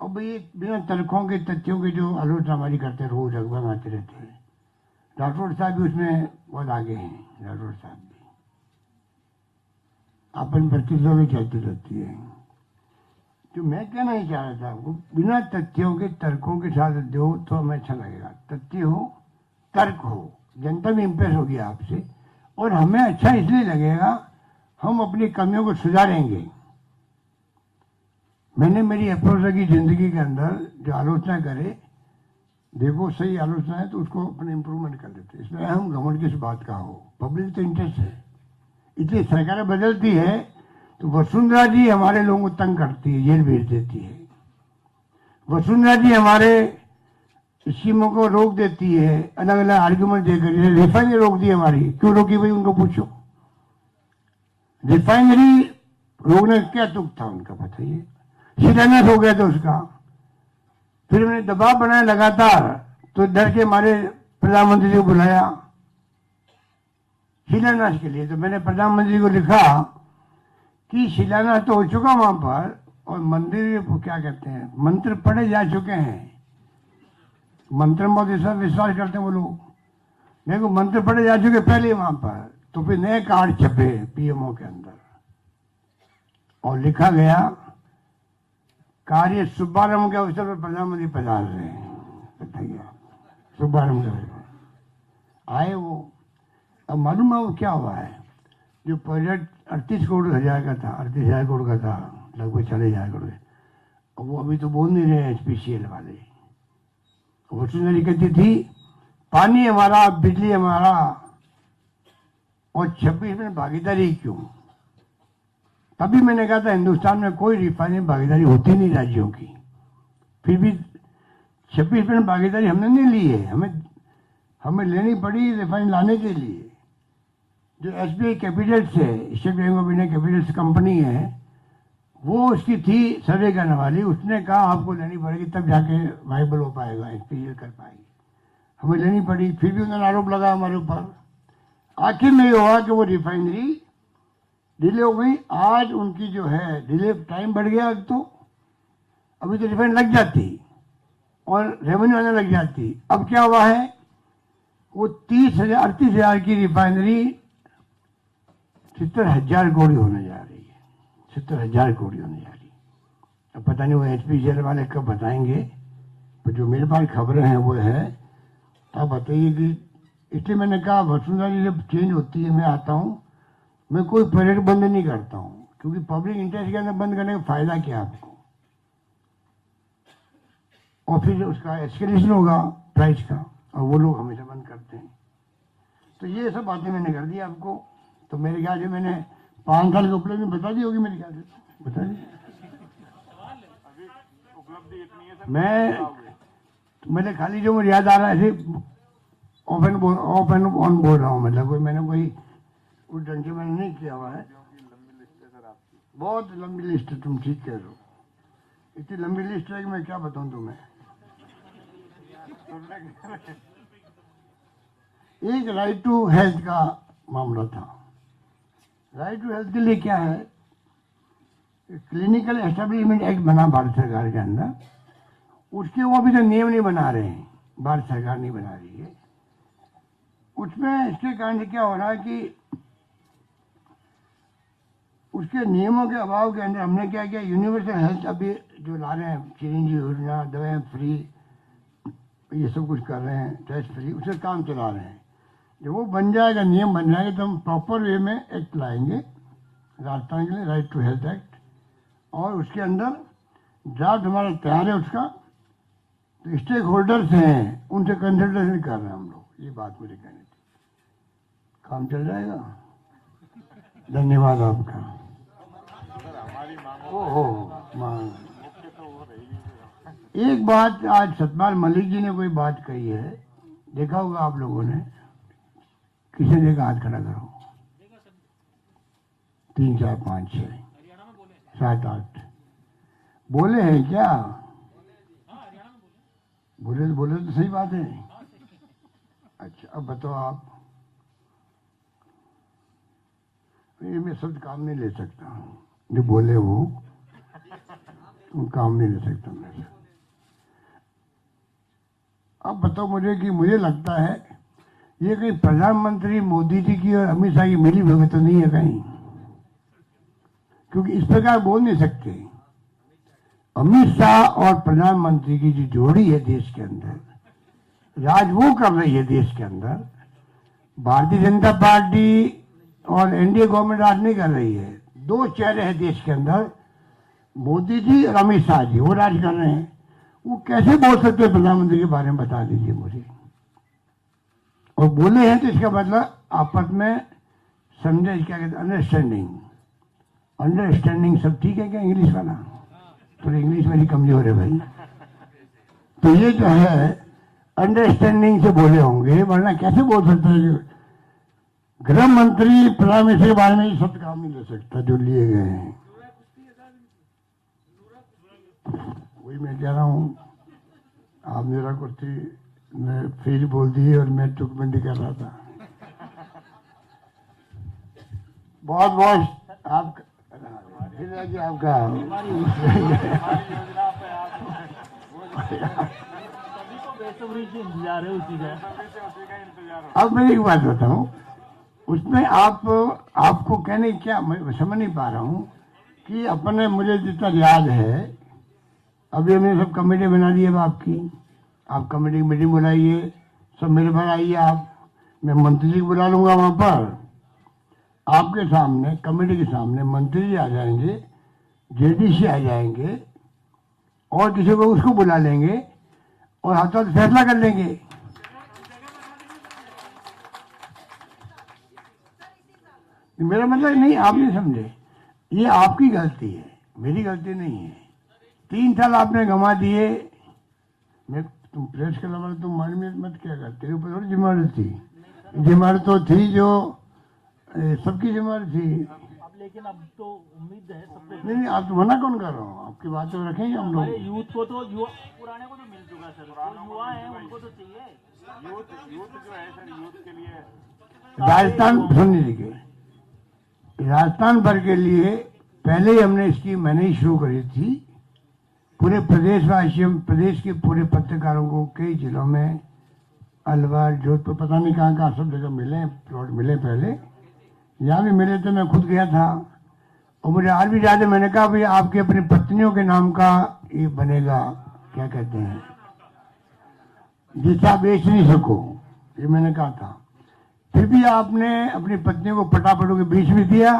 अब ये बिना तर्कों के तथ्यों के जो आलोचना हमारी करते, रोज अखबार में आते रहते हैं। राठौड़ साहब भी उसमें बहुत आगे हैं। राठौड़ साहब भी अपन प्रतिष्ठा में चलती रहती है। जो मैं कहना ही चाह रहा था आपको, बिना तथ्यों के तर्कों के साथ दो तो हमें अच्छा लगेगा। तथ्य हो, तर्क हो, जनता भी इम्प्रेस होगी आपसे, और हमें अच्छा इसलिए लगेगा हम अपनी कमियों को सुधारेंगे। मैंने मेरी अप्रोच रखी जिंदगी के अंदर, जो आलोचना करे, देखो सही आलोचना है तो उसको अपने इम्प्रूवमेंट कर देते। इसमें अहम घमंड किस बात का हो, पब्लिक तो इंटरेस्ट है। इसलिए सरकारें बदलती है तो वसुंधरा जी हमारे लोगों को तंग करती है, जेल भेज देती है। वसुंधरा जी हमारे स्कीमों को रोक देती है, अलग अलग आर्ग्यूमेंट देकर। रिफाइनरी रोक दी हमारी, क्यों रोकी भाई उनको पूछो। रिफाइनरी रोकने का क्या तुक था उनका, बताइए। शिलान्यास हो गया था उसका, फिर उन्होंने दबाव बनाया लगातार, तो डर के मारे प्रधानमंत्री जी को बुलाया शिलान्यास के लिए। तो मैंने प्रधानमंत्री को लिखा कि शिलान्यास तो हो चुका वहां पर, और मंदिर को क्या कहते हैं, मंत्र पढ़े जा चुके हैं। मंत्र में बहुत विश्वास करते हैं वो लोग, देखो मंत्र पढ़े जा चुके पहले वहां पर। तो फिर नए कार्ड छपे पीएमओ के अंदर, और लिखा गया कार्य शुभारंभ के अवसर पर प्रधानमंत्री पधार रहे हैं। बताइए, शुभारंभ के अवसर आए वो। अब मालूम है वो क्या हुआ है, जो प्रोजेक्ट 38 करोड़ हजार का था, 38,000 करोड़ का था, लगभग 40,000 करोड़, वो अभी तो बोल नहीं रहे HPCL वाले। वसुंधरा कहती थी पानी हमारा, बिजली हमारा, और 26 में भागीदारी क्यों। तभी मैंने कहा था हिंदुस्तान में कोई रिफाइनरी भागीदारी होती नहीं राज्यों की, फिर भी 26% भागीदारी हमने नहीं ली है। हमें लेनी पड़ी रिफाइंड लाने के लिए। जो एसबीआई कैपिटल्स है, state bank of India Capitals company है, वो उसकी थी सर्वे करने वाली, उसने कहा आपको लेनी पड़ेगी तब जाके वाइबल हो पाएगा, एक्सपीरियल कर पाएगी। हमें लेनी पड़ी, फिर भी उन्होंने आरोप लगा हमारे ऊपर। आखिर में ये हुआ कि वो रिफाइनरी डिले हो गई। आज उनकी जो है डिले टाइम बढ़ गया। तो अभी तो रिफाइंड लग जाती और रेवेन्यू आने लग जाती। अब क्या हुआ है, वो 38,000 की रिफाइनरी 70,000 करोड़ होने जा रही है। 70,000 करोड़ होने जा रही है। अब पता नहीं वो एचपीसीएल वाले कब बताएंगे, पर जो मेरे पास खबरें हैं वो है। तो आप बताइए कि इसलिए मैंने कहा वसुंधरा जी जब चेंज होती है मैं आता हूँ, मैं कोई प्रोजेक्ट बंद नहीं करता हूँ, क्योंकि पब्लिक इंटरेस्ट के अंदर बंद करने का फायदा क्या आपको, और फिर उसका एस्केलेशन होगा प्राइस का, और वो लोग हमेशा बंद करते हैं। तो ये सब बातें मैंने कर दी आपको। तो मेरे ख्याल से मैंने 5 साल के उपलब्धि में बता दी होगी, मेरे ख्याल से बता दी। मैंने खाली जो मुझे याद आ रहा है ऐसे ओपन ऑन बोल रहा हूँ, मतलब कोई मैंने कोई उस ढंग से मैंने नहीं किया हुआ है। बहुत लंबी लिस्ट है, तुम ठीक कह रहे हो। इतनी लंबी लिस्ट है कि मैं क्या बताऊं तुम्हें। एक राइट टू हेल्थ का मामला था। राइट टू हेल्थ के लिए क्या है, क्लिनिकल एस्टेब्लिशमेंट एक्ट बना भारत सरकार के अंदर, उसके वो अभी तो नियम नहीं बना रहे हैं, भारत सरकार नहीं बना रही है। उसमें इसके कारण से क्या हो रहा है कि उसके नियमों के अभाव के अंदर हमने क्या किया, यूनिवर्सल हेल्थ अभी जो ला रहे हैं, चिरंजी योजना, दवाएं फ्री, ये सब कुछ कर रहे हैं, टेस्ट फ्री, उसे काम चला रहे हैं। जब वो बन जाएगा, नियम बन जाएगा, तो हम प्रॉपर वे में एक्ट लाएंगे राजस्थान के लिए, राइट टू हेल्थ एक्ट, और उसके अंदर ड्राफ्ट हमारा तैयार है उसका। तो स्टेक होल्डर्स हैं, उनसे कंसल्टेशन कर रहे हैं हम लोग। ये बात मुझे कहनी थी। काम चल जाएगा। धन्यवाद आपका। ओहो मांग। एक बात आज सतपाल मलिक जी ने कोई बात कही है, देखा होगा आप लोगों ने। किसी ने हाथ खड़ा करो। 3 4 5 6 7 8 बोले हैं क्या? बोले तो सही बात है। अच्छा अब बताओ आप। ये मैं शब्द काम नहीं ले सकता, जो बोले वो तुम काम नहीं ले सकता मैं। अब बताओ मुझे कि मुझे लगता है ये कहीं प्रधानमंत्री मोदी जी की और अमित शाह की मिली भगत तो नहीं है कहीं, क्योंकि इस प्रकार बोल नहीं सकते। अमित शाह और प्रधानमंत्री की जो जोड़ी है देश के अंदर, राज वो कर रही है देश के अंदर। भारतीय जनता पार्टी और एनडीए गवर्नमेंट राज नहीं कर रही है। 2 चेहरे हैं देश के अंदर, मोदी जी और अमित शाह जी, वो राज कर रहे हैं। वो कैसे बोल सकते हैं प्रधानमंत्री के बारे में, बता दीजिए मुझे। और बोले हैं तो इसका मतलब आपस में समझे, क्या कहते हैं, अंडरस्टैंडिंग सब ठीक है क्या? इंग्लिश वाला तो इंग्लिश मेरी कमजोर है भाई। तो ये जो है अंडरस्टैंडिंग से बोले होंगे, वरना कैसे बोल सकते हैं? गृह मंत्री प्रधानमंत्री के बारे में ये शब्द काम नहीं ले सकता जो लिए गए हैं। वही मैं कह रहा हूँ, आप मेरा कुर्सी मैं फिर बोल दिए और मैं टुकबंदी कर रहा था। बहुत बहुत आपका आपका अब मैं एक बात बताऊं, उसमें आपको कहने क्या, मैं समझ नहीं पा रहा हूं कि अपने, मुझे जितना याद है, अभी हमने सब कमेटी बना दी है आपकी। आप कमेटी की मीटिंग बुलाइए, सब मेरे पास आइए आप, मैं मंत्री जी को बुला लूंगा वहां पर। आपके सामने, कमेटी के सामने मंत्री जी आ जाएंगे, जेडीसी आ जाएंगे, और किसी को उसको बुला लेंगे और हाथों हाथ फैसला कर लेंगे। मेरा मतलब नहीं, आप नहीं समझे, ये आपकी गलती है, मेरी गलती नहीं है। 3 साल आपने गंवा दिए, मैं तुम प्रेस क्लब वाले तुम माइंड में मत क्या कर, तेरे ऊपर थोड़ी जिम्मेदारी थी, जिम्मेदारी तो थी जो सबकी जिम्मेदारी थी। अब लेकिन अब तो उम्मीद है सबको, नहीं आप तो मना कौन कर रहा हूँ, आपकी बात तो रखेंगे हम हमारे लोग। यूथ को तो युवा, पुराने को तो मिल चुका सर, जो युवा है उनको तो चाहिए। यूथ जो है सर, यूथ के लिए राजस्थान सुनने लगे, राजस्थान भर के लिए पहले ही हमने स्कीम मैंने ही शुरू करी थी। पूरे प्रदेशवासियों, प्रदेश के पूरे पत्रकारों को कई जिलों में, अलवर, जोधपुर, पता नहीं कहाँ कहाँ सब जगह मिले, प्लॉट मिले। पहले यहाँ भी मिले थे, मैं खुद गया था। और मुझे आज भी याद है, मैंने कहा भाई आपकी अपनी पत्नियों के नाम का ये बनेगा, क्या कहते हैं, जिसे आप बेच नहीं सको, ये मैंने कहा था। फिर भी आपने अपनी पत्नियों को पटापटों के बीच में दिया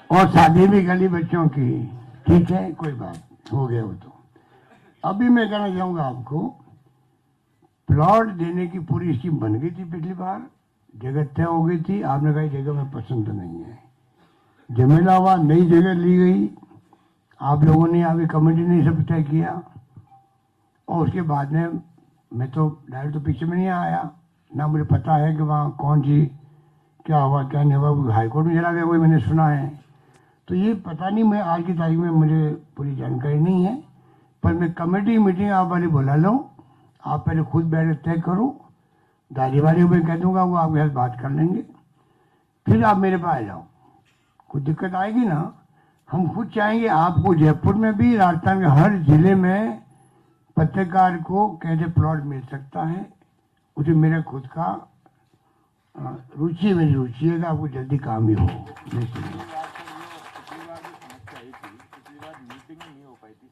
और शादी भी कर ली बच्चों की। ठीक है, कोई बात हो गया वो तो। अभी मैं कहना चाहूंगा आपको, प्लॉट देने की पूरी स्कीम बन गई थी पिछली बार, जगह तय हो गई थी। आपने कहा जगह में पसंद नहीं है, झमेला हुआ, नई जगह ली गई। आप लोगों ने अभी कमेटी ने सब तय किया और उसके बाद में मैं तो डायरेक्ट तो पीछे में नहीं आया, ना मुझे पता है कि वहाँ कौन सी क्या हुआ क्या नहीं हुआ। हाईकोर्ट में चला गया कोई, मैंने सुना है, तो ये पता नहीं, मैं आज की तारीख में मुझे पूरी जानकारी नहीं है। पर मैं कमेटी मीटिंग आप वाली बुला लो, आप पहले खुद बैठ तय करो, दादी वाली को कह दूंगा, वो आपके साथ बात कर लेंगे, फिर आप मेरे पास आ जाओ। कुछ दिक्कत आएगी ना, हम खुद चाहेंगे आपको जयपुर में भी, राजस्थान के हर जिले में पत्रकार को कैसे प्लॉट मिल सकता है। उसे मेरा खुद का रुचि, मेरी रुचि है कि आपको जल्दी काम ही हो। पिछली बार जो समस्या आई थी, पिछली बार मीटिंग नहीं हो पाई थी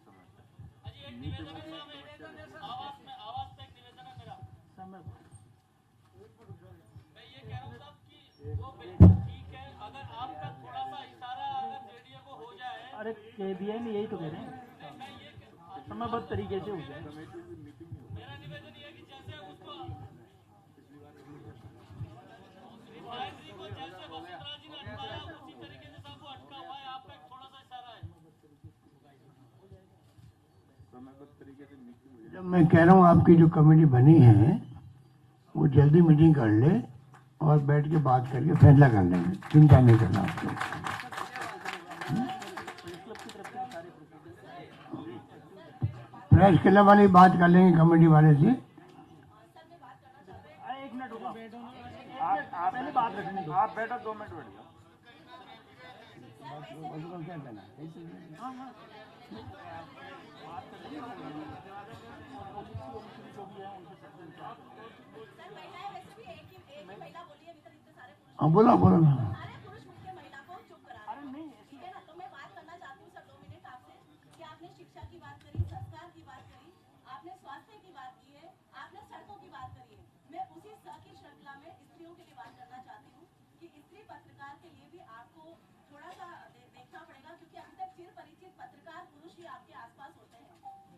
अरे कह दिया नहीं, यही तो कह रहे हैं, समयबद्ध तरीके से हो जाए। जब मैं कह रहा हूँ आपकी जो कमेटी बनी है वो जल्दी मीटिंग कर ले और बैठ के बात करके फैसला कर लेंगे, चिंता नहीं करना आपको। प्रेस क्लब वाली बात कर लेंगे कमेटी वाले से। एक मिनट रुको, आप पहले बात रखने दो। आप बैठो, 2 मिनट बैठ जाओ। क्या करना हाँ बोला बोला ना। शिक्षा की बात करी, संस्कार की बात करी, आपने स्वास्थ्य की बात की है, आपने सड़कों की बात करी है। मैं उसी की श्रृंखला में स्त्रियों के लिए बात करना चाहती हूँ कि स्त्री पत्रकार के लिए भी आपको थोड़ा सा देखना पड़ेगा, क्योंकि अभी तक चिर परिचित पत्रकार पुरुष ही आपके आसपास होते हैं।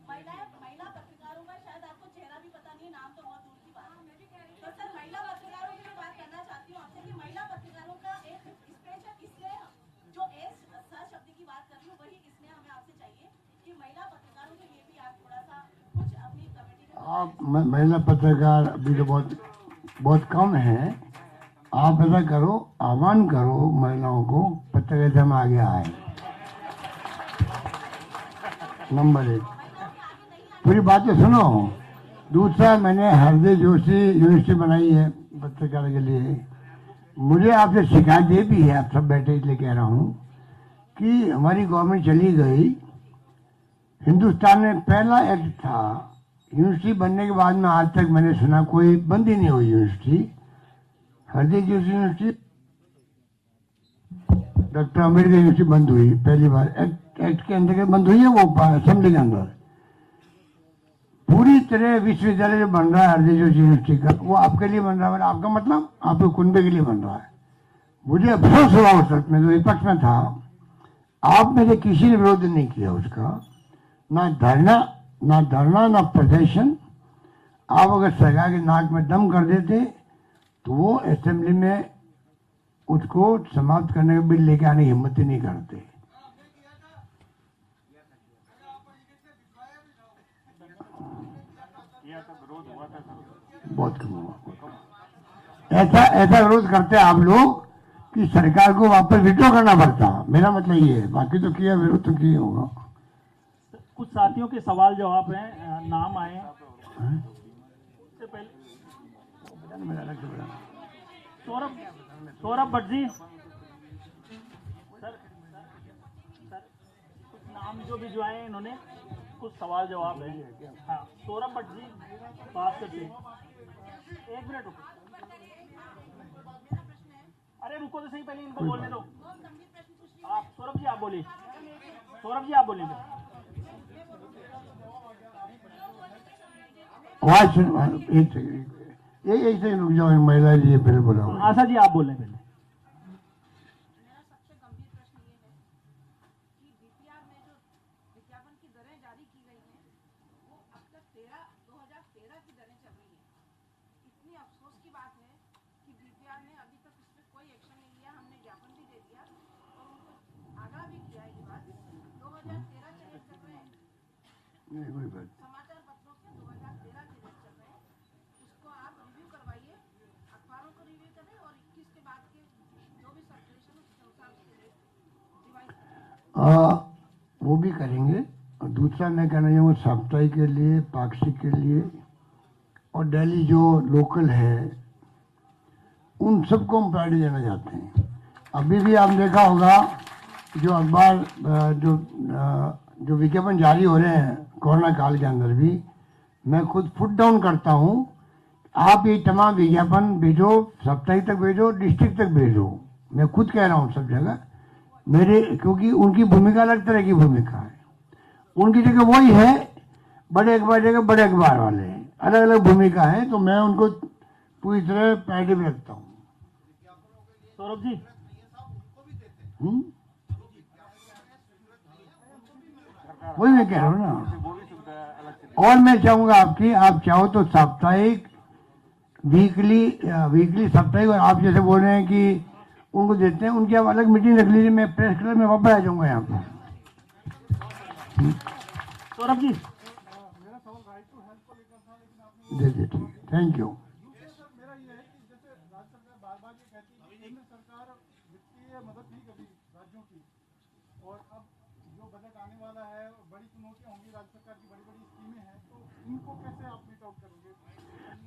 महिला पत्रकारों का शायद आपको चेहरा भी पता नहीं है, नाम तो बहुत दूर की बात है। तो सर, महिला पत्रकारों की भी बात करना चाहती हूँ आपसे कि महिला पत्रकारों का एक स्पेशल स्नेह, जो एस शब्द की बात कर रही हूँ, वही स्नेह हमें आपसे चाहिए कि महिला पत्रकारों के लिए भी आप थोड़ा सा कुछ अपनी कमेटी में। आप महिला पत्रकार अभी तो बहुत कम है। आप ऐसा करो, आह्वान करो महिलाओं को पत्रकारिता में आगे आए। नंबर 1, पूरी बात तो सुनो। दूसरा, मैंने हृदय जोशी यूनिवर्सिटी बनाई है पत्रकार के लिए। मुझे आपसे शिकायत ये भी है, आप सब बैठे इसलिए कह रहा हूँ कि हमारी गवर्नमेंट चली गई, हिंदुस्तान में पहला एक्ट था, यूनिवर्सिटी बनने के बाद में आज तक मैंने सुना कोई बंद ही नहीं हुई यूनिवर्सिटी। हृदय Joshi university, doctor Ambedkar university बंद हुई पहली बार, एक्ट के अंदर बंद हुई है, वो असेंबली के अंदर। पूरी तरह विश्वविद्यालय जो बन रहा है हृदय जोशी यूनिवर्सिटी का, वो आपके लिए बन रहा है। आपका मतलब आपके कुनबे के लिए बन रहा है। मुझे अफसोस हुआ उस वक्त में, जो विपक्ष में था, आप में से किसी ने विरोध नहीं किया उसका, ना धरना ना प्रदर्शन। आप अगर सरकार के नाक में दम कर देते तो वो असेंबली में उसको समाप्त करने का बिल लेके आने की हिम्मत ही नहीं करते। किया तो विरोध हुआ था सर। बहुत कम हुआ। ऐसा विरोध करते हैं आप लोग कि सरकार को वापस विड्रॉ करना पड़ता। मेरा मतलब ये है, बाकी तो किया, विरोध तो किया होगा। कुछ साथियों के सवाल जवाब हैं, नाम आए उससे पहले सौरभ भट्ट जी, सर कुछ नाम जो आए हैं इन्होंने कुछ सवाल जवाब है। हाँ, सौरभ भट्ट जी बात करते हैं। 1 मिनट रुको, अरे रुको तो सही, पहले इनको बोलने दो। आप सौरभ जी आप बोलिए, सौरभ जी आप बोलिए। आवाज एक सेकंड रुक जाओ, महिला जी फिर बोला। आशा जी आप बोलें पहले। मेरा सबसे गंभीर प्रश्न ये है कि डीपीआर में जो विज्ञापन की दरें जारी की गई हैं वो अब तक 2013 की दरें चल रही हैं। इतनी अफसोस की बात है कि डीपीआर ने अभी तक इस पर कोई एक्शन नहीं लिया। हमने ज्ञापन भी दे दिया और उनको आगाह भी किया है ये बात। 2013 के रेट चल रहे हैं, समाचार पत्रों के 2013 के रेट चल रहे हैं। उसको आप रिव्यू करवाइए, अखबारों को रिव्यू करें और 21 के बाद के जो भी सर्कुलेशन उसके अनुसार उसके रेट रिवाइज करें। वो भी करेंगे। और दूसरा मैं कहना चाहूँगा साप्ताहिक के लिए, पाक्षिक के लिए और डेली जो लोकल है उन सबको हम प्रायोरिटी देना चाहते हैं। अभी भी आपने देखा होगा जो अखबार जो विज्ञापन जारी हो रहे हैं कोरोना काल के अंदर भी, मैं खुद फुट डाउन करता हूँ। आप ये तमाम विज्ञापन भेजो, साप्ताहिक तक भेजो, डिस्ट्रिक्ट तक भेजो। मैं खुद कह रहा हूँ सब जगह मेरे, क्योंकि उनकी भूमिका अलग तरह की भूमिका है। उनकी जगह वही है, बड़े अखबार जगह बड़े अखबार वाले हैं, अलग अलग भूमिका है। तो मैं उनको पूरी तरह प्रायोरिटी में रखता हूँ। सौरभ जी वही मैं कह रहा हूँ ना। वो भी सुविधा अलग से और मैं चाहूंगा आपकी, आप चाहो तो साप्ताहिक, वीकली साप्ताहिक, और आप जैसे बोल रहे हैं कि उनको देते हैं, उनकी आप अलग मीटिंग रख लीजिए। मैं प्रेस क्लब में वापस आ जाऊंगा यहाँ पर। सौरभ जी दे दे, ठीक, थैंक यू। मेरा ये है कि जैसे राज्य सरकार बार बार ये कहती है कि केंद्र सरकार वित्तीय मदद नहीं कर रही राज्यों की, और अब जो बजट आने वाला है बड़ी चुनौतियां होंगी, राज्य सरकार की बड़ी बड़ी स्कीमें हैं, तो इनको कैसे आप मीट आउट करोगे?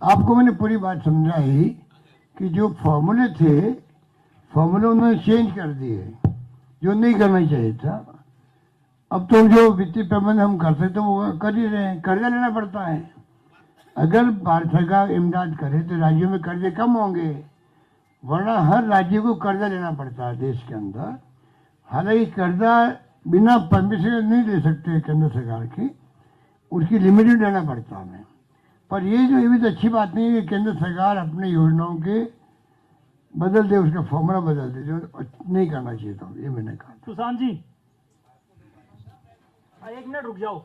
आपको मैंने पूरी बात समझाई कि जो फॉर्मूले थे, फॉर्मूले उन्होंने चेंज कर दिए, जो नहीं करना चाहिए था। अब तो जो वित्तीय प्रबंध हम कर सकते वो कर ही रहे हैं। कर्जा लेना पड़ता है। अगर भारत सरकार इमदाद करे तो राज्यों में कर्जे कम होंगे, वरना हर राज्य को कर्जा लेना पड़ता है देश के अंदर। हालांकि कर्जा बिना परमिशन नहीं ले सकते केंद्र सरकार की, उसकी लिमिट भी लेना पड़ता है। पर ये भी तो अच्छी बात नहीं है कि केंद्र सरकार अपनी योजनाओं के बदल दे, उसका फॉर्मूला बदल दे, जो नहीं करना चाहिए था। ये मैंने कहा। सुशांत जी 1 मिनट रुक जाओ।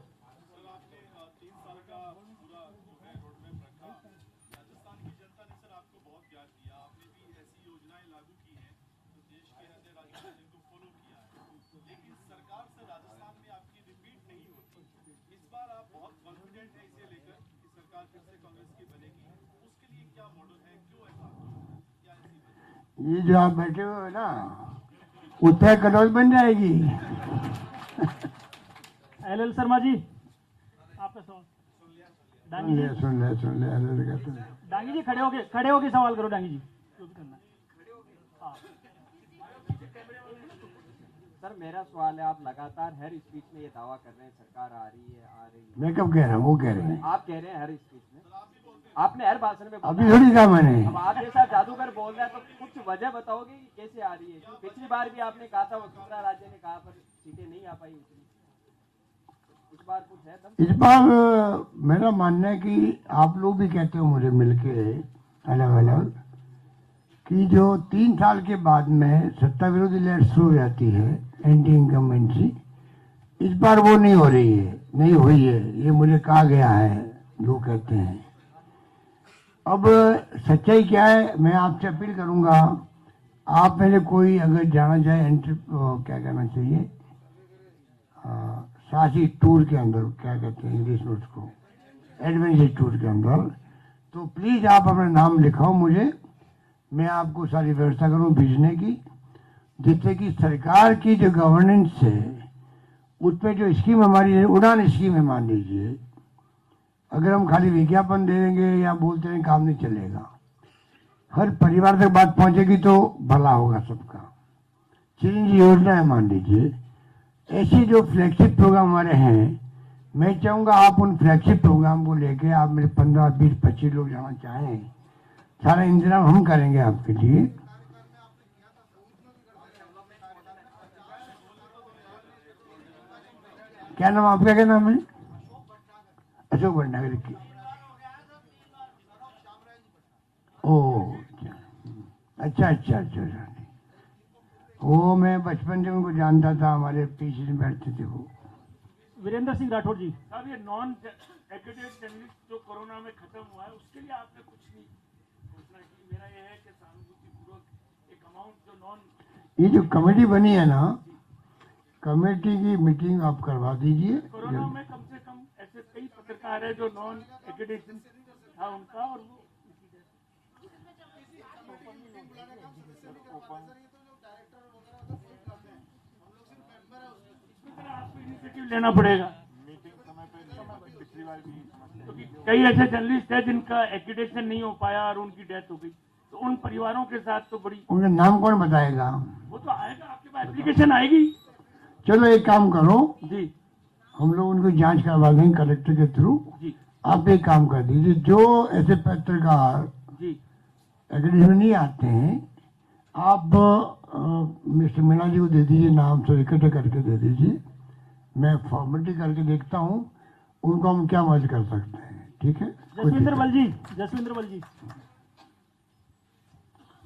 ये जो आप बैठे हुए हो ना, उत्तर कन्नौज बन जाएगी। LL शर्मा जी आपका सवाल। डांगी जी, सुन ले अरे कहते हैं। डांगी जी खड़े होके सवाल करो। डांगी जी जो भी करना है। हाँ। सर मेरा सवाल है, आप लगातार हर स्पीच में ये दावा कर रहे हैं सरकार आ रही है। मैं कब कह रहा हूँ? वो कह रहे हैं। आप कह रहे हैं हर स्पीच में, आपने हर भाषण में अभी थोड़ी कहा मैंने। अब आप जैसा जादूगर बोल रहे हैं तो कुछ वजह बताओगे कि कैसे आ रही है? क्योंकि पिछली बार भी आपने कहा था वसुंधरा राजे ने कहा पर सीटें नहीं आ पाई उतनी। इस बार कुछ है दम? इस बार मेरा मानना है कि आप लोग भी कहते हो मुझे मिलके अलग अलग कि जो 3 साल के बाद में सत्ता विरोधी लहर शुरू हो जाती है, एंटी इनकम्बेंसी, इस बार वो नहीं हो रही है, नहीं हुई है। ये मुझे कहा गया है जो कहते हैं। अब सच्चाई क्या है, मैं आपसे अपील करूंगा, आप मेरे कोई अगर जाना चाहे क्या कहना चाहिए, साहसी टूर के अंदर, क्या कहते हैं इंग्लिश में उसको, एडवेंचर टूर के अंदर। तो प्लीज़ आप अपना नाम लिखाओ मुझे, मैं आपको सारी व्यवस्था करूँ भेजने की, जिससे कि सरकार की जो गवर्नेंस है उस पर जो स्कीम हमारी है, उड़ान स्कीम है मान लीजिए, अगर हम खाली विज्ञापन दे देंगे या बोलते हैं काम नहीं चलेगा। हर परिवार तक बात पहुंचेगी तो भला होगा सबका। चिरंजी योजना है मान लीजिए, ऐसे जो फ्लैगशिप प्रोग्राम हमारे हैं, मैं चाहूँगा आप उन फ्लैगशिप प्रोग्राम को लेके आप मेरे 15, 20, 25 लोग जाना चाहें, सारा इंतजाम हम करेंगे आपके लिए। क्या नाम आपका, क्या नाम है? अशोक भंडारी की। ओ अच्छा अच्छा अच्छा अच्छा। वो मैं बचपन से उनको जानता था, हमारे पीछे में बैठते थे वो। वीरेंद्र सिंह राठौर जी। साहब ये नॉन एकेडमिक जर्नलिस्ट जो कोरोना में खत्म हुआ है उसके लिए आपने कुछ नहीं घोषणा की? मेरा ये है कि सहानुभूतिपूर्वक एक अमाउंट जो नॉन, ये जो कमेटी बनी है ना, कमेटी की मीटिंग आप करवा दीजिए। कोरोना में कम से कम ऐसे कई पत्रकार है जो नॉन एकेडमिक था उनका, और वो आपको इनिशिएटिव लेना पड़ेगा। मीटिंग समय पे पिछली बार भी, क्योंकि कई ऐसे जर्नलिस्ट है जिनका एक्रीडेशन नहीं हो पाया और उनकी डेथ हो गई, तो उन परिवारों के साथ तो बड़ी, उनका नाम कौन बताएगा? वो तो आएगा आपके पास, एप्लीकेशन आएगी। चलो एक काम करो, जी हम लोग उनको जांच करवा देंगे कलेक्टर के थ्रू। जी आप एक काम कर दीजिए, जो ऐसे पत्रकार जी एकेडमी में नहीं आते हैं, आप मिस्टर मीणा जी को दे दीजिए, नाम सब इकट्ठे करके दे दीजिए, मैं फॉर्मेलिटी करके देखता हूँ उनको हम क्या मदद कर सकते हैं। ठीक है? कोई जसविंदर दिक्कत बल जी, जसविंदर बल जी।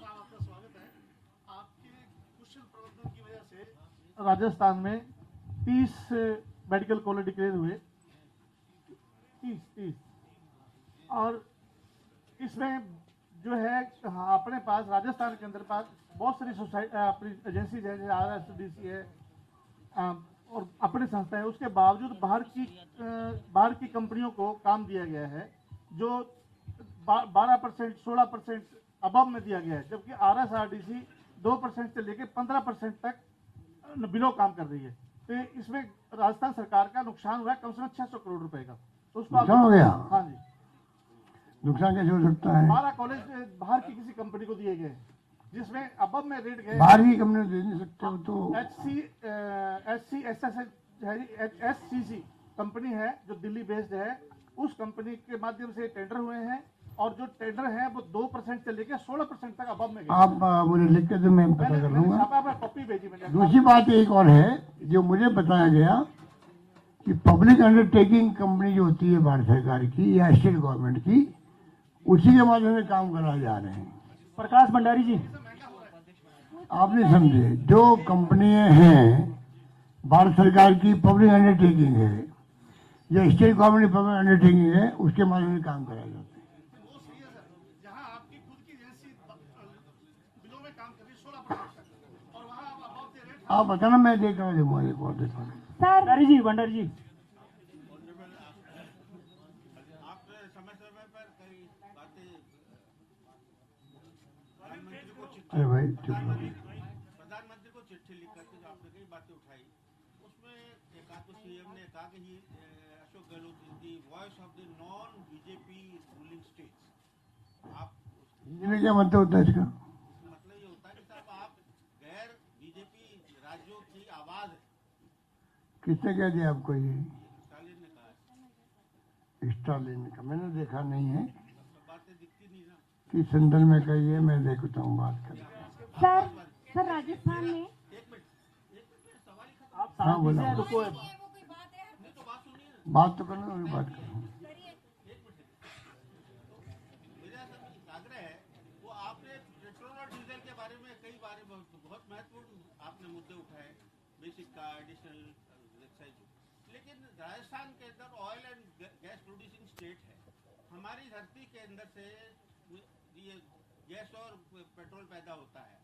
आपका स्वागत है। आपके कुशल प्रबंधन की वजह से राजस्थान में 30 मेडिकल कॉलेज डिक्लेयर हुए, 30 और इसमें जो है अपने पास राजस्थान के अंदर पास बहुत सारी सोसाइटी अपनी एजेंसीज है, जैसे RSDC है और अपनी संस्था है। उसके बावजूद बाहर की कंपनियों को काम दिया गया है जो 12%, 16% अबव में दिया गया है, जबकि RSRDC 2% से लेकर 15% तक बिलो काम कर रही है। तो इसमें राजस्थान सरकार का नुकसान हुआ है कम से कम 600 करोड़ रुपए का। तो उसको नुकसान हो गया? हाँ जी। नुकसान कैसे हो सकता है? 12 कॉलेज बाहर की किसी कंपनी को दिए गए, जिसमें अब में रेट गए। बाहर की कंपनी दे नहीं सकते हो तो? SCC कंपनी है जो दिल्ली बेस्ड है, उस कंपनी के माध्यम से टेंडर हुए हैं और जो टेंडर है वो 2% से लेकर 16% तक अब में गए। आप मुझे लिख के दो, मैं पता कर लूंगा। कॉपी भेजी मैंने। दूसरी बात एक और है जो मुझे बताया गया कि पब्लिक अंडरटेकिंग कंपनी जो होती है भारत सरकार की या स्टेट गवर्नमेंट की, उसी के माध्यम से काम कराए जा रहे हैं। प्रकाश भंडारी जी। आप नहीं समझे, जो कंपनियां हैं भारत सरकार की पब्लिक अंडरटेकिंग है या स्टेट गवर्नमेंट पब्लिक अंडरटेकिंग है, उसके माध्यम से काम कराया जाता है। जहां आपकी खुद की एजेंसी बिलो में काम कर रही है 16% और वहां आप अबाउट द रेट। आप बताना, मैं देख रहा हूँ, देखो भंडारी जी, भंडारी जी। आप समय समय पर कई बातें अरे भाई चुप रहो। प्रधानमंत्री को चिट्ठी लिख करके जो आपने कई बातें उठाई, उसमें एक आध सीएम ने कहा कि he Ashok Gehlot is the voice of the non BJP ruling states. आप हिंदी में क्या मतलब होता है इसका? मतलब ये होता है कि साहब आप गैर बीजेपी राज्यों की आवाज है। किसने कह दिया आपको ये? स्टालिन ने कहा। स्टालिन का मैंने देखा नहीं है, सब बातें दिखती नहीं ना। किस संदर्भ में कही है, मैं देखता हूँ बात कर। सर राजस्थान में एक मिनट सवाल ही खत्म। आप हाँ, शांति बोलो। से रुको। नहीं तो बात सुनिए ना। बात तो करना, अभी बात करूँ। मेरा सब आग्रह है, वो आपने पेट्रोल और डीजल के बारे में कई बार बहुत महत्वपूर्ण आपने मुद्दे उठाए, बेसिक का एडिशनल एक्साइज, लेकिन राजस्थान के अंदर oil and gas producing state है। हमारी धरती के अंदर से ये गैस और पेट्रोल पैदा होता है।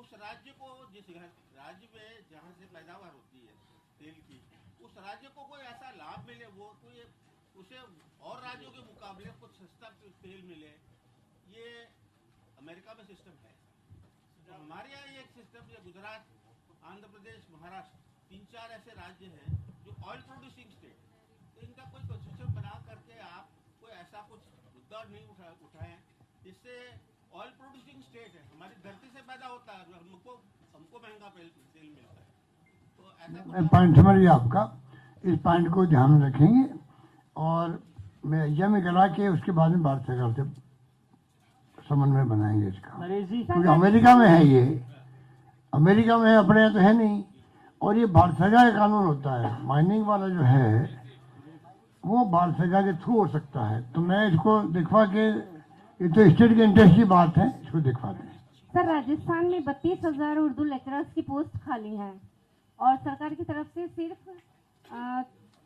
उस राज्य को, जिस राज्य में जहाँ से पैदावार होती है तेल की, उस राज्य को कोई ऐसा लाभ मिले, वो कोई उसे और राज्यों के मुकाबले कुछ सस्ता तेल मिले, ये अमेरिका में सिस्टम है। तो हमारे यहाँ ये एक सिस्टम है, गुजरात, आंध्र प्रदेश, महाराष्ट्र, 3-4 ऐसे राज्य हैं जो ऑयल प्रोड्यूसिंग स्टेट, तो इनका कोई कॉन्स्टिट्यूशन बना करके आप कोई ऐसा कुछ मुद्दा नहीं उठाएं जिससे ऑयल प्रोड्यूसिंग स्टेट है, हमारी धरती से पैदा होता है, हमको महंगा तेल मिलता है। तो ऐसा मैं पॉइंट समझ गया आपका, इस पॉइंट को ध्यान में रखेंगे और मैं यह में करा के उसके बाद में भारत सरकार से समन्वय बनाएंगे इसका, नरेश जी, क्योंकि अमेरिका में है ये, अमेरिका में है, अपने यहाँ तो है नहीं। और ये भारत सरकार का कानून होता है, माइनिंग वाला जो है वो भारत सरकार के थ्रू हो सकता है। तो मैं इसको दिखवा के, ये तो स्टेट के इंटरेस्ट की बात है, इसको दिखवा दें। सर, राजस्थान में 32,000 उर्दू लेक्चरर्स की पोस्ट खाली हैं और सरकार की तरफ से सिर्फ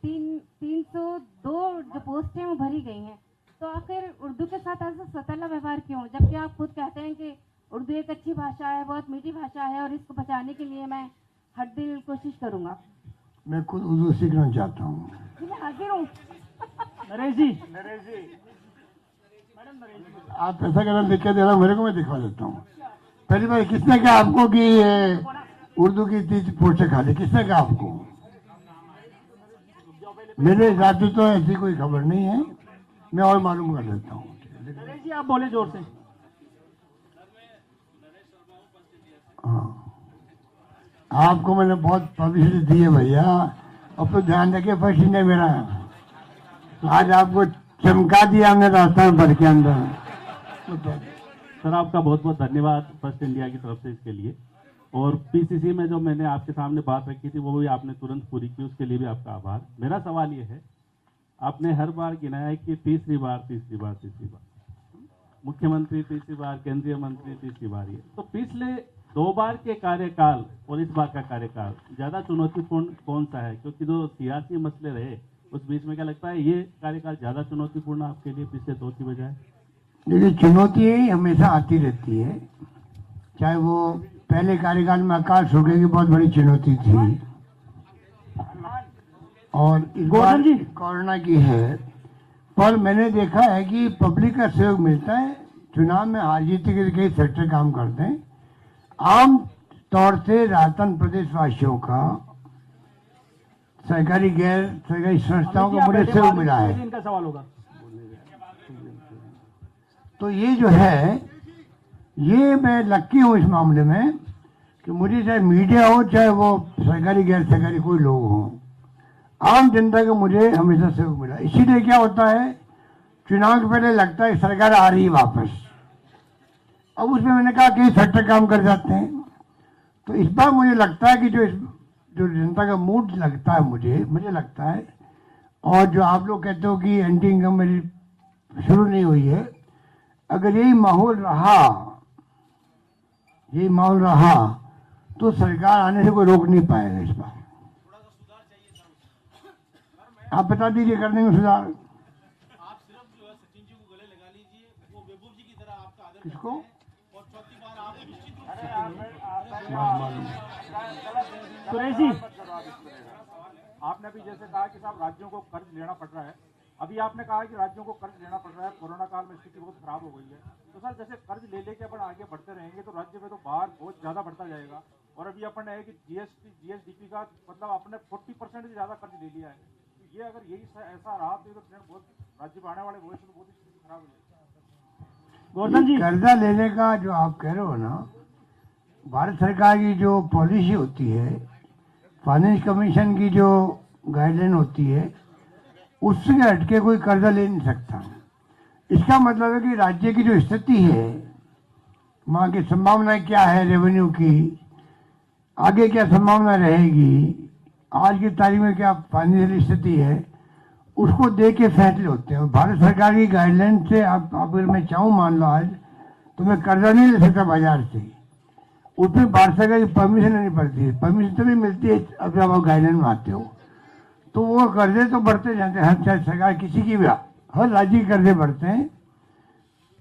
302 जो पोस्ट हैं वो भरी गई हैं। तो आखिर उर्दू के साथ ऐसा सौतेला व्यवहार क्यों, जबकि आप खुद कहते हैं कि उर्दू एक अच्छी भाषा है, बहुत मीठी भाषा है और इसको बचाने के लिए मैं हर दिल कोशिश करूंगा। मैं खुद उर्दू सीखना चाहता हूँ। मैं हाजिर हूँ। नरेश जी, आप ऐसा करना लिख के देना मेरे को, मैं दिखवा देता हूँ। पहली बार किसने कहा आपको कि ये उर्दू की 30 पोस्टें खाली, किसने कहा आपको? मेरे हिसाब से तो ऐसी कोई खबर नहीं है, मैं और मालूम कर लेता हूँ। नरेश जी आप बोले जोर से। हाँ, आपको मैंने बहुत पब्लिसिटी दी है भैया, अब तो ध्यान रखिए। फर्स्ट इंडिया मेरा आज आपको चमका दिया हमने राजस्थान भर के अंदर। सर आपका बहुत बहुत धन्यवाद फर्स्ट इंडिया की तरफ से इसके लिए, और पीसीसी में जो मैंने आपके सामने बात रखी थी वो भी आपने तुरंत पूरी की, उसके लिए भी आपका आभार। मेरा सवाल ये है, आपने हर बार गिनाया है कि तीसरी बार मुख्यमंत्री, तीसरी बार केंद्रीय मंत्री, तीसरी बार ये, तो पिछले 2 बार के कार्यकाल और इस बार का कार्यकाल ज्यादा चुनौतीपूर्ण कौन सा है? क्योंकि जो सियासी मसले रहे उस बीच में क्या लगता है ये कार्यकाल ज्यादा चुनौतीपूर्ण आपके लिए पिछले 2 की बजाय? देखिए, चुनौती हमेशा आती रहती है, चाहे वो पहले कार्यकाल में अकाल सूखे की बहुत बड़ी चुनौती थी और इस बार कोरोना की है। पर मैंने देखा है कि पब्लिक का सहयोग मिलता है। चुनाव में हार जीत के कई सेक्टर काम करते हैं। आम तौर से राजस्थान प्रदेश वासियों का, सरकारी गैर सरकारी संस्थाओं का मुझे सहयोग मिला है। इनका सवाल होगा। तो ये जो है, ये मैं लक्की हूँ इस मामले में कि मुझे चाहे मीडिया हो, चाहे वो सरकारी गैर सरकारी कोई लोग हों, आम जनता को मुझे हमेशा सहयोग मिला। इसीलिए क्या होता है, चुनाव के पहले लगता है सरकार आ रही है वापस, अब उसमें मैंने कहा कई सेक्टर काम कर जाते हैं। तो इस बार मुझे लगता है कि जो जनता का मूड लगता है, मुझे लगता है, और जो आप लोग कहते हो कि एंटी इनकम शुरू नहीं हुई है, अगर यही माहौल रहा तो सरकार आने से कोई रोक नहीं पाएगा। इस बार आप बता दीजिए, कर देंगे सुधार। आप सिर्फ जो है सचिन जी को गले लगा लीजिए, वो महबूब जी की तरह आपका आदर किसको? और चौथी बार आप निश्चित रूप से सुरेश जी, आपने भी जैसे कहा कि साहब राज्यों को कर्ज लेना पड़ रहा है, अभी आपने कहा कि राज्यों को कर्ज लेना पड़ रहा है, कोरोना काल में स्थिति बहुत खराब हो गई है। तो सर जैसे कर्ज ले लेके अपन आगे बढ़ते रहेंगे तो राज्य में तो बाहर बहुत ज्यादा बढ़ता जाएगा, और अभी अपन है कि जीएसडीपी का मतलब अपने 40% से ज्यादा कर्ज ले लिया है। तो ये अगर यही ऐसा रहा तो ये तो ट्रेंड बहुत राज्य में आने वाले भविष्य में बहुत ही स्थिति खराब हो जाएगी। गोवर्धन जी, कर्जा लेने का जो आप कह रहे हो ना, भारत सरकार की जो पॉलिसी होती है, फाइनेंस कमीशन की जो गाइडलाइन होती है, उससे हटके कोई कर्जा ले नहीं सकता। इसका मतलब है कि राज्य की जो स्थिति है, वहाँ की संभावना क्या है रेवेन्यू की, आगे क्या संभावना रहेगी, आज की तारीख में क्या फाइनेंशियल स्थिति है, उसको देख के फैसले होते हैं। भारत सरकार की गाइडलाइन से आप अगर मैं चाहूँ, मान लो आज तो मैं कर्जा नहीं ले सकता बाजार से, उसमें भारत सरकार की परमिशन लेनी पड़ती है। परमिशन तभी मिलती है अब जब आप गाइडलाइन में आते हो। तो वो कर्जे तो बढ़ते जाते हैं, हर सरकार किसी की भी, हर राज्य के कर्जे बढ़ते हैं।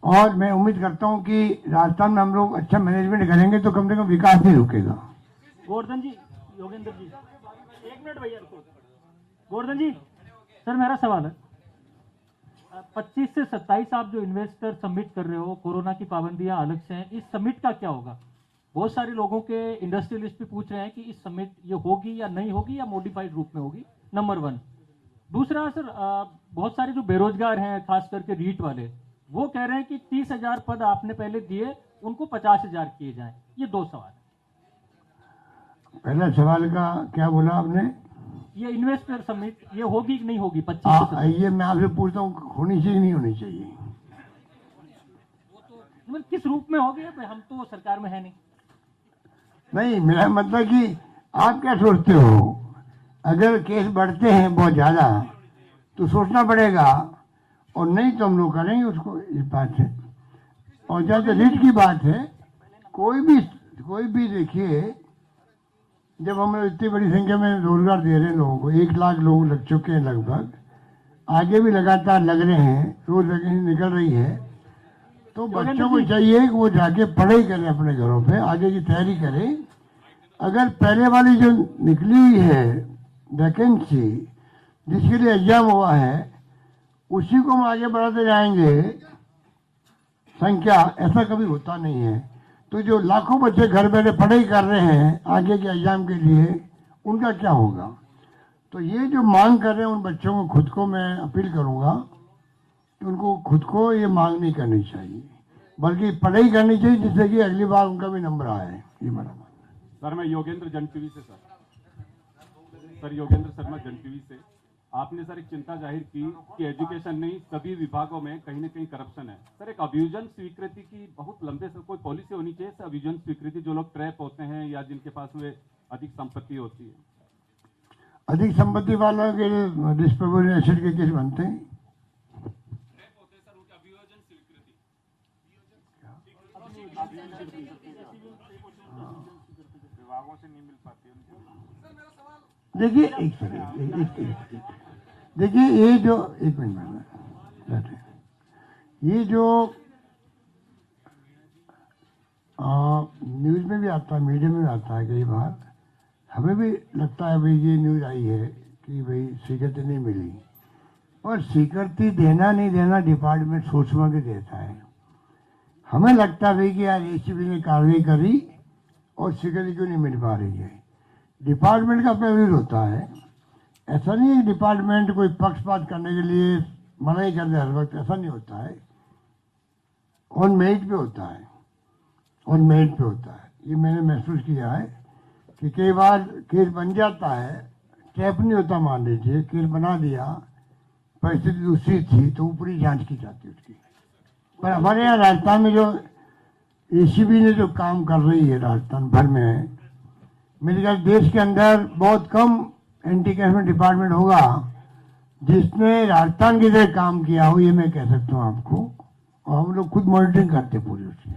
और मैं उम्मीद करता हूं कि राजस्थान में हम लोग अच्छा मैनेजमेंट करेंगे तो कम से कम विकास नहीं रुकेगा। गोवर्धन जी, योगेंद्र जी, 1 मिनट भैया रुको। गोवर्धन जी, सर मेरा सवाल है, 25 से 27 आप जो इन्वेस्टर सबमिट कर रहे हो, कोरोना की पाबंदियां अलग से हैं, इस समिट का क्या होगा? बहुत सारे लोगों के इंडस्ट्रियलिस्ट भी पूछ रहे हैं कि इस समिट ये होगी या नहीं होगी या मॉडिफाइड रूप में होगी, नंबर 1। दूसरा सर, बहुत सारे जो बेरोजगार हैं, खास करके रीट वाले, वो कह रहे हैं कि 30,000 पद आपने पहले दिए, उनको 50,000 किए जाएं। ये 2 सवाल। पहला सवाल का क्या बोला आपने? ये इन्वेस्टर समिट ये होगी कि नहीं होगी 25 से? ये मैं आपसे पूछता हूँ, होनी चाहिए नहीं होनी चाहिए? मतलब किस रूप में होगी? हम तो सरकार में है नहीं। नहीं, मेरा मतलब कि आप क्या सोचते हो, अगर केस बढ़ते हैं बहुत ज्यादा तो सोचना पड़ेगा, और नहीं तो हम लोग करेंगे उसको, इस बात है। और जहाँ तक रीट की बात है, कोई भी देखिए, जब हम इतनी बड़ी संख्या में रोजगार दे रहे हैं लोगों को, 1 लाख लोग लग चुके हैं लगभग, आगे भी लगातार लग रहे हैं, रोज वैकेंसी निकल रही है, तो बच्चों को चाहिए कि वो जाके पढ़ाई करें अपने घरों पे, आगे की तैयारी करें। अगर पहले वाली जो निकली हुई है वैकेंसी, जिसके लिए एग्जाम हुआ है, उसी को हम आगे बढ़ाते जाएंगे संख्या, ऐसा कभी होता नहीं है। तो जो लाखों बच्चे घर बैठे पढ़ाई कर रहे हैं आगे के एग्जाम के लिए, उनका क्या होगा? तो ये जो मांग कर रहे हैं उन बच्चों को, खुद को मैं अपील करूंगा कि उनको खुद को ये मांग नहीं करनी चाहिए, बल्कि पढ़ाई करनी चाहिए, जिससे कि अगली बार उनका भी नंबर आए। ये बराबर। सर, मैं योगेंद्र जन टीवी से सर योगेंद्र शर्मा जन टीवी से। आपने सर एक चिंता जाहिर की कि एजुकेशन नहीं, सभी विभागों में कहीं ना कहीं करप्शन है। सर, एक अभियोजन स्वीकृति की बहुत लंबे से कोई पॉलिसी होनी चाहिए सर, अभियोजन स्वीकृति, जो लोग ट्रैप होते हैं या जिनके पास में अधिक संपत्ति होती है। अधिक संपत्ति वालों के डिस्प्रोपोर्शनेट के केस बनते हैं। ट्रैप होते हैं सर, उनकी अभियोजन स्वीकृति विभागों से नहीं मिल पाती उनको। देखिए एक सेकंड, देखिए ये जो, एक मिनट, ये जो न्यूज में भी आता है, मीडिया में भी आता है, कई बार हमें भी लगता है भाई ये न्यूज आई है कि भाई स्वीकृति नहीं मिली, और स्वीकृति देना नहीं देना डिपार्टमेंट सूचना के देता है। हमें लगता है भाई कि यार एसीबी ने कार्रवाई करी और स्वीकृति क्यों नहीं मिल पा रही है। डिपार्टमेंट का प्रयास होता है, ऐसा नहीं है डिपार्टमेंट कोई पक्षपात करने के लिए मना ही कर दे हर वक्त, ऐसा नहीं होता है। ऑन मेरिट पे होता है, ऑन मेरिट पे होता है। ये मैंने महसूस किया है कि कई बार केस बन जाता है, ट्रैप नहीं होता, मान लीजिए केस बना दिया, परिस्थिति दूसरी थी तो ऊपरी जांच की जाती है उसकी। पर हमारे यहाँ राजस्थान में जो एसीबी ने जो काम कर रही है राजस्थान भर में, मेरे ख्याल देश के अंदर बहुत कम एंटी करप्शन डिपार्टमेंट होगा जिसने राजस्थान की तरह काम किया हो, ये मैं कह सकता हूँ आपको। और हम लोग खुद मॉनिटरिंग करते पूरी उसकी।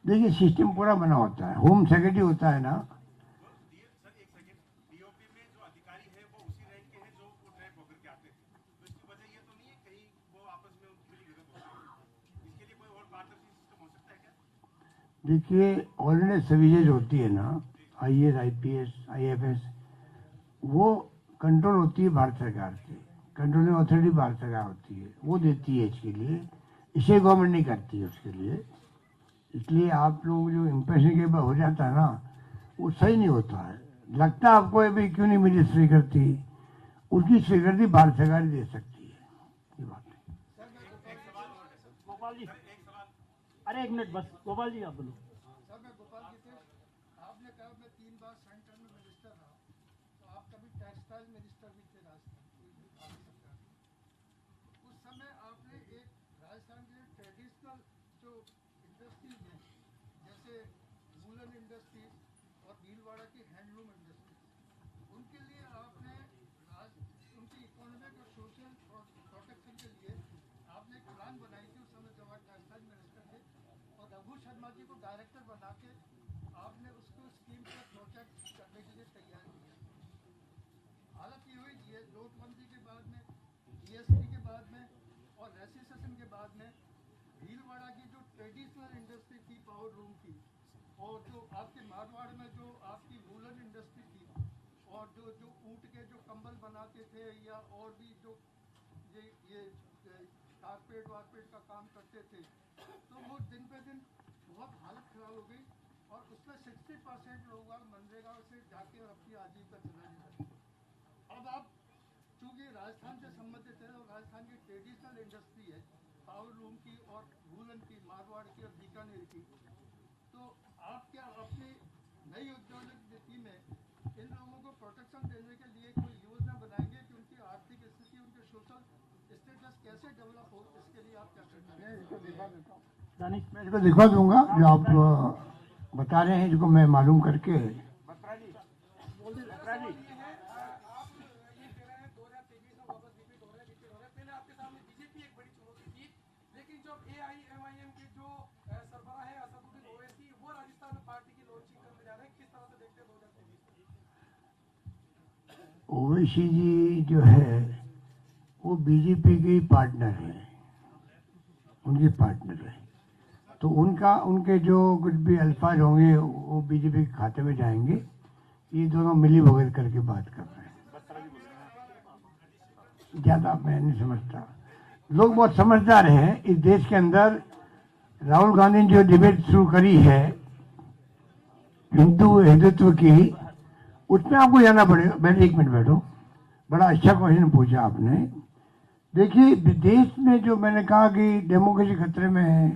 देखिए सिस्टम पूरा बना होता है, होम सेक्रेटरी होता है ना, देखिए ऑर्डिनेंस सर्विसेज होती है ना, आईएएस, आईपीएस, आईएफएस, वो कंट्रोल होती है भारत सरकार से, कंट्रोलिंग अथॉरिटी भारत सरकार होती है, वो देती है इसके लिए, इसे गवर्नमेंट नहीं करती है उसके लिए। इसलिए आप लोग जो इम्प्रेशन के बाद हो जाता है ना, वो सही नहीं होता है। लगता है आपको अभी क्यों नहीं मिली स्वीकृति, उसकी स्वीकृति भारत सरकार दे सकती है, ये बात है। गोपाल जी, अरे एक मिनट बस, गोपाल जी आप बोलो। सर मैं गोपाल गीतेश, आपने कहा मैं 3 बार सेंटर में मिनिस्टर रहा, तो आप कभी टेक्सटाइल मिनिस्टर भी थे राजस्थान सरकार। उस समय आपने एक राजस्थान के ट्रेडिशनल जो इंडस्ट्रीज हैं, जैसे वूलन इंडस्ट्रीज और भीलवाड़ा की हैंडलूम इंडस्ट्रीज, उनके लिए आपने उनकी इकोनॉमिक और सोशल प्रोटेक्शन के लिए आपने एक प्लान बनाई थी। उस समय जब आप टेक्सटाइल मिनिस्टर थे, और रघु शर्मा जी को डायरेक्टर बना के आपने उसको स्कीम को ये नोटबंदी के बाद में, जीएसटी के बाद में और रेसिसेशन के बाद में भीलवाड़ा की जो ट्रेडिशनल इंडस्ट्री थी पावर लूम की, और जो आपके मारवाड़ में जो आपकी वूलन इंडस्ट्री थी, और जो ऊँट के जो कंबल बनाते थे या और भी जो ये कारपेट वारपेट का काम करते थे, तो वो दिन पे दिन बहुत हालत खराब हो गई और उसमें 60% लोग मनरेगा से जाके अपनी आजीविका चला नहीं सकते। अब आप चूँकि राजस्थान से संबंधित है और राजस्थान की ट्रेडिशनल इंडस्ट्री है पावर लूम की और वूलन की, मारवाड़ की और बीकानेर की, तो आप क्या अपनी नई औद्योगिक नीति में इन लोगों को प्रोटेक्शन देने के लिए कोई योजना बनाएंगे कि उनकी आर्थिक स्थिति, उनके सोशल स्टेटस कैसे डेवलप हो, इसके लिए आप क्या करना है? मैं इसको दिखवा दूंगा जो आप बता रहे हैं, इसको मैं मालूम करके ओवैसी जी जो है वो बीजेपी के पार्टनर है, उनके पार्टनर है, तो उनके जो कुछ भी अल्फाज होंगे वो बीजेपी के खाते में जाएंगे। ये दोनों मिली भगत करके बात कर रहे हैं, ज्यादा मैं नहीं समझता। लोग बहुत समझदार हैं इस देश के अंदर। राहुल गांधी ने जो डिबेट शुरू करी है हिंदुत्व की, उसमें आपको जाना पड़ेगा। बैठो, एक मिनट बैठो, बड़ा अच्छा क्वेश्चन पूछा आपने। देखिए देश में जो मैंने कहा कि डेमोक्रेसी खतरे में है,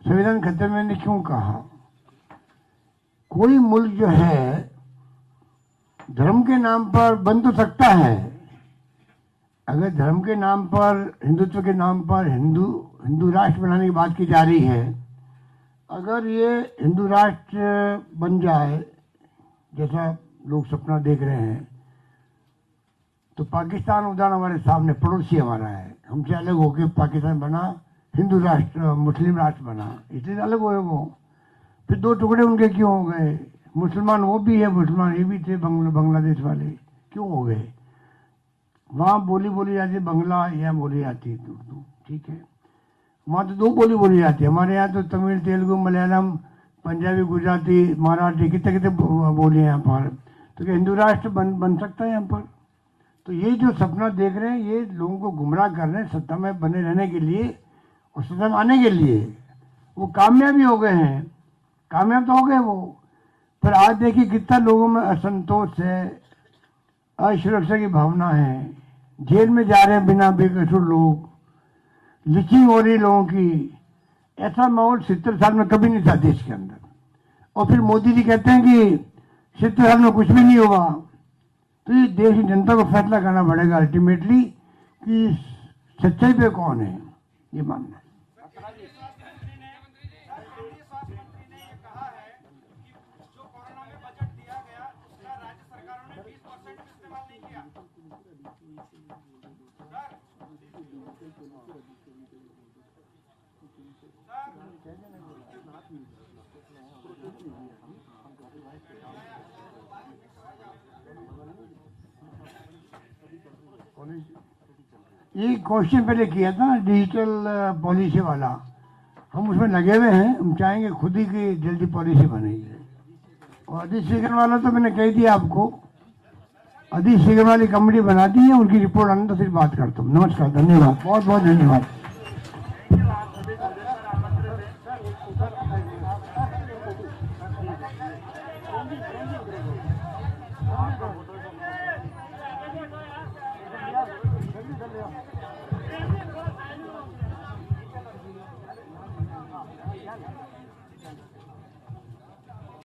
संविधान खतरे में, मैंने क्यों कहा? कोई मुल्क जो है धर्म के नाम पर बन तो सकता है, अगर धर्म के नाम पर, हिंदुत्व के नाम पर हिंदू राष्ट्र बनाने की बात की जा रही है, अगर ये हिंदू राष्ट्र बन जाए जैसा लोग सपना देख रहे हैं, तो पाकिस्तान उदाहरण हमारे सामने पड़ोसी हमारा है, हमसे अलग होकर पाकिस्तान बना, हिंदू राष्ट्र, मुस्लिम राष्ट्र बना, इसलिए अलग हुए वो। फिर दो टुकड़े उनके क्यों हो गए? मुसलमान वो भी है, मुसलमान ये भी थे, बांग्लादेश वाले क्यों हो गए? वहाँ बोली जाती बंगला, यहाँ बोली जाती उर्दू, ठीक है। वहाँ तो दो बोली जाती है, हमारे यहाँ तो तमिल, तेलुगु, मलयालम, पंजाबी, गुजराती, मराठी, कितने बोली हैं यहाँ पर। तो क्या हिंदू राष्ट्र बन सकता है यहाँ पर? तो ये जो सपना देख रहे हैं, ये लोगों को गुमराह कर रहे हैं सत्ता में बने रहने के लिए और सत्ता में आने के लिए। वो कामयाब भी हो गए हैं, कामयाब तो हो गए वो, पर आज देखिए कितना लोगों में असंतोष है, असुरक्षा की भावना है, जेल में जा रहे हैं बिना बेकसूर लोग, लिचिंग हो रही लोगों की। ऐसा माहौल 70 साल में कभी नहीं था देश के अंदर। और फिर मोदी जी कहते हैं कि 70 साल में कुछ भी नहीं होगा। तो ये देश की जनता को फैसला करना पड़ेगा अल्टीमेटली कि सच्चाई पे कौन है, ये मानना है। ये क्वेश्चन पहले किया था डिजिटल पॉलिसी वाला, हम उसमें लगे हुए हैं, हम चाहेंगे खुद ही की जल्दी पॉलिसी बनेगी। और अधिसूचना वाला तो मैंने कह दिया आपको, अधिसूचना वाली कमेटी बना दी है, उनकी रिपोर्ट आने तो फिर बात करता हूँ। नमस्कार, धन्यवाद, बहुत बहुत धन्यवाद।